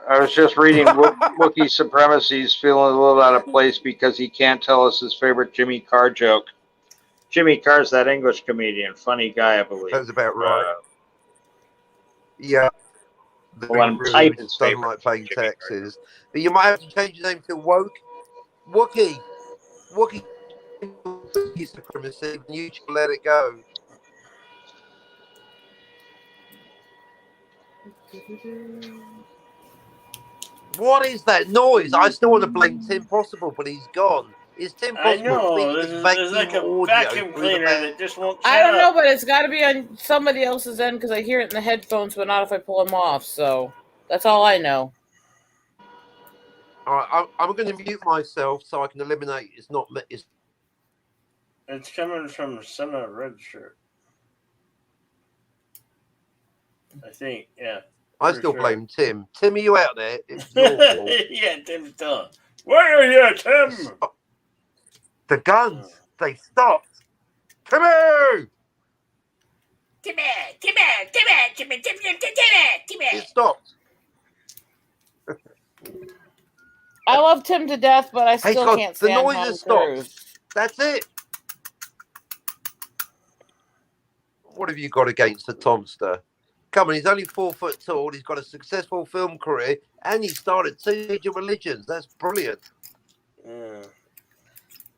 I was just reading Wookiee Supremacy's feeling a little out of place because he can't tell us his favorite Jimmy Carr joke. Jimmy Carr's that English comedian, funny guy, I believe. That's about right. Yeah. Well, I'm type his doesn't favorite like paying Jimmy taxes. But you might have to change your name to Woke. Wookiee Supremacy, and you should let it go. What is that noise? I still want to blame Tim Possible, but he's gone. Is Tim I Possible know. feeding There's like a audio vacuum through the cleaner back? that just won't I shut don't know, up. but it's got to be on somebody else's end because I hear it in the headphones, but not if I pull them off. So that's all I know. All right, I'm going to mute myself so I can eliminate. It's not. It's coming from Senna Red Shirt. I think, yeah. I For still sure. blame Tim. Tim, are you out there? It's your fault. Yeah, Tim's done. Where are you, Tim? The guns, they stopped. Timmy! Timmy! It stopped. I love Tim to death, but I Hey, still God, can't the stand noise Tom has stopped. Cruise. That's it. What have you got against the Tomster? Come on, he's only 4 foot tall. He's got a successful film career, and he started 2 major religions. That's brilliant.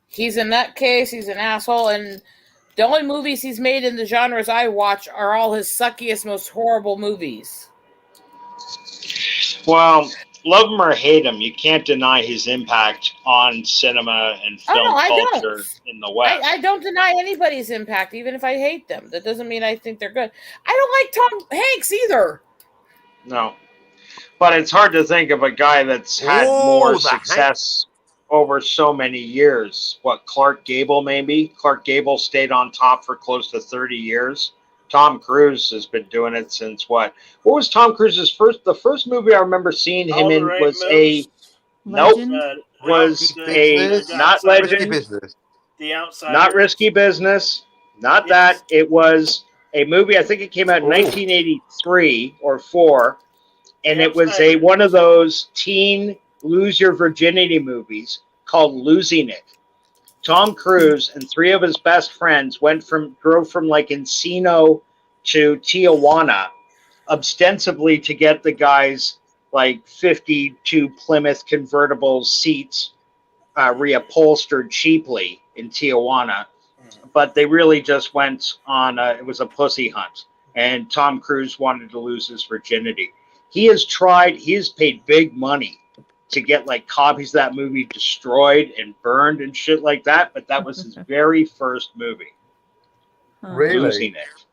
He's a nutcase. He's an asshole, and the only movies he's made in the genres I watch are all his suckiest, most horrible movies. Well, love him or hate him, you can't deny his impact on cinema and film culture in the West. I don't deny anybody's impact, even if I hate them. That doesn't mean I think they're good. I don't like Tom Hanks either. No. But it's hard to think of a guy that's had more success over so many years. What, Clark Gable maybe? Clark Gable stayed on top for close to 30 years. Tom Cruise has been doing it since what? What was Tom Cruise's first? The first movie I remember seeing him in was a not Legend, Business. The Outsider, not Risky Business, not that. It was a movie. I think it came out in 1983 or 4, and it was one of those teen lose your virginity movies called Losing It. Tom Cruise and 3 of his best friends drove from like Encino to Tijuana, ostensibly to get the guys like 52 Plymouth convertible seats reupholstered cheaply in Tijuana, but they really just went on. It was a pussy hunt, and Tom Cruise wanted to lose his virginity. He has paid big money to get like copies of that movie destroyed and burned and shit like that, but that was his very first movie. Really? Losing It.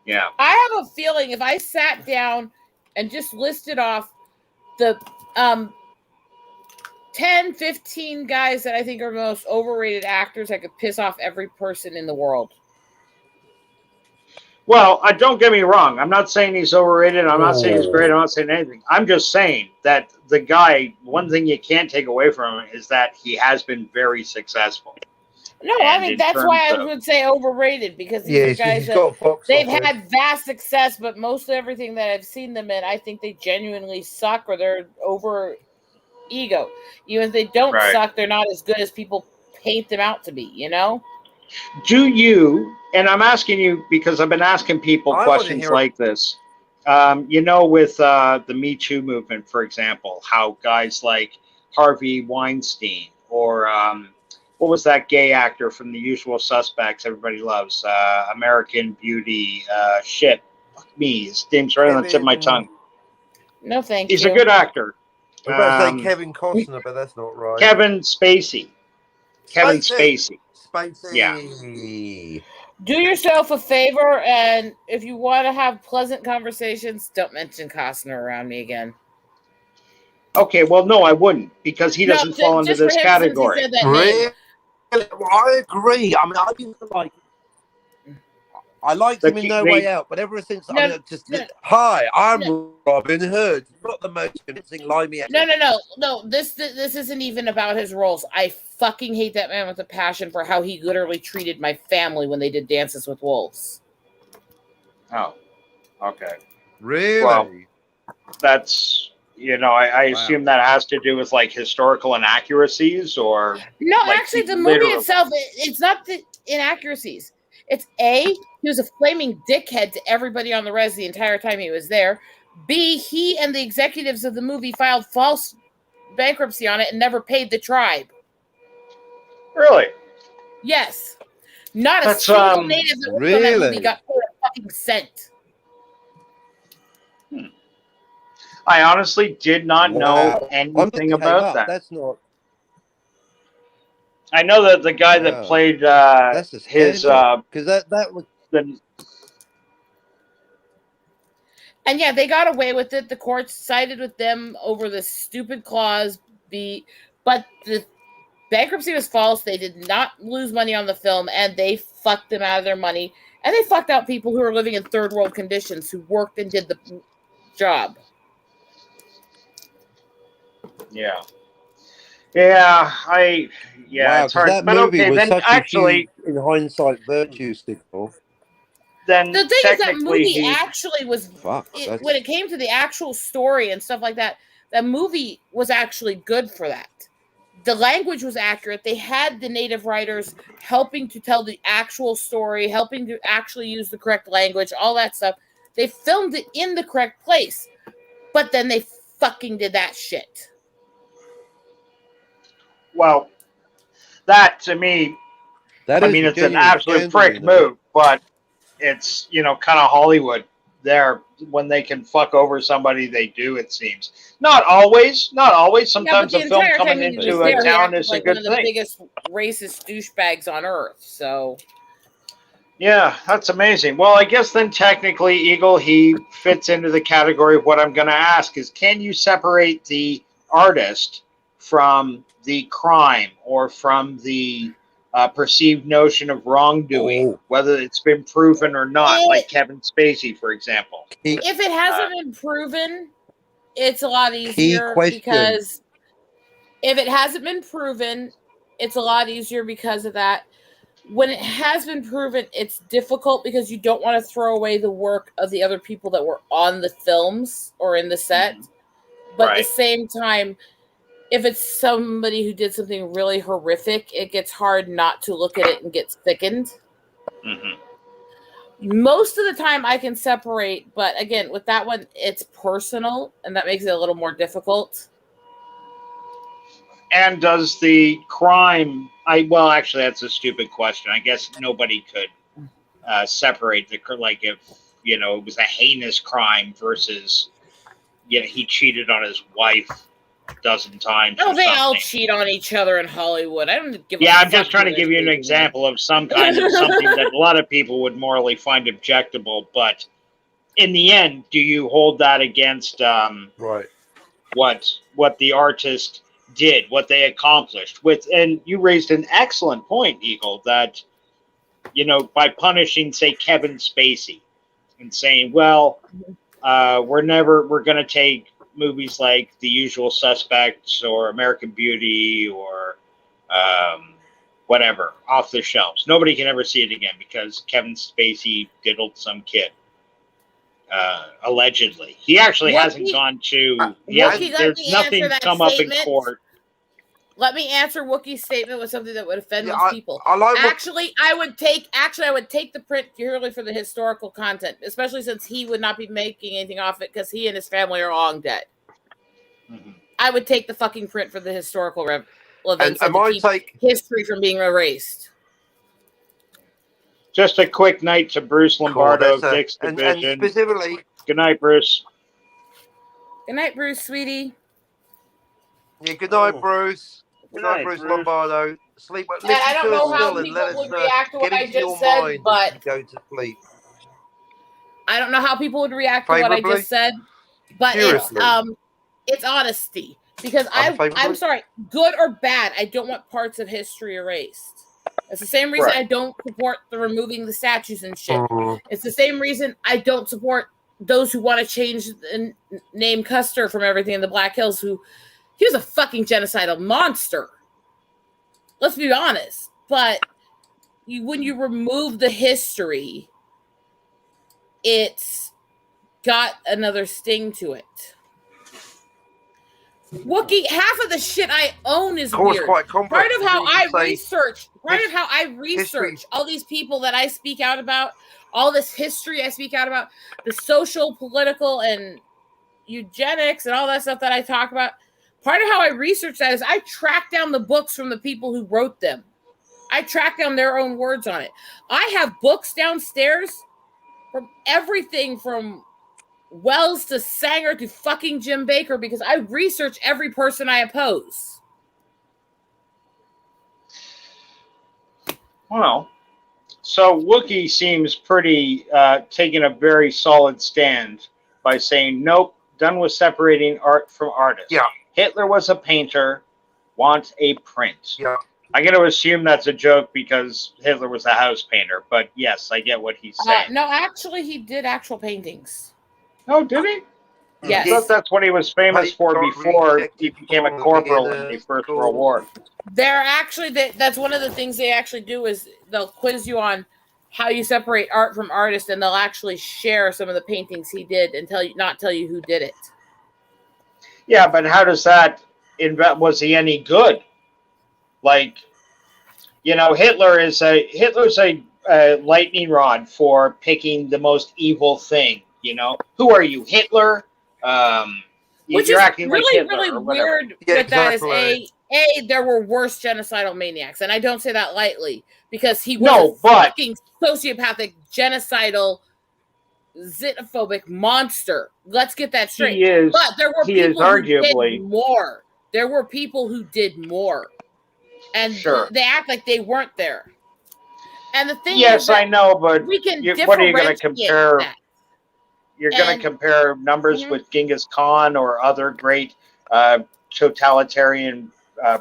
Yeah. I have a feeling if I sat down and just listed off the 10, 15 guys that I think are most overrated actors, I could piss off every person in the world. Well, don't get me wrong. I'm not saying he's overrated. I'm not saying he's great. I'm not saying anything. I'm just saying that the guy, one thing you can't take away from him is that he has been very successful. No, I mean, that's why I would say overrated, because these guys, they've had vast success, but most of everything that I've seen them in, I think they genuinely suck or they're over ego. Even if they don't suck, they're not as good as people paint them out to be, you know? Do you, and I'm asking you because I've been asking people questions like this, with the Me Too movement, for example, how guys like Harvey Weinstein or what was that gay actor from The Usual Suspects everybody loves, American Beauty, his name's right on the tip of my tongue. No, thank you. He's a good actor. I'm about to say Kevin Costner, but that's not right. Kevin Spacey. Spacey. Yeah. Do yourself a favor, and if you want to have pleasant conversations, don't mention Costner around me again. Okay, well, no, I wouldn't, because he doesn't fall into this category. Really? Well, I agree. I mean, I liked him in No Way Out, but ever since hi, I'm Robin Hood. Not the most convincing limey. No. This isn't even about his roles. I fucking hate that man with a passion for how he literally treated my family when they did Dances with Wolves. Oh, okay. Really? Well, that's I assume that has to do with like historical inaccuracies, or no, actually, the movie itself, it's not the inaccuracies. It's A, he was a flaming dickhead to everybody on the res the entire time he was there. B, he and the executives of the movie filed false bankruptcy on it and never paid the tribe. Really? Yes. Not a single native that worked on that movie got paid a fucking cent. I honestly did not know anything about that. That's not. I know that the guy that played his because that was the. And yeah, they got away with it. The courts sided with them over the stupid clause B, but the bankruptcy was false. They did not lose money on the film, and they fucked them out of their money, and they fucked out people who are living in third world conditions who worked and did the job. Yeah. Yeah, Wow, it's hard. that But movie okay, was then such actually, a huge, in hindsight, virtue signal. then The thing is, that technically movie he, actually was, Fuck. when it came to the actual story and stuff like that, that movie was actually good for that. The language was accurate. They had the native writers helping to tell the actual story, helping to actually use the correct language, all that stuff. They filmed it in the correct place, but then they fucking did that shit. well, that to me, That I is mean, a it's an genuine absolute scandal, prick you know. move, but it's, you know, kind of Hollywood there. When they can fuck over somebody, they do, it seems. Not always. Sometimes the a film entire coming time he was into there, a he town acted is a like one good of the thing. biggest racist douchebags on earth. So Yeah, that's amazing. Well, I guess then technically, Eagle, he fits into the category of what I'm going to ask is, can you separate the artist from the crime or from the perceived notion of wrongdoing, whether it's been proven or not, like Kevin Spacey, for example? if it hasn't been proven, it's a lot easier question. because if it hasn't been proven, it's a lot easier because of that. When it has been proven, it's difficult because you don't want to throw away the work of the other people that were on the films or in the set. But at the same time, if it's somebody who did something really horrific, it gets hard not to look at it and get sickened. Most of the time I can separate, but again, with that one, it's personal, and that makes it a little more difficult. And does the crime... well, actually, that's a stupid question. I guess nobody could separate the... Like, if, you know, it was a heinous crime versus, you know, he cheated on his wife a dozen times. Oh, they all cheat on each other in Hollywood. I don't give a fuck. Yeah, I'm just trying to give you an example of some kind of something that a lot of people would morally find objectable. But in the end, do you hold that against what the artist did, what they accomplished with? And you raised an excellent point, Eagle, that, you know, by punishing, say, Kevin Spacey and saying, well, we're going to take movies like The Usual Suspects or American Beauty or whatever off the shelves. Nobody can ever see it again because Kevin Spacey diddled some kid. Allegedly. He actually hasn't gone to... there's nothing come up in court. Let me answer Wookie's statement with something that would offend most people. I would take the print purely for the historical content, especially since he would not be making anything off it because he and his family are long dead. I would take the fucking print for the historical relevance and to keep history from being erased. Just a quick night to Bruce Lombardo of Dick's Division. And specifically... Good night, Bruce. Good night, Bruce, sweetie. Yeah, good night, Bruce. Good night, Bruce Lombardo. Sleep. And I don't know how people would react to what I just said, but go to sleep. I don't know how people would react to what I just said, but it's honesty because I'm sorry, good or bad, I don't want parts of history erased. It's the same reason I don't support the removing the statues and shit. It's the same reason I don't support those who want to change the name Custer from everything in the Black Hills. He was a fucking genocidal monster. Let's be honest. But when you remove the history, it's got another sting to it. Wookie, half of the shit I own is weird. Quite complex. Part of how I research all these people that I speak out about, all this history I speak out about, the social, political, and eugenics and all that stuff that I talk about. Part of how I research that is I track down the books from the people who wrote them. I track down their own words on it. I have books downstairs from everything from Wells to Sanger to fucking Jim Baker because I research every person I oppose. Well, so Wookie seems pretty taking a very solid stand by saying, nope, done with separating art from artist. Yeah. Hitler was a painter, want a print. Yeah. I'm going to assume that's a joke because Hitler was a house painter. But yes, I get what he's saying. No, actually, he did actual paintings. Oh, did he? Yes. I thought that's what he was famous for before he became a corporal in the First World War. They're actually, that's one of the things they actually do is they'll quiz you on how you separate art from artist, and they'll actually share some of the paintings he did and not tell you who did it. Yeah, but how does that was he any good? Like, Hitler's a lightning rod for picking the most evil thing. Who are you, Hitler? Which you're is acting really, like Hitler really or whatever. weird. Yeah, But that is exactly. there were worse genocidal maniacs, and I don't say that lightly because he was No, a but- fucking sociopathic, genocidal, xenophobic monster. Let's get that straight. He is. But there were He is people who arguably did more. There were people who did more, and Sure. they act like they weren't there. And the thing is, Yes, that I know, but we can what are you going to differentiate compare? that. You're going And- to compare numbers Mhm. with Genghis Khan or other great totalitarian,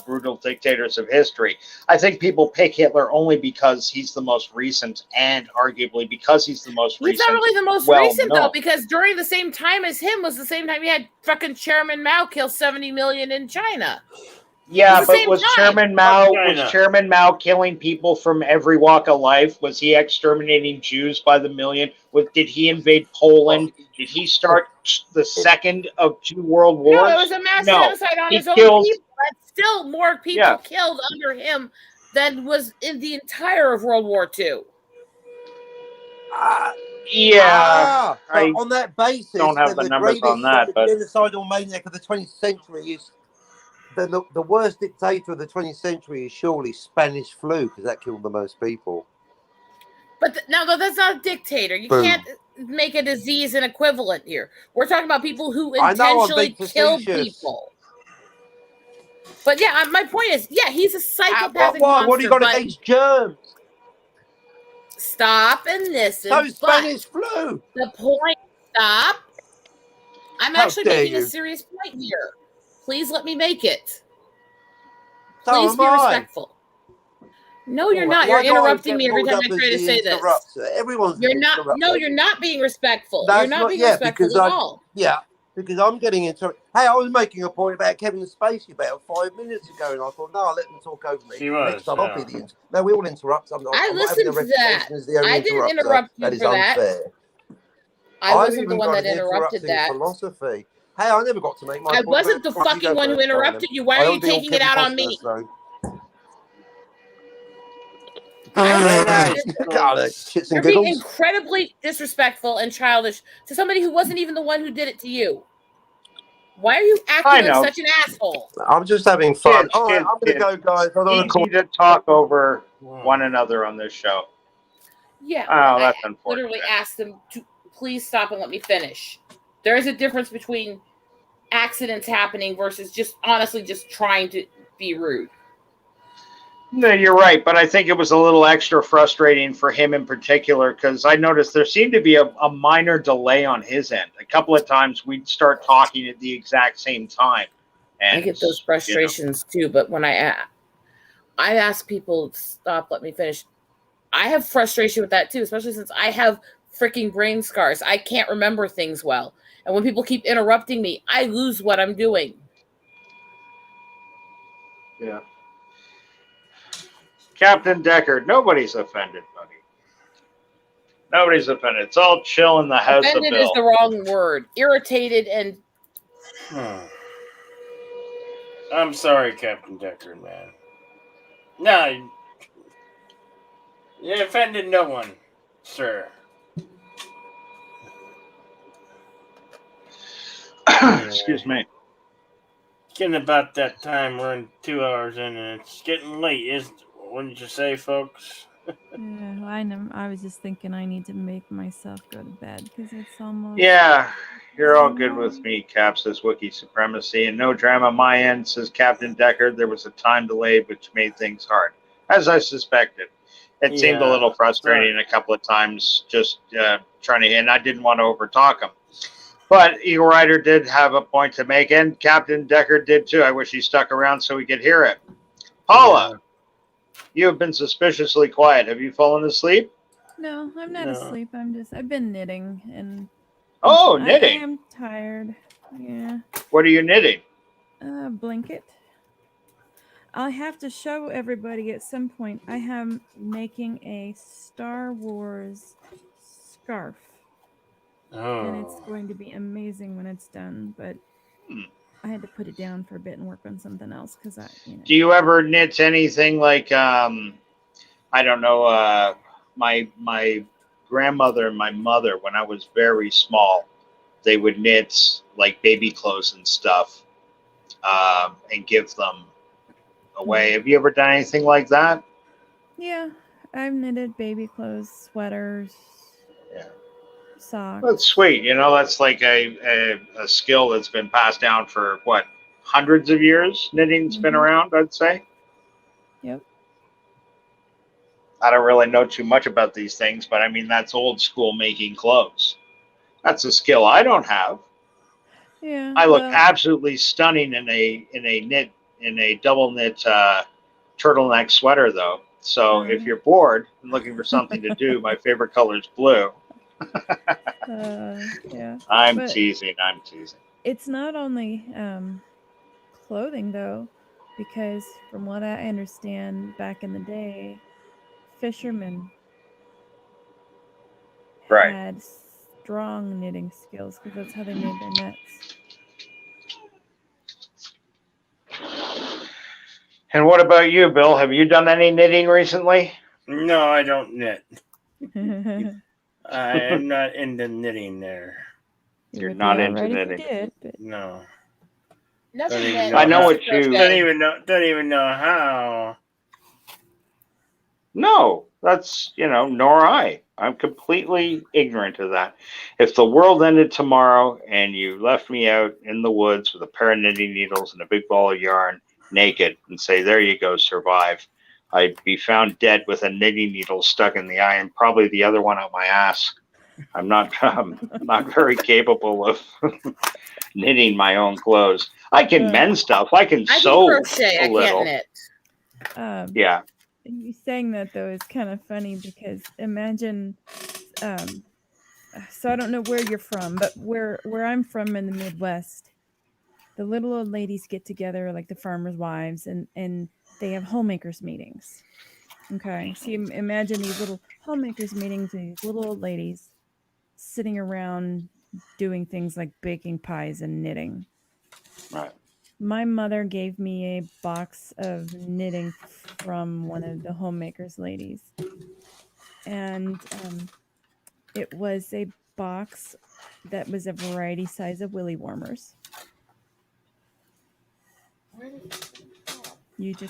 brutal dictators of history. I think people pick Hitler only because he's the most recent, and arguably because he's the most He's recent. not really the most well recent though, known. because during the same time as him was the same time you had fucking Chairman Mao kill 70 million in China. Yeah, It's the but same was time. Chairman Mao killing people from every walk of life? Was he exterminating Jews by the million? Did he invade Poland? Did he start the second of 2 world wars? No, it was a mass No. genocide on He his own kills- people. And still more people Yeah. killed under him than was in the entire of World War II. Yeah, but I on that basis, don't have then the numbers on that, but- genocidal maniac of the 20th century is then the worst dictator of the 20th century is surely Spanish flu because that killed the most people. But no, that's not a dictator. You Boom. can't make a disease an equivalent here. We're talking about people who I know, I'm intentionally being killed facetious. people. But yeah, my point is, yeah, he's a psychopathic What monster. have you got but against germs? stop and listen. So but Spanish flu. the point, stop. I'm How actually dare making a you. serious point here. Please let me make it. So Please am be I. respectful. No, you're not. Why You're do I interrupting get me every pulled time up I as try to the say this. interrupter? Everyone's You're the not. interrupter. No, you're not being respectful. That's You're not being yeah, respectful because at all. Yeah, because I'm getting into. Hey, I was making a point about Kevin Spacey about 5 minutes ago, and I thought, no, I'll let them talk over me. He was, Next time, I'll be yeah. the. No, we all interrupt. I'm not having listened a to that. reputation as the only I didn't interrupter. interrupt you That is for that. unfair. I I've wasn't the even one got that an interrupted interrupting that. philosophy. Hey, I never got to make my I point wasn't about- the You go fucking one who first, interrupted Simon. you. Why I are don't you do all taking it Kevin out on Costner, me? so- nice. God, shits You're and being giggles. incredibly disrespectful and childish to somebody who wasn't even the one who did it to you. Why are you I acting know. like such an asshole? I'm just having fun. Kids, All right, kids, I'm going to go, guys. I don't want to call. Easy to talk over one another on this show. Yeah, Oh, that's I unfortunate. literally asked them to please stop and let me finish. There is a difference between accidents happening versus just honestly just trying to be rude. No, you're right, but I think it was a little extra frustrating for him in particular because I noticed there seemed to be a minor delay on his end. A couple of times we'd start talking at the exact same time. And, I get those frustrations too, but when I ask people to stop, let me finish. I have frustration with that too, especially since I have freaking brain scars. I can't remember things well. And when people keep interrupting me, I lose what I'm doing. Yeah. Captain Deckard, nobody's offended, buddy. Nobody's offended. It's all chill in the house Offended of is Bill. the wrong word. Irritated and I'm sorry, Captain Deckard, man. No, you offended no one, sir. Excuse me. It's getting about that time. We're in 2 hours in, and it's getting late. Wouldn't you say, folks? Yeah, I know. I was just thinking I need to make myself go to bed because it's almost. Yeah, you're all good with me, Cap, says Wookiee Supremacy. And no drama on my end, says Captain Deckard. There was a time delay which made things hard, as I suspected. It seemed a Yeah, little frustrating a couple of times, just trying to, and I didn't want to overtalk him. But Eagle Rider did have a point to make, and Captain Deckard did too. I wish he stuck around so we could hear it. Paula, You have been suspiciously quiet. Have you fallen asleep? No, I'm not No. asleep. I've been knitting and Oh, I knitting. am tired. Yeah. What are you knitting? A blanket. I'll have to show everybody at some point. I am making a Star Wars scarf. And it's Oh. going to be amazing when it's done, but Hmm. I had to put it down for a bit and work on something else because Do you ever knit anything like I don't know, my grandmother and my mother, when I was very small, they would knit like baby clothes and stuff and give them away. Have you ever done anything like that? Yeah, I've knitted baby clothes, sweaters, Yeah. socks. That's sweet. You know, that's like a skill that's been passed down for what, hundreds of years? Knitting's been around, I'd say. Yep. I don't really know too much about these things, but I mean, that's old school making clothes. That's a skill I don't have. Yeah. I look absolutely stunning in a double knit turtleneck sweater, though. So if you're bored and looking for something to do, my favorite color is blue. Yeah. I'm teasing. It's not only clothing though, because from what I understand, back in the day, fishermen had strong knitting skills because that's how they made their nets. And what about you, Bill? Have you done any knitting recently? No, I don't knit. I'm not into knitting there. You're not into knitting. Did, but... No. I know what you. Don't even know how. No, that's nor I. I'm completely ignorant of that. If the world ended tomorrow and you left me out in the woods with a pair of knitting needles and a big ball of yarn, naked, and say, "There you go, survive," I'd be found dead with a knitting needle stuck in the eye and probably the other one up my ass. I'm not very capable of knitting my own clothes. I can mend stuff. I can sew crochet. a little. I can't knit. Yeah. You saying that though is kind of funny because imagine, so I don't know where you're from, but where I'm from in the Midwest, the little old ladies get together, like the farmers' wives, and they have homemakers meetings. Okay, so you imagine these little homemakers meetings, these little old ladies sitting around doing things like baking pies and knitting. Right. My mother gave me a box of knitting from one of the homemakers ladies. And it was a box that was a variety size of willy warmers.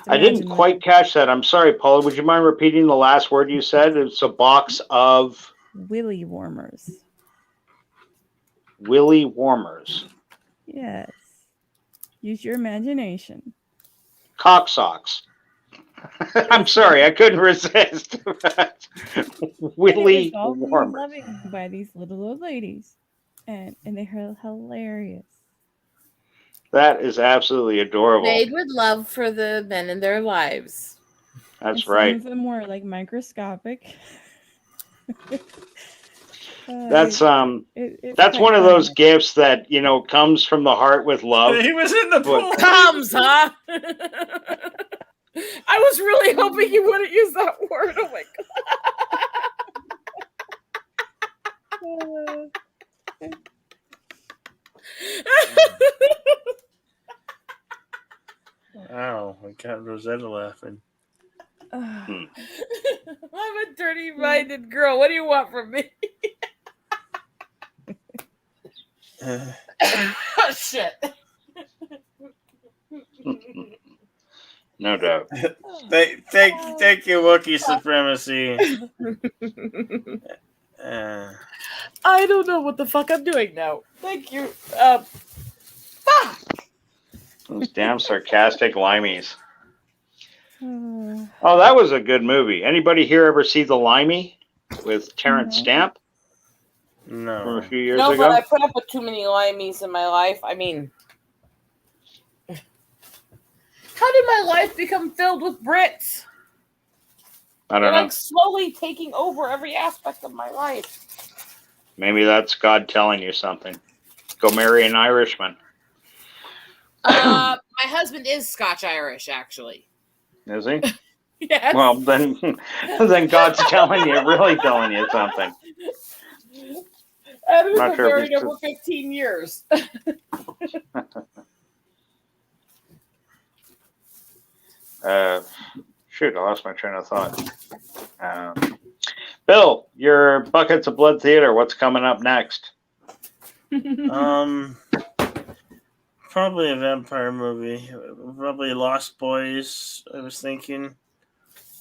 I didn't quite catch that. I'm sorry, Paula. Would you mind repeating the last word you said? It's a box of willy warmers. Willy warmers. Yes. Use your imagination. Cock socks. I'm sorry, I couldn't resist. Willy warmers. Loving by these little old ladies, and they're hilarious. That is absolutely adorable. Made with love for the men in their lives. That's right. Some of them were like microscopic. That's one of those gifts that comes from the heart with love. He was in the pool. Comes, huh? I was really hoping you wouldn't use that word. Oh my god. Wow, I got Rosetta laughing. I'm a dirty-minded girl. What do you want from me? Oh, shit. No doubt. Thank you, Wookiee supremacy. I don't know what the fuck I'm doing now. Thank you. Fuck. Those damn sarcastic limeys. Oh, that was a good movie. Anybody here ever see The Limey with Terrence Stamp? No. From a few years No, ago? but I put up with too many limeys in my life. I mean, how did my life become filled with Brits? I They're don't know. like slowly taking over every aspect of my life. Maybe that's God telling you something. Go marry an Irishman. My husband is Scotch-Irish, actually. Is he? Yes. Well, then God's telling you, really telling you something. And we've Not been sure if married he's over 15 years. Shoot, I lost my train of thought. Bill, your Buckets of Blood Theater, what's coming up next? Probably a vampire movie. Probably Lost Boys, I was thinking.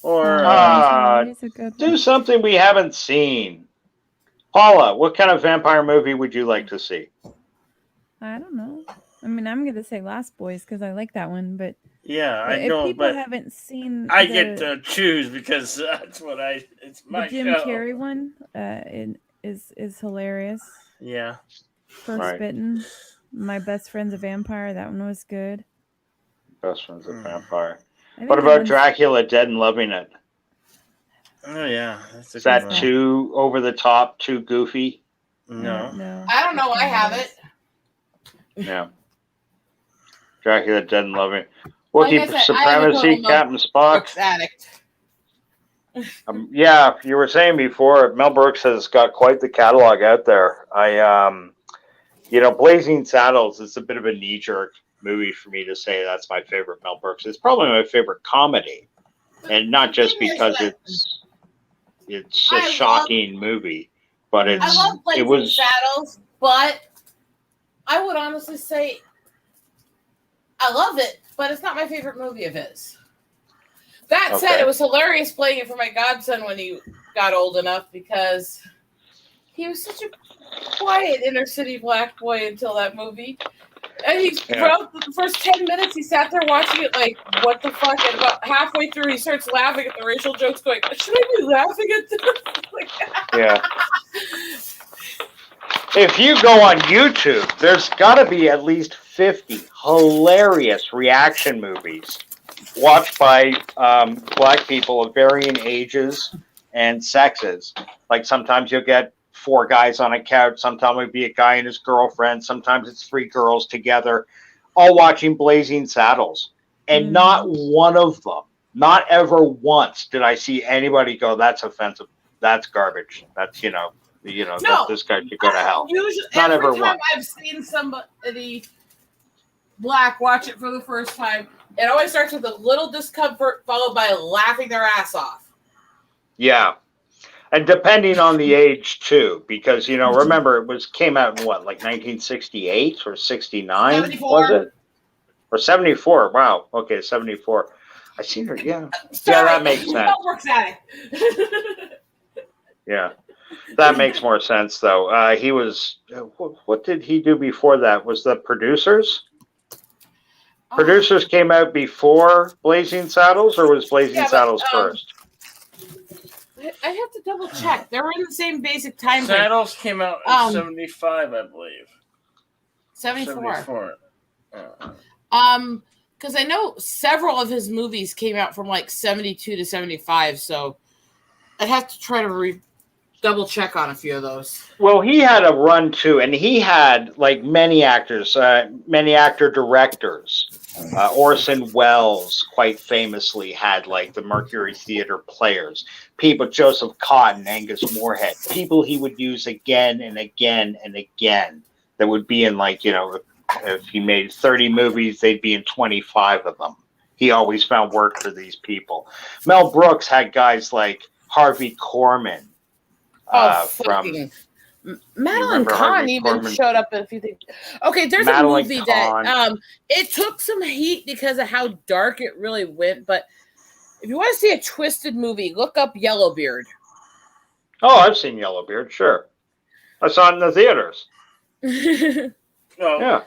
Or That's a good do one. something we haven't seen. Paula, what kind of vampire movie would you like to see? I don't know. I mean, I'm gonna say Lost Boys because I like that one, but yeah, I if know, people but haven't seen I get to choose because it's the my Jim show. Carrey one, is hilarious. Yeah. First Right. Bitten, My Best Friend's a Vampire. That one was good. Best Friend's a Vampire. I think What that about one's- Dracula Dead and Loving It? Oh yeah, that's a Is good that one. too over the top, too goofy? No. No. I don't know. I have it. Yeah. Dracula Dead and Loving It. Wookiee Like I said, I have a Supremacy, total Mel Captain Spock. Brooks addict. Yeah, you were saying before, Mel Brooks has got quite the catalog out there. Blazing Saddles is a bit of a knee-jerk movie for me to say that's my favorite Mel Brooks. It's probably my favorite comedy, and not just because it's a shocking movie, but I love Blazing Saddles, but I would honestly say I love it, but it's not my favorite movie of his. That said, it was hilarious playing it for my godson when he got old enough because he was such a quiet inner city black boy until that movie. And throughout the first 10 minutes, he sat there watching it like, what the fuck? And about halfway through, he starts laughing at the racial jokes, going, should I be laughing at this? Yeah. If you go on YouTube, there's got to be at least 50 hilarious reaction movies watched by black people of varying ages and sexes. Like sometimes you'll get 4 guys on a couch, sometimes it'll be a guy and his girlfriend, sometimes it's 3 girls together, all watching Blazing Saddles. And not one of them, not ever once did I see anybody go, that's offensive, that's garbage, that's, No, this guy should go to hell. Usually, Not every ever time once. I've seen somebody black watch it for the first time, it always starts with a little discomfort followed by laughing their ass off. Yeah. And depending on the age too, because remember it came out in what, like 1968 or 69? 74. Was it? Or 74. Wow. Okay, 74. I seen her, yeah. Sorry, Yeah, that makes sense. Mel Brooks addict. Yeah. That makes more sense though. He was what did he do before that? Was the Producers? Producers came out before Blazing Saddles, or was Blazing Saddles first? I have to double check. They were in the same basic time frame. Saddles came out in 75, I believe. 74. Because I know several of his movies came out from like 72 to 75, so I'd have to try to double check on a few of those. Well, he had a run too, and he had like many actors, many actor directors. Orson Welles quite famously had like the Mercury Theater Players, people, Joseph Cotton, Angus Moorhead, people he would use again and again and again that would be in like, if he made 30 movies, they'd be in 25 of them. He always found work for these people. Mel Brooks had guys like Harvey Korman. Madeline Kahn even showed up in a few things. Okay, there's Madeline a movie that it took some heat because of how dark it really went. But if you want to see a twisted movie, look up Yellowbeard. Oh, I've seen Yellowbeard, sure. I saw it in the theaters. Yeah.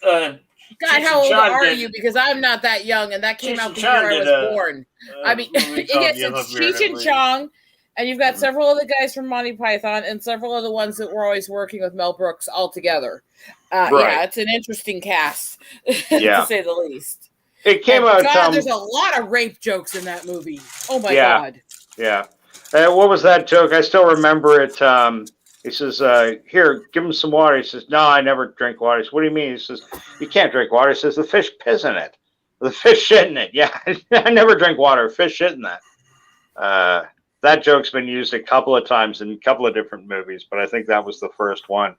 God, how old are you? Because I'm not that young, and that came out the year I was born. I mean, it's Cheech and Chong. And you've got several of the guys from Monty Python and several of the ones that were always working with Mel Brooks all together. Yeah, it's an interesting cast, to say the least. It came out. God, there's a lot of rape jokes in that movie. Oh my God. Yeah. What was that joke? I still remember it. He says, here, give him some water. He says, no, I never drink water. He says, what do you mean? He says, you can't drink water. He says, the fish piss in it. The fish shit in it. Yeah, I never drink water. Fish shit in that. That joke's been used a couple of times in a couple of different movies, but I think that was the first one.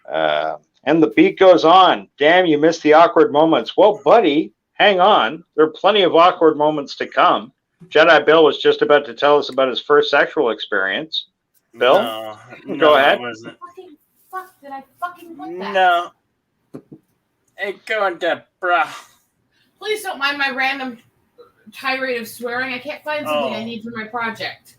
And the beat goes on. Damn, you missed the awkward moments. Well, buddy, hang on. There are plenty of awkward moments to come. Jedi Bill was just about to tell us about his first sexual experience. Bill, go ahead. Fucking fuck! Did I fucking put that? No. Ain't going to, bruh. Please don't mind my random tirade of swearing. I can't find something I need for my project.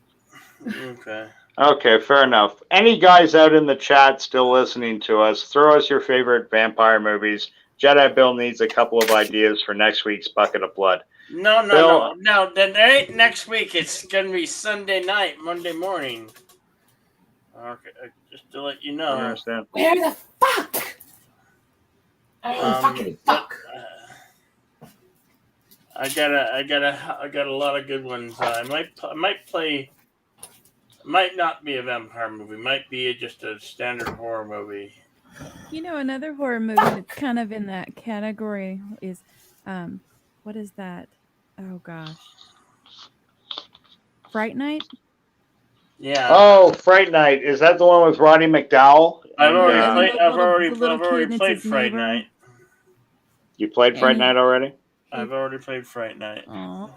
Okay. Okay, fair enough. Any guys out in the chat still listening to us, throw us your favorite vampire movies. Jedi Bill needs a couple of ideas for next week's Bucket of Blood. No. Bill, That ain't next week. It's gonna be Sunday night, Monday morning. Okay, just to let you know. I understand. Where the fuck? Fucking fuck. I got a lot of good ones. I might play. Might not be a vampire movie. Might be just a standard horror movie. You know, another horror movie that's kind of in that category is, what is that? Oh gosh, Fright Night. Yeah. Oh, Fright Night. Is that the one with Roddy McDowell? I've already little kid and played it's his Fright neighbor. Night. You played Fright Night already? I've already played Fright Night. Aw.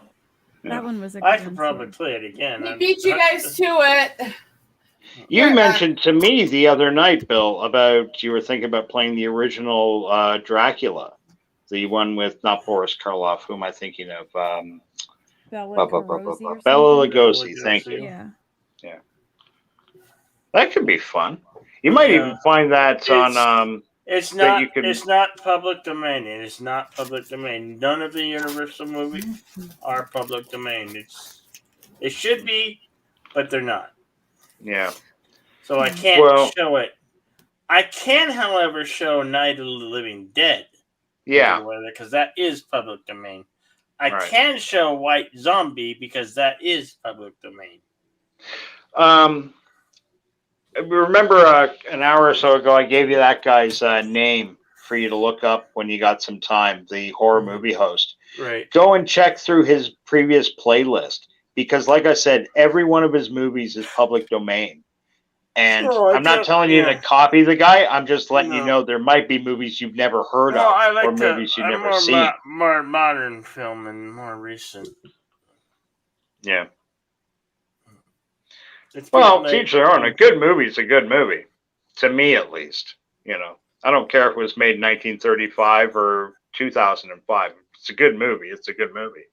Yeah. That one was a good I could one, probably too. play it again. He beat you guys to it. You mentioned to me the other night, Bill, about you were thinking about playing the original Dracula, the one with not Boris Karloff. Who am I thinking of? Bela Lugosi or Bela something? Lugosi. Thank you. Yeah. That could be fun. You might even find that on. It's that not. you can- It's not public domain. It is not public domain. None of the Universal movies are public domain. It should be, but they're not. Yeah. So I can't show it. I can, however, show Night of the Living Dead. Yeah. Because that is public domain. I Right. can show White Zombie because that is public domain. Remember an hour or so ago, I gave you that guy's name for you to look up when you got some time, the horror movie host. Right. Go and check through his previous playlist because, like I said, every one of his movies is public domain. And I'm not telling you to copy the guy. I'm just letting you know there might be movies you've never heard of or movies you've never seen. More modern film and more recent. Yeah. Well, to each their own. A good movie is a good movie, to me at least. You know, I don't care if it was made in 1935 or 2005. It's a good movie. It's a good movie.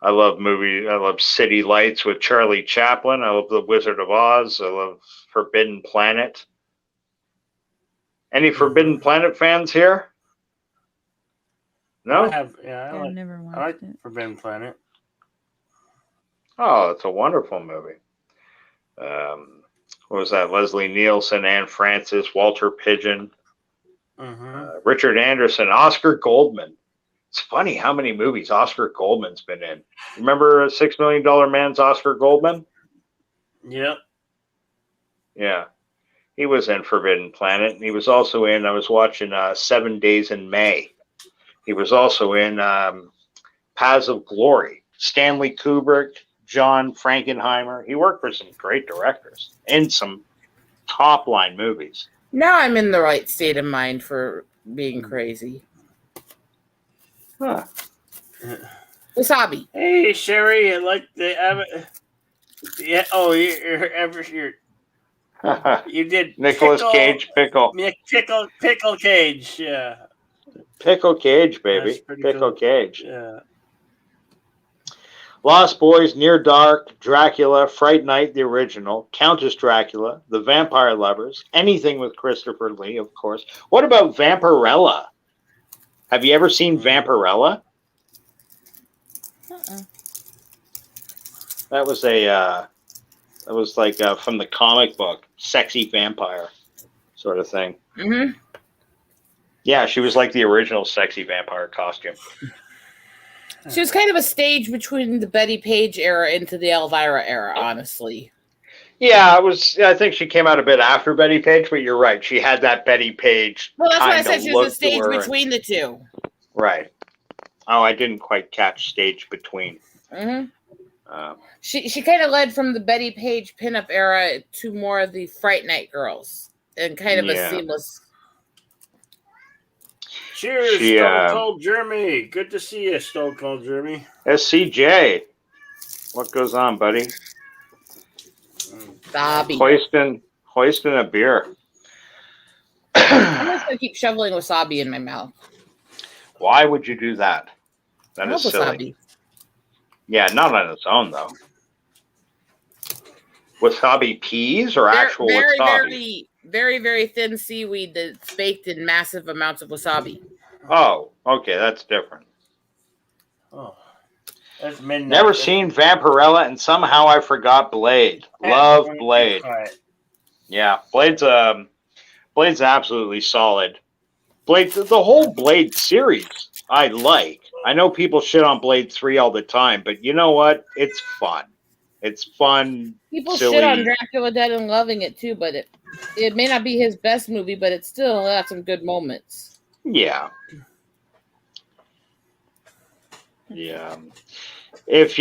I love movies. I love City Lights with Charlie Chaplin. I love The Wizard of Oz. I love Forbidden Planet. Any Forbidden Planet fans here? No? I've never watched I like it. Forbidden Planet. Oh, it's a wonderful movie. What was that? Leslie Nielsen, Anne Francis, Walter Pidgeon, Richard Anderson, Oscar Goldman. It's funny how many movies Oscar Goldman's been in. Remember $6 Million Man's Oscar Goldman? Yep. Yeah. He was in Forbidden Planet. And he was also in, I was watching 7 Days in May. He was also in Paths of Glory. Stanley Kubrick, John Frankenheimer. He worked for some great directors in some top-line movies. Now I'm in the right state of mind for being crazy. Huh. Wasabi. Hey, Sherry, I like the. Yeah. Oh, you're you did Nicolas Cage pickle. Pickle Cage. Yeah. Pickle Cage, baby. Pickle cool. Cage. Yeah. Lost Boys, Near Dark, Dracula, Fright Night, the original, Countess Dracula, The Vampire Lovers, anything with Christopher Lee, of course. What about Vampirella? Have you ever seen Vampirella? That was like from the comic book, sexy vampire sort of thing. Yeah, she was like the original sexy vampire costume. She was kind of a stage between the Betty Page era into the Elvira era, honestly. Yeah, I think she came out a bit after Betty Page, but you're right. She had that Betty Page. Well, that's why I kinda said she was a look to stage her. between the two. Right. Oh, I didn't quite catch stage between. She kind of led from the Betty Page pinup era to more of the Fright Night girls, and kind of a seamless. Cheers, Stone Cold Jeremy. Good to see you, Stone Cold Jeremy. SCJ, what goes on, buddy? Bobby. Hoisting a beer. I'm just gonna keep shoveling wasabi in my mouth. Why would you do that? That is silly. Wasabi. Yeah, not on its own though. Wasabi peas or actual wasabi? Very, very thin seaweed that's baked in massive amounts of wasabi. Oh, okay, that's different. Oh, that's midnight. Never seen Vampirella, and somehow I forgot Blade. Love Blade. Yeah, Blade's absolutely solid. Blade, the whole Blade series, I like. I know people shit on Blade 3 all the time, but you know what? It's fun. It's fun. People silly. shit on Dracula Dead and loving it too, but it may not be his best movie, but it still got some good moments. Yeah. Yeah. If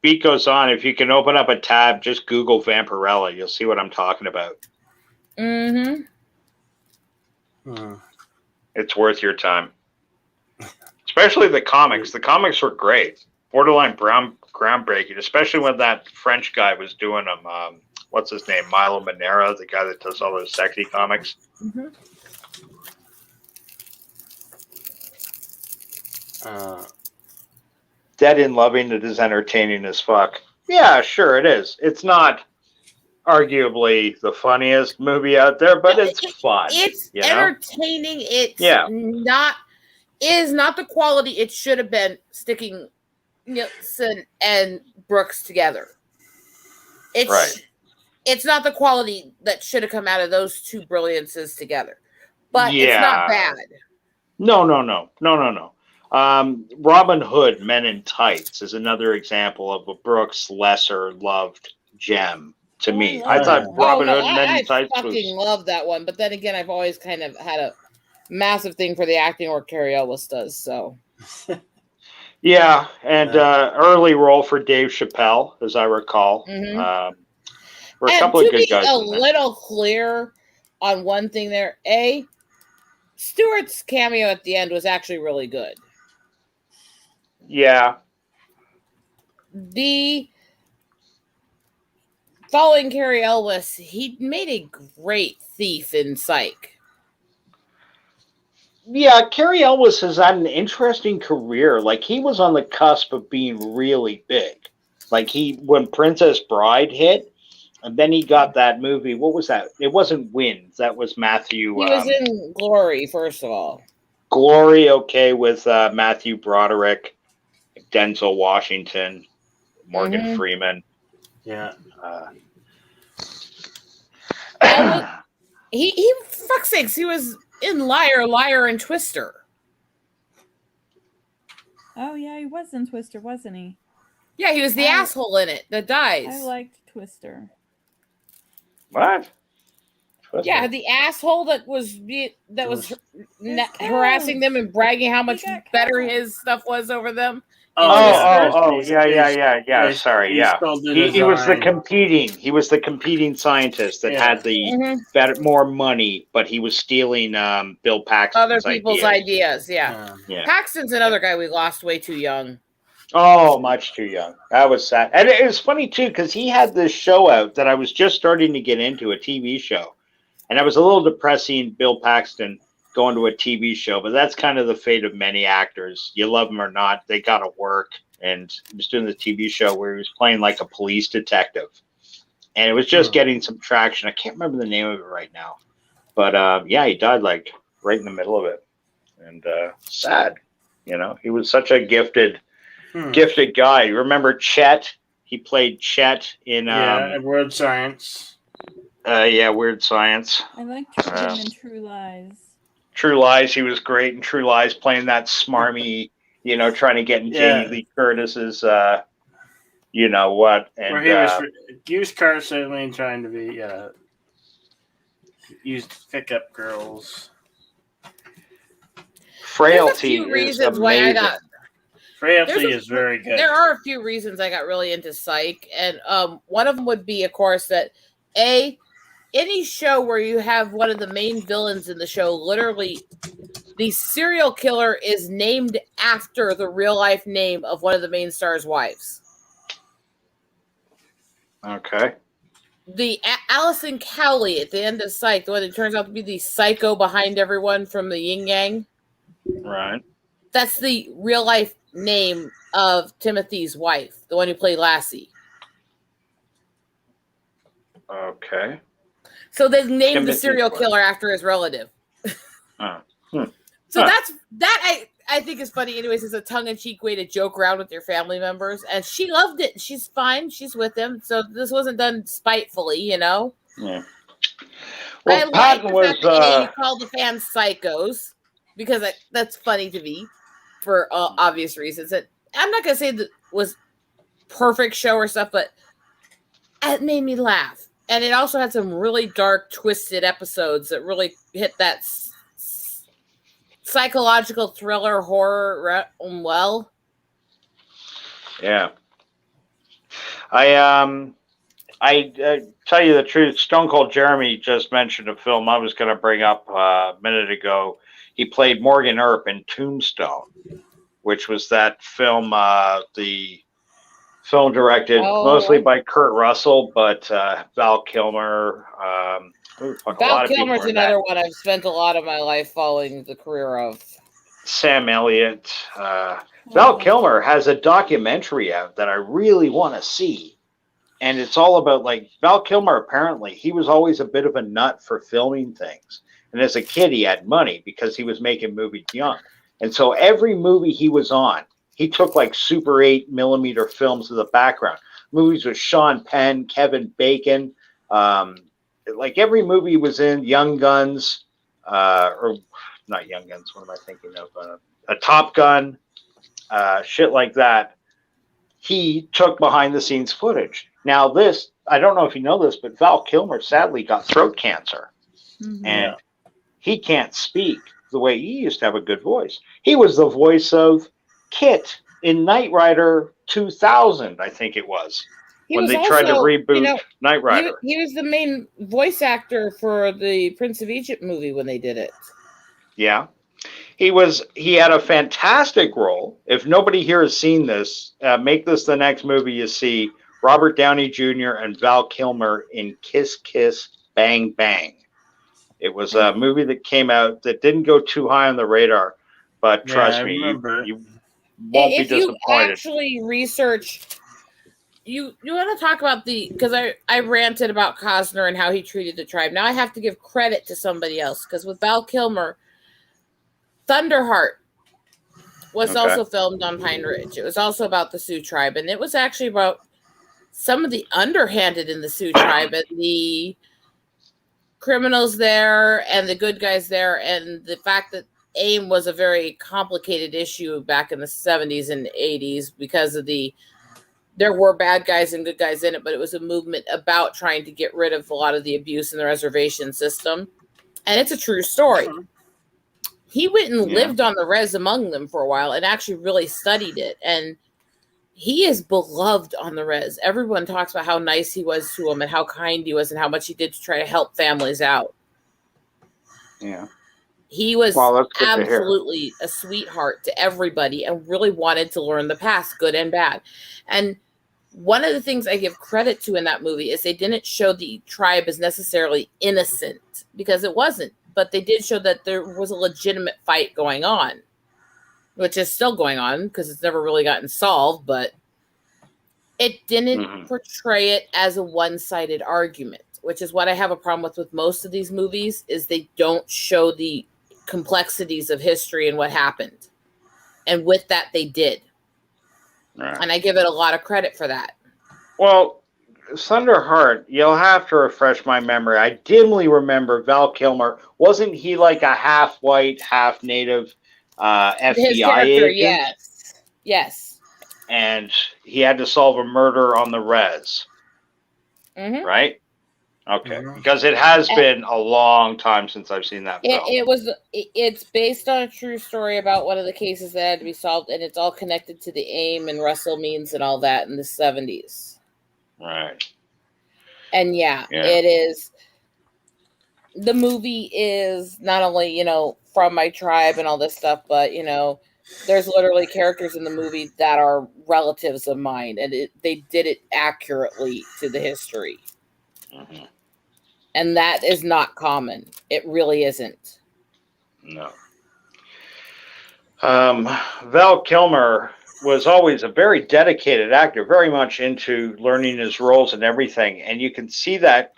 beat goes on, if you can open up a tab, just Google Vampirella. You'll see what I'm talking about. Mm-hmm. It's worth your time. Especially the comics. The comics were great. Borderline groundbreaking, especially when that French guy was doing them. What's his name? Milo Manera, the guy that does all those sexy comics. Mm-hmm. Dead in Loving It is entertaining as fuck. Yeah, sure it is. It's not arguably the funniest movie out there, but it's fun. It's entertaining. It's not the quality it should have been sticking Nielsen and Brooks together. It's not the quality that should have come out of those two brilliances together. But it's not bad. No. Robin Hood, Men in Tights is another example of a Brooks lesser loved gem to me. I thought Robin Hood, Men in Tights I fucking love that one. But then again, I've always kind of had a massive thing for the acting where Cary Elwes does. So, yeah, and early role for Dave Chappelle, as I recall. Mm-hmm. For a couple of good guys. A little clear on one thing there. Stewart's cameo at the end was actually really good. Yeah. The following Cary Elwes, he made a great thief in Psych. Yeah, Cary Elwes has had an interesting career. Like, he was on the cusp of being really big. Like, when Princess Bride hit, and then he got that movie. What was that? It wasn't Wins. That was Matthew. He was in Glory, first of all. Glory, okay, with Matthew Broderick, Denzel Washington, Morgan Freeman. Yeah. He fuck's sakes, he was in Liar, and Twister. Oh yeah, he was in Twister, wasn't he? Yeah, he was the asshole in it that dies. I liked Twister. What? Twister. Yeah, the asshole that was harassing them and bragging how much better his stuff was over them. Yeah. Sorry, yeah. He was the competing. He was the competing scientist that had the more money, but he was stealing Bill Paxton's other people's ideas. Yeah. Paxton's another guy we lost way too young. Oh, much too young. That was sad, and it was funny too because he had this show out that I was just starting to get into, a TV show, and it was a little depressing. Bill Paxton going to a TV show, but that's kind of the fate of many actors. You love them or not, they got to work. And he was doing the TV show where he was playing like a police detective, and it was just getting some traction. I can't remember the name of it right now, but yeah, he died like right in the middle of it, and sad. You know, he was such a gifted guy. You remember Chet? He played Chet in Weird Science. Weird Science. I liked him in True Lies. True Lies, he was great in True Lies, playing that smarmy trying to get in Jamie Lee Curtis's, you know what, and where he was used car salesman trying to be used to pick up girls. Frailty is amazing. Frailty is very good. There are a few reasons I got really into Psych, and one of them would be, of course, that any show where you have one of the main villains in the show, literally, the serial killer is named after the real life name of one of the main star's wives. Okay. The Allison Cowley at the end of Psych, the one that turns out to be the psycho behind everyone from the Yin Yang. Right. That's the real life name of Timothy's wife, the one who played Lassie. Okay. So they named the serial killer after his relative. So that I think is funny. Anyways, it's a tongue-in-cheek way to joke around with your family members, and she loved it. She's fine. She's with him. So this wasn't done spitefully, Yeah. Well, I like the fact that you call the fans psychos, because that's funny to me for obvious reasons. And I'm not gonna say that was perfect show or stuff, but it made me laugh, and it also had some really dark, twisted episodes that really hit that psychological thriller horror well. Yeah. I tell you the truth, Stone Cold Jeremy just mentioned a film I was going to bring up a minute ago. He played Morgan Earp in Tombstone, which was that film, the film directed mostly by Kurt Russell, but Val Kilmer. Val Kilmer's another one I've spent a lot of my life following the career of. Sam Elliott. Val Kilmer has a documentary out that I really want to see. And it's all about, like, Val Kilmer, apparently, he was always a bit of a nut for filming things. And as a kid, he had money because he was making movies young. And so every movie he was on, he took, like, Super 8mm films of the background. Movies with Sean Penn, Kevin Bacon, like every movie he was in, Young Guns, or not Young Guns, what am I thinking of? A Top Gun, shit like that. He took behind the scenes footage. Now this, I don't know if you know this, but Val Kilmer sadly got throat cancer. Mm-hmm. And he can't speak the way he used to have a good voice. He was the voice of Kit in Knight Rider 2000, I think it was. When they tried to reboot Knight Rider. He was the main voice actor for the Prince of Egypt movie when they did it. Yeah. He had a fantastic role. If nobody here has seen this, make this the next movie you see. Robert Downey Jr. and Val Kilmer in Kiss Kiss Bang Bang. It was a movie that came out that didn't go too high on the radar, but trust me, you won't be disappointed. If you actually research, you want to talk about because I ranted about Costner and how he treated the tribe. Now I have to give credit to somebody else, because with Val Kilmer, Thunderheart was also filmed on Pine Ridge. It was also about the Sioux tribe, and it was actually about some of the underhanded in the Sioux tribe and the criminals there and the good guys there, and the fact that AIM was a very complicated issue back in the 70s and 80s because of there were bad guys and good guys in it, but it was a movement about trying to get rid of a lot of the abuse in the reservation system. And it's a true story. He went and lived on the res among them for a while and actually really studied it. And he is beloved on the res. Everyone talks about how nice he was to them and how kind he was and how much he did to try to help families out. Yeah. He was absolutely a sweetheart to everybody and really wanted to learn the past, good and bad. And one of the things I give credit to in that movie is they didn't show the tribe as necessarily innocent, because it wasn't. But they did show that there was a legitimate fight going on, which is still going on because it's never really gotten solved. But it didn't portray it as a one-sided argument, which is what I have a problem with most of these movies, is they don't show the complexities of history and what happened. And with that, they did. Right. And I give it a lot of credit for that. Well, Thunderheart, you'll have to refresh my memory. I dimly remember Val Kilmer. Wasn't he like a half white, half native FBI His character, agent? yes. Yes. And he had to solve a murder on the res. Mm-hmm. Right? Okay. Mhm. Because it has been a long time since I've seen that film. It's based on a true story about one of the cases that had to be solved, and it's all connected to the AIM and Russell Means and all that in the 70s. Right. And yeah, it is. The movie is not only, from my tribe and all this stuff, but, there's literally characters in the movie that are relatives of mine, and they did it accurately to the history. Mm-hmm. And that is not common. It really isn't. No. Val Kilmer was always a very dedicated actor, very much into learning his roles and everything. And you can see that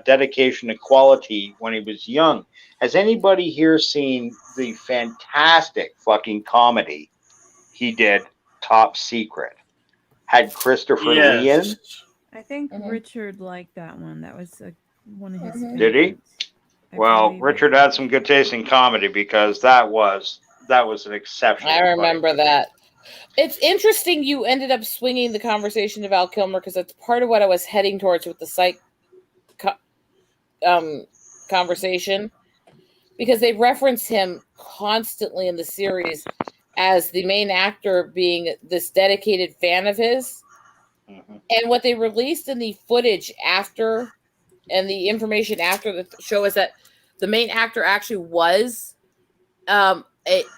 dedication and quality when he was young. Has anybody here seen the fantastic fucking comedy he did, Top Secret? Had Christopher Lee in? I think Richard liked that one. That was one of his favorites. Did he? Well, Richard had some good taste in comedy because that was an exceptional. I remember that. It's interesting you ended up swinging the conversation to Val Kilmer because that's part of what I was heading towards with the psych conversation, because they reference him constantly in the series as the main actor being this dedicated fan of his. Mm-hmm. And what they released in the footage after and the information after the show is that the main actor actually was a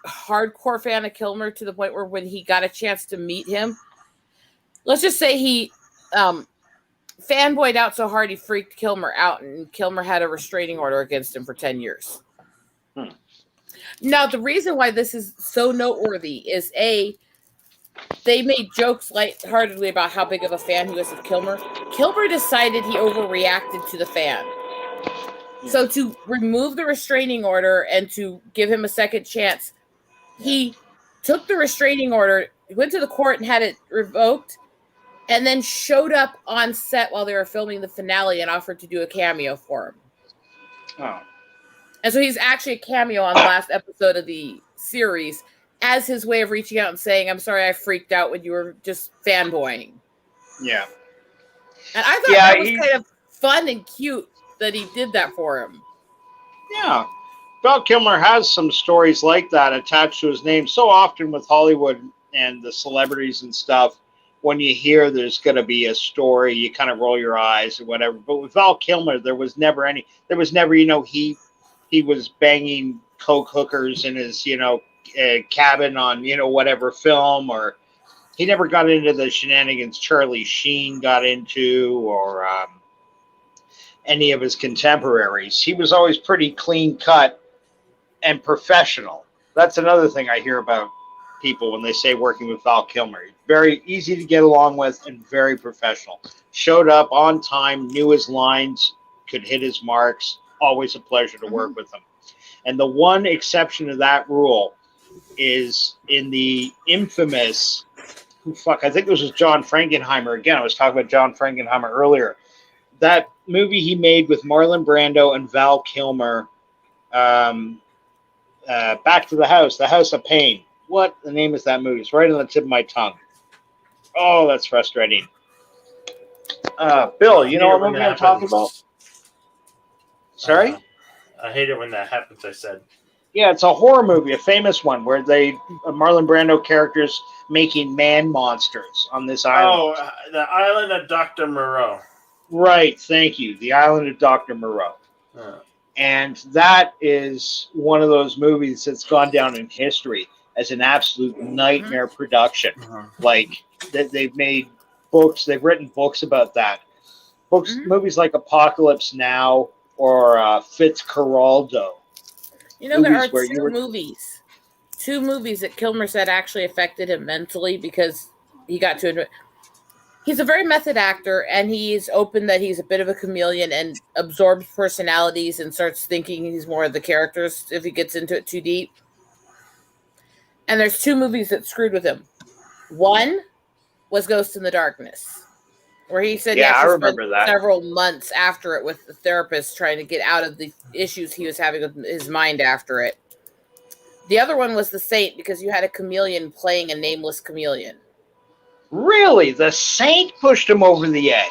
hardcore fan of Kilmer to the point where when he got a chance to meet him, let's just say he fanboyed out so hard he freaked Kilmer out, and Kilmer had a restraining order against him for 10 years. Now, the reason why this is so noteworthy is they made jokes lightheartedly about how big of a fan he was of Kilmer. Kilmer decided he overreacted to the fan. So to remove the restraining order and to give him a second chance, he took the restraining order, went to the court and had it revoked, and then showed up on set while they were filming the finale and offered to do a cameo for him. Oh. And so he's actually a cameo on the last episode of the series as his way of reaching out and saying, I'm sorry I freaked out when you were just fanboying. Yeah. And I thought that was kind of fun and cute that he did that for him. Yeah. Val Kilmer has some stories like that attached to his name. So often with Hollywood and the celebrities and stuff, when you hear there's going to be a story, you kind of roll your eyes or whatever. But with Val Kilmer, there was never, he was banging coke hookers in his, cabin on, whatever film, or he never got into the shenanigans Charlie Sheen got into, or any of his contemporaries. He was always pretty clean cut and professional. That's another thing I hear about people when they say working with Val Kilmer. Very easy to get along with and very professional. Showed up on time, knew his lines, could hit his marks. Always a pleasure to work with him. And the one exception to that rule is in the infamous, I think this was John Frankenheimer. Again, I was talking about John Frankenheimer earlier. That movie he made with Marlon Brando and Val Kilmer, Back to the House of Pain. What the name is that movie? It's right on the tip of my tongue. Oh, that's frustrating. Bill, you know what movie I'm talking about? Sorry? I hate it when that happens, I said. Yeah, it's a horror movie, a famous one, where Marlon Brando characters making man monsters on this island. Oh, the Island of Dr. Moreau. Right, thank you. The Island of Dr. Moreau. And that is one of those movies that's gone down in history as an absolute nightmare production. Like, they've made books, they've written books about that. Movies like Apocalypse Now or Fitzcarraldo. There are two movies that Kilmer said actually affected him mentally because he got to admit. He's a very method actor, and he's open that he's a bit of a chameleon and absorbs personalities and starts thinking he's more of the characters if he gets into it too deep. And there's two movies that screwed with him. One was Ghost in the Darkness, where he said I remember that. Several months after it with the therapist trying to get out of the issues he was having with his mind after it. The other one was the Saint because you had a chameleon playing a nameless chameleon. Really? The Saint pushed him over the edge.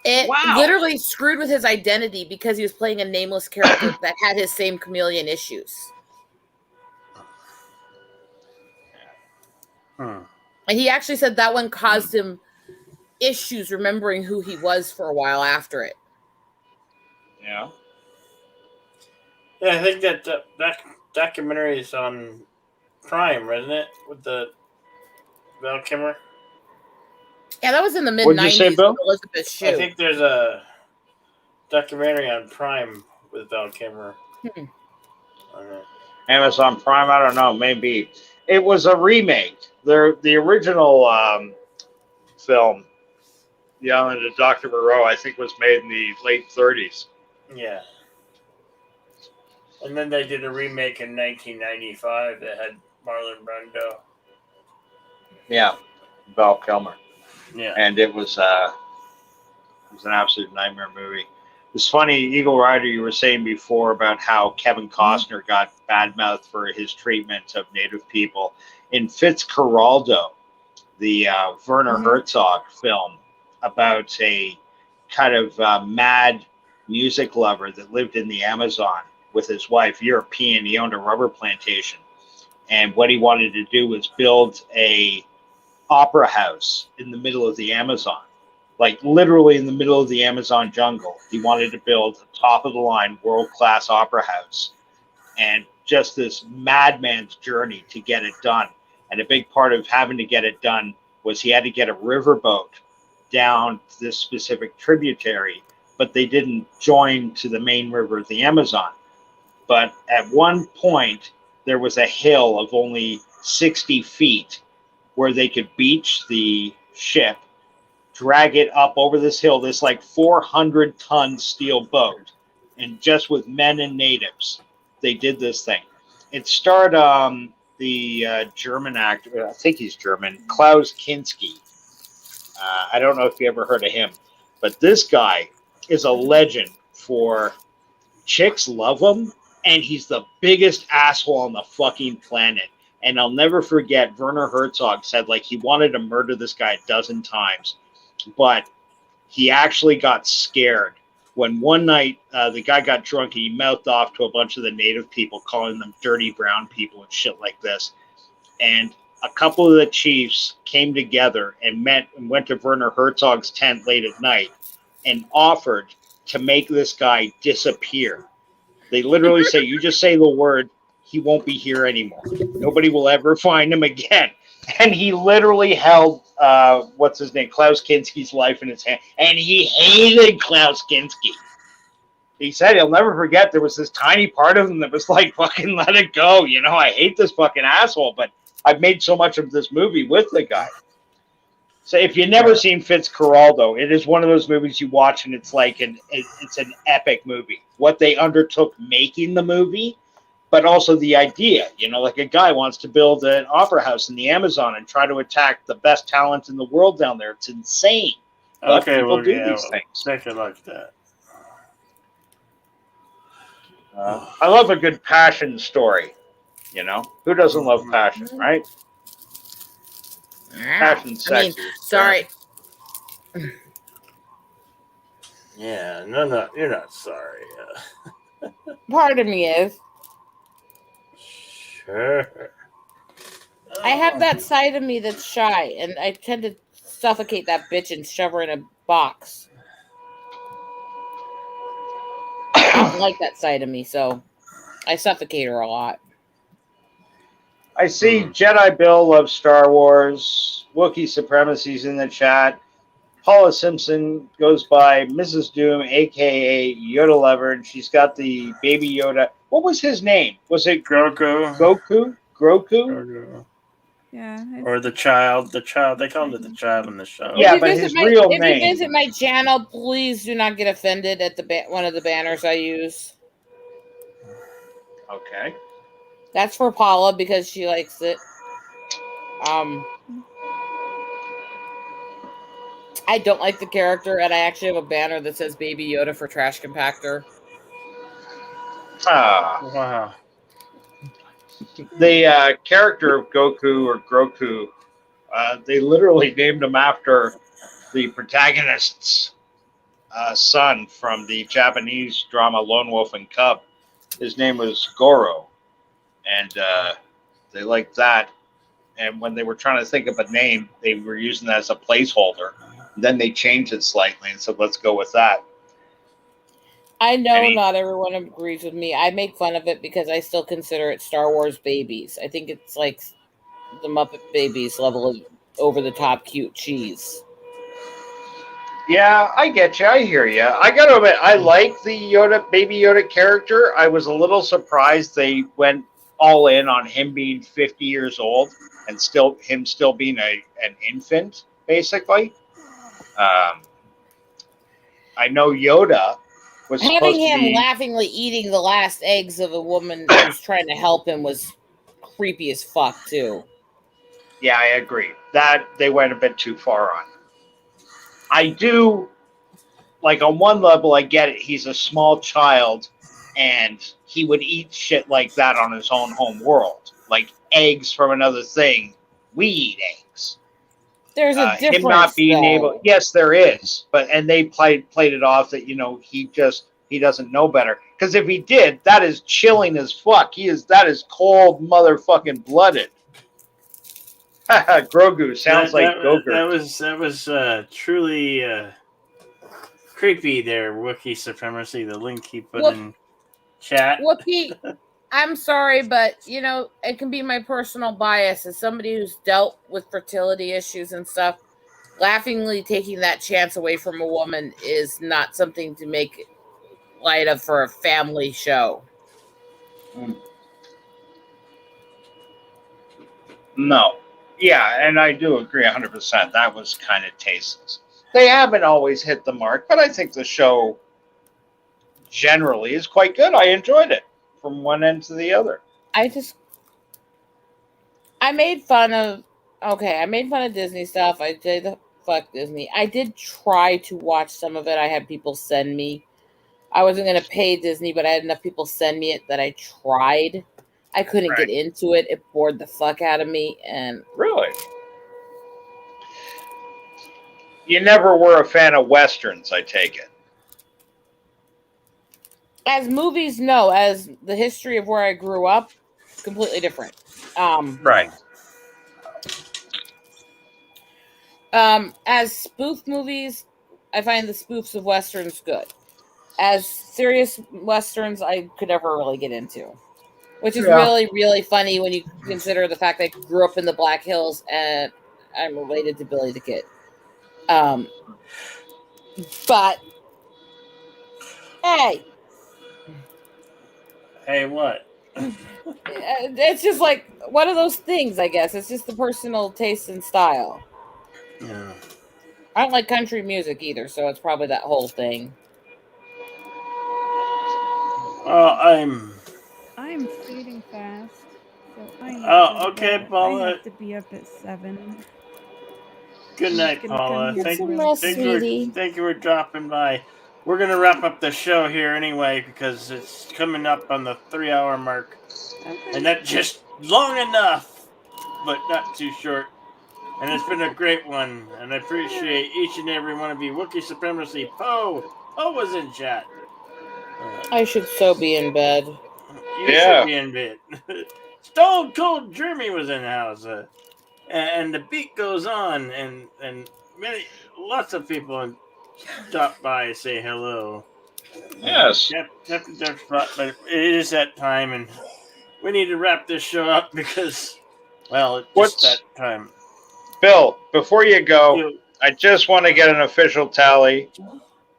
It Wow. literally screwed with his identity because he was playing a nameless character that had his same chameleon issues. And he actually said that one caused him issues remembering who he was for a while after it. Yeah. Yeah, I think that documentary is on Prime, isn't it? With the Val Kilmer. Yeah, that was in the mid-90s. What'd you say, Bill? Elizabeth Shue. I think there's a documentary on Prime with Val Kilmer. Amazon Prime, I don't know, maybe. It was a remake. The original film, The Island of Dr. Moreau, I think was made in the late 30s. Yeah. And then they did a remake in 1995 that had Marlon Brando. Yeah, Val Kilmer. Yeah. And it was an absolute nightmare movie. It's funny, Eagle Rider, you were saying before about how Kevin Costner got badmouthed for his treatment of Native people. In Fitzcarraldo, the Werner Herzog film about a kind of mad music lover that lived in the Amazon with his wife, European. He owned a rubber plantation. And what he wanted to do was build a opera house in the middle of the Amazon. Like literally in the middle of the Amazon jungle. He wanted to build a top-of-the-line, world-class opera house. And just this madman's journey to get it done. And a big part of having to get it done was he had to get a riverboat down this specific tributary, but they didn't join to the main river of the Amazon. But at one point, there was a hill of only 60 feet where they could beach the ship, drag it up over this hill, this like 400-ton steel boat, and just with men and natives, they did this thing. It starred the German actor, I think he's German, Klaus Kinski. I don't know if you ever heard of him, but this guy is a legend for chicks love him, and he's the biggest asshole on the fucking planet. And I'll never forget, Werner Herzog said like he wanted to murder this guy 12 times, but he actually got scared when one night the guy got drunk and he mouthed off to a bunch of the native people, calling them dirty brown people and shit like this. And a couple of the chiefs came together and met and went to Werner Herzog's tent late at night and offered to make this guy disappear. They literally say, you just say the word, he won't be here anymore. Nobody will ever find him again. And he literally held, what's his name, Klaus Kinski's life in his hand. And he hated Klaus Kinski. He said he'll never forget there was this tiny part of him that was like, fucking let it go. You know, I hate this fucking asshole, but I've made so much of this movie with the guy. So if you've never seen Fitzcarraldo, it is one of those movies you watch and it's like it's an epic movie. What they undertook making the movie, but also the idea, you know, like a guy wants to build an opera house in the Amazon and try to attack the best talent in the world down there. It's insane. But Okay, people well, do yeah, these things. take it like that. I love a good passion story. You know, who doesn't love passion, right? Passion, sexy. Sorry. Yeah, no, you're not sorry. Part of me is. Sure. I have that side of me that's shy, and I tend to suffocate that bitch and shove her in a box. I don't like that side of me, so I suffocate her a lot. I see Jedi Bill loves Star Wars. Wookiee Supremacy's in the chat. Paula Simpson goes by Mrs. Doom, a.k.a. Yoda Lover, and she's got the baby Yoda. What was his name? Was it Grogu? Grogu? Yeah. Or the child. They called it the child in the show. Yeah, but his real name. If you visit my channel, please do not get offended at one of the banners I use. Okay. That's for Paula because she likes it. I don't like the character, and I actually have a banner that says Baby Yoda for Trash Compactor. Ah. Wow. The character of Goku or Groku, they literally named him after the protagonist's son from the Japanese drama Lone Wolf and Cub. His name was Goro, and they liked that. And when they were trying to think of a name, they were using that as a placeholder. Then they changed it slightly and said, let's go with that. I know not everyone agrees with me. I make fun of it because I still consider it Star Wars Babies. I think it's like the Muppet Babies level of over-the-top cute cheese. Yeah, I get you. I hear you. I got to admit, I like the Yoda, Baby Yoda character. I was a little surprised they went all in on him being 50 years old and still being an infant, basically. I know Yoda was having him to be, laughingly eating the last eggs of a woman who was trying to help him was creepy as fuck too. Yeah, I agree. That they went a bit too far on. I do, like, on one level, I get it. He's a small child, and he would eat shit like that on his own home world. Like eggs from another thing. We eat eggs. There's a difference, him not being though. able. Yes, there is. And they played it off that, he doesn't know better. Because if he did, that is chilling as fuck. That is cold motherfucking blooded. Grogu sounds like Gogurt. That was truly creepy there, Wookiee supremacy, the link he put in chat. Wookiee, I'm sorry, but it can be my personal bias as somebody who's dealt with fertility issues and stuff. Laughingly taking that chance away from a woman is not something to make light of for a family show. No. Yeah, and I do agree 100%. That was kind of tasteless. They haven't always hit the mark, but I think the show generally is quite good. I enjoyed it from one end to the other. I made fun of Disney stuff. I did fuck Disney. I did try to watch some of it. I had people send me. I wasn't going to pay Disney, but I had enough people send me it that I tried. I couldn't get into it. It bored the fuck out of me. And really? You never were a fan of Westerns, I take it. As movies, no. As the history of where I grew up, completely different. Right. As spoof movies, I find the spoofs of Westerns good. As serious Westerns, I could never really get into. Which is really, really funny when you consider the fact that I grew up in the Black Hills and I'm related to Billy the Kid. But, hey. Hey, what? It's just like one of those things, I guess. It's just the personal taste and style. Yeah. I don't like country music either, so it's probably that whole thing. I'm feeding fast, so I need okay, Paula. I have to be up at 7. Good night, Paula. Thank you for dropping by. We're gonna wrap up the show here anyway because it's coming up on the 3-hour mark, and that's just long enough, but not too short. And it's been a great one, and I appreciate each and every one of you. Wookiee Supremacy, Poe was in chat. I should so be in bed. You should be in bed. Stone Cold Jeremy was in the house, and the beat goes on, and lots of people stop by and say hello. Yes. But it is that time, and we need to wrap this show up because, well, it's that time. Bill, before you go, I just want to get an official tally.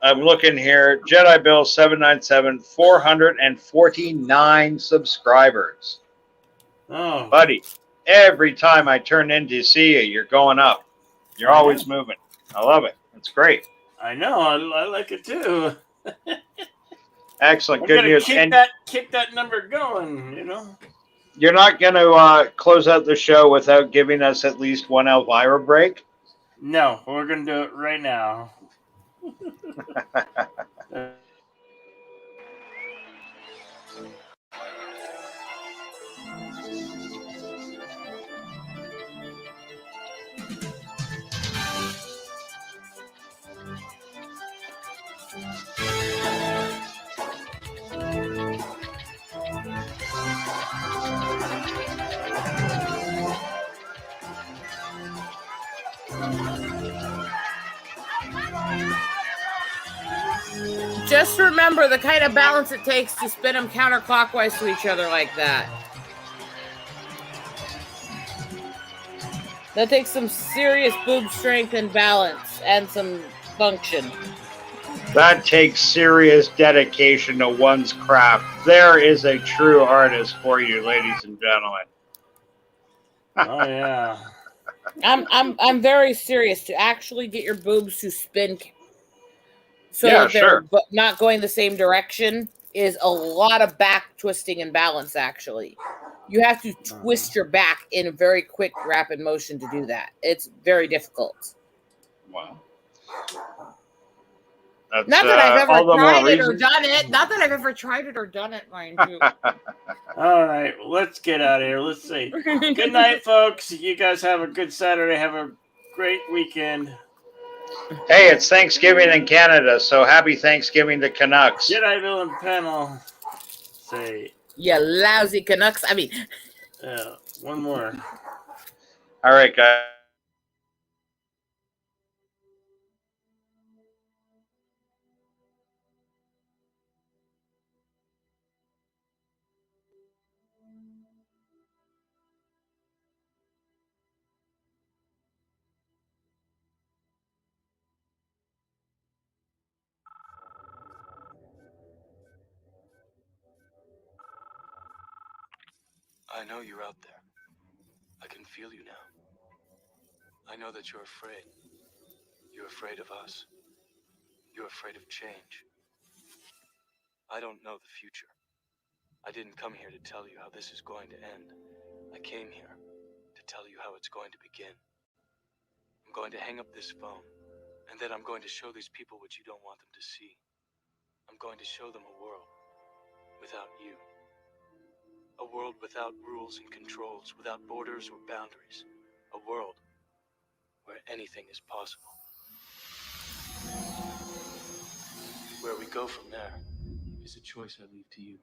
I'm looking here. Jedi Bill 797, 449 subscribers. Oh, buddy, every time I turn in to see you, you're going up. You're always moving. I love it. It's great. I know. I like it too. Excellent. Good news. Keep that number going. You're not going to close out the show without giving us at least one Elvira break? No, we're going to do it right now. just remember the kind of balance it takes to spin them counterclockwise to each other like that. That takes some serious boob strength and balance and some function. That takes serious dedication to one's craft. There is a true artist for you, ladies and gentlemen. Oh yeah. I'm very serious. To actually get your boobs to spin so Yeah, that they're sure. not going the same direction is a lot of back twisting and balance, actually. You have to twist your back in a very quick, rapid motion to do that. It's very difficult. Wow. Not that I've ever all the more tried it or reason. done it. Not that I've ever tried it or done it, mind you. All right, let's get out of here. Let's see. Good night, folks. You guys have a good Saturday. Have a great weekend. Hey, it's Thanksgiving in Canada, so happy Thanksgiving to Canucks. Jedi Villain Panel. Say. You lousy Canucks. I mean. One more. All right, guys. I know you're out there. I can feel you now. I know that you're afraid. You're afraid of us. You're afraid of change. I don't know the future. I didn't come here to tell you how this is going to end. I came here to tell you how it's going to begin. I'm going to hang up this phone, and then I'm going to show these people what you don't want them to see. I'm going to show them a world without you. A world without rules and controls, without borders or boundaries. A world where anything is possible. Where we go from there is a choice I leave to you.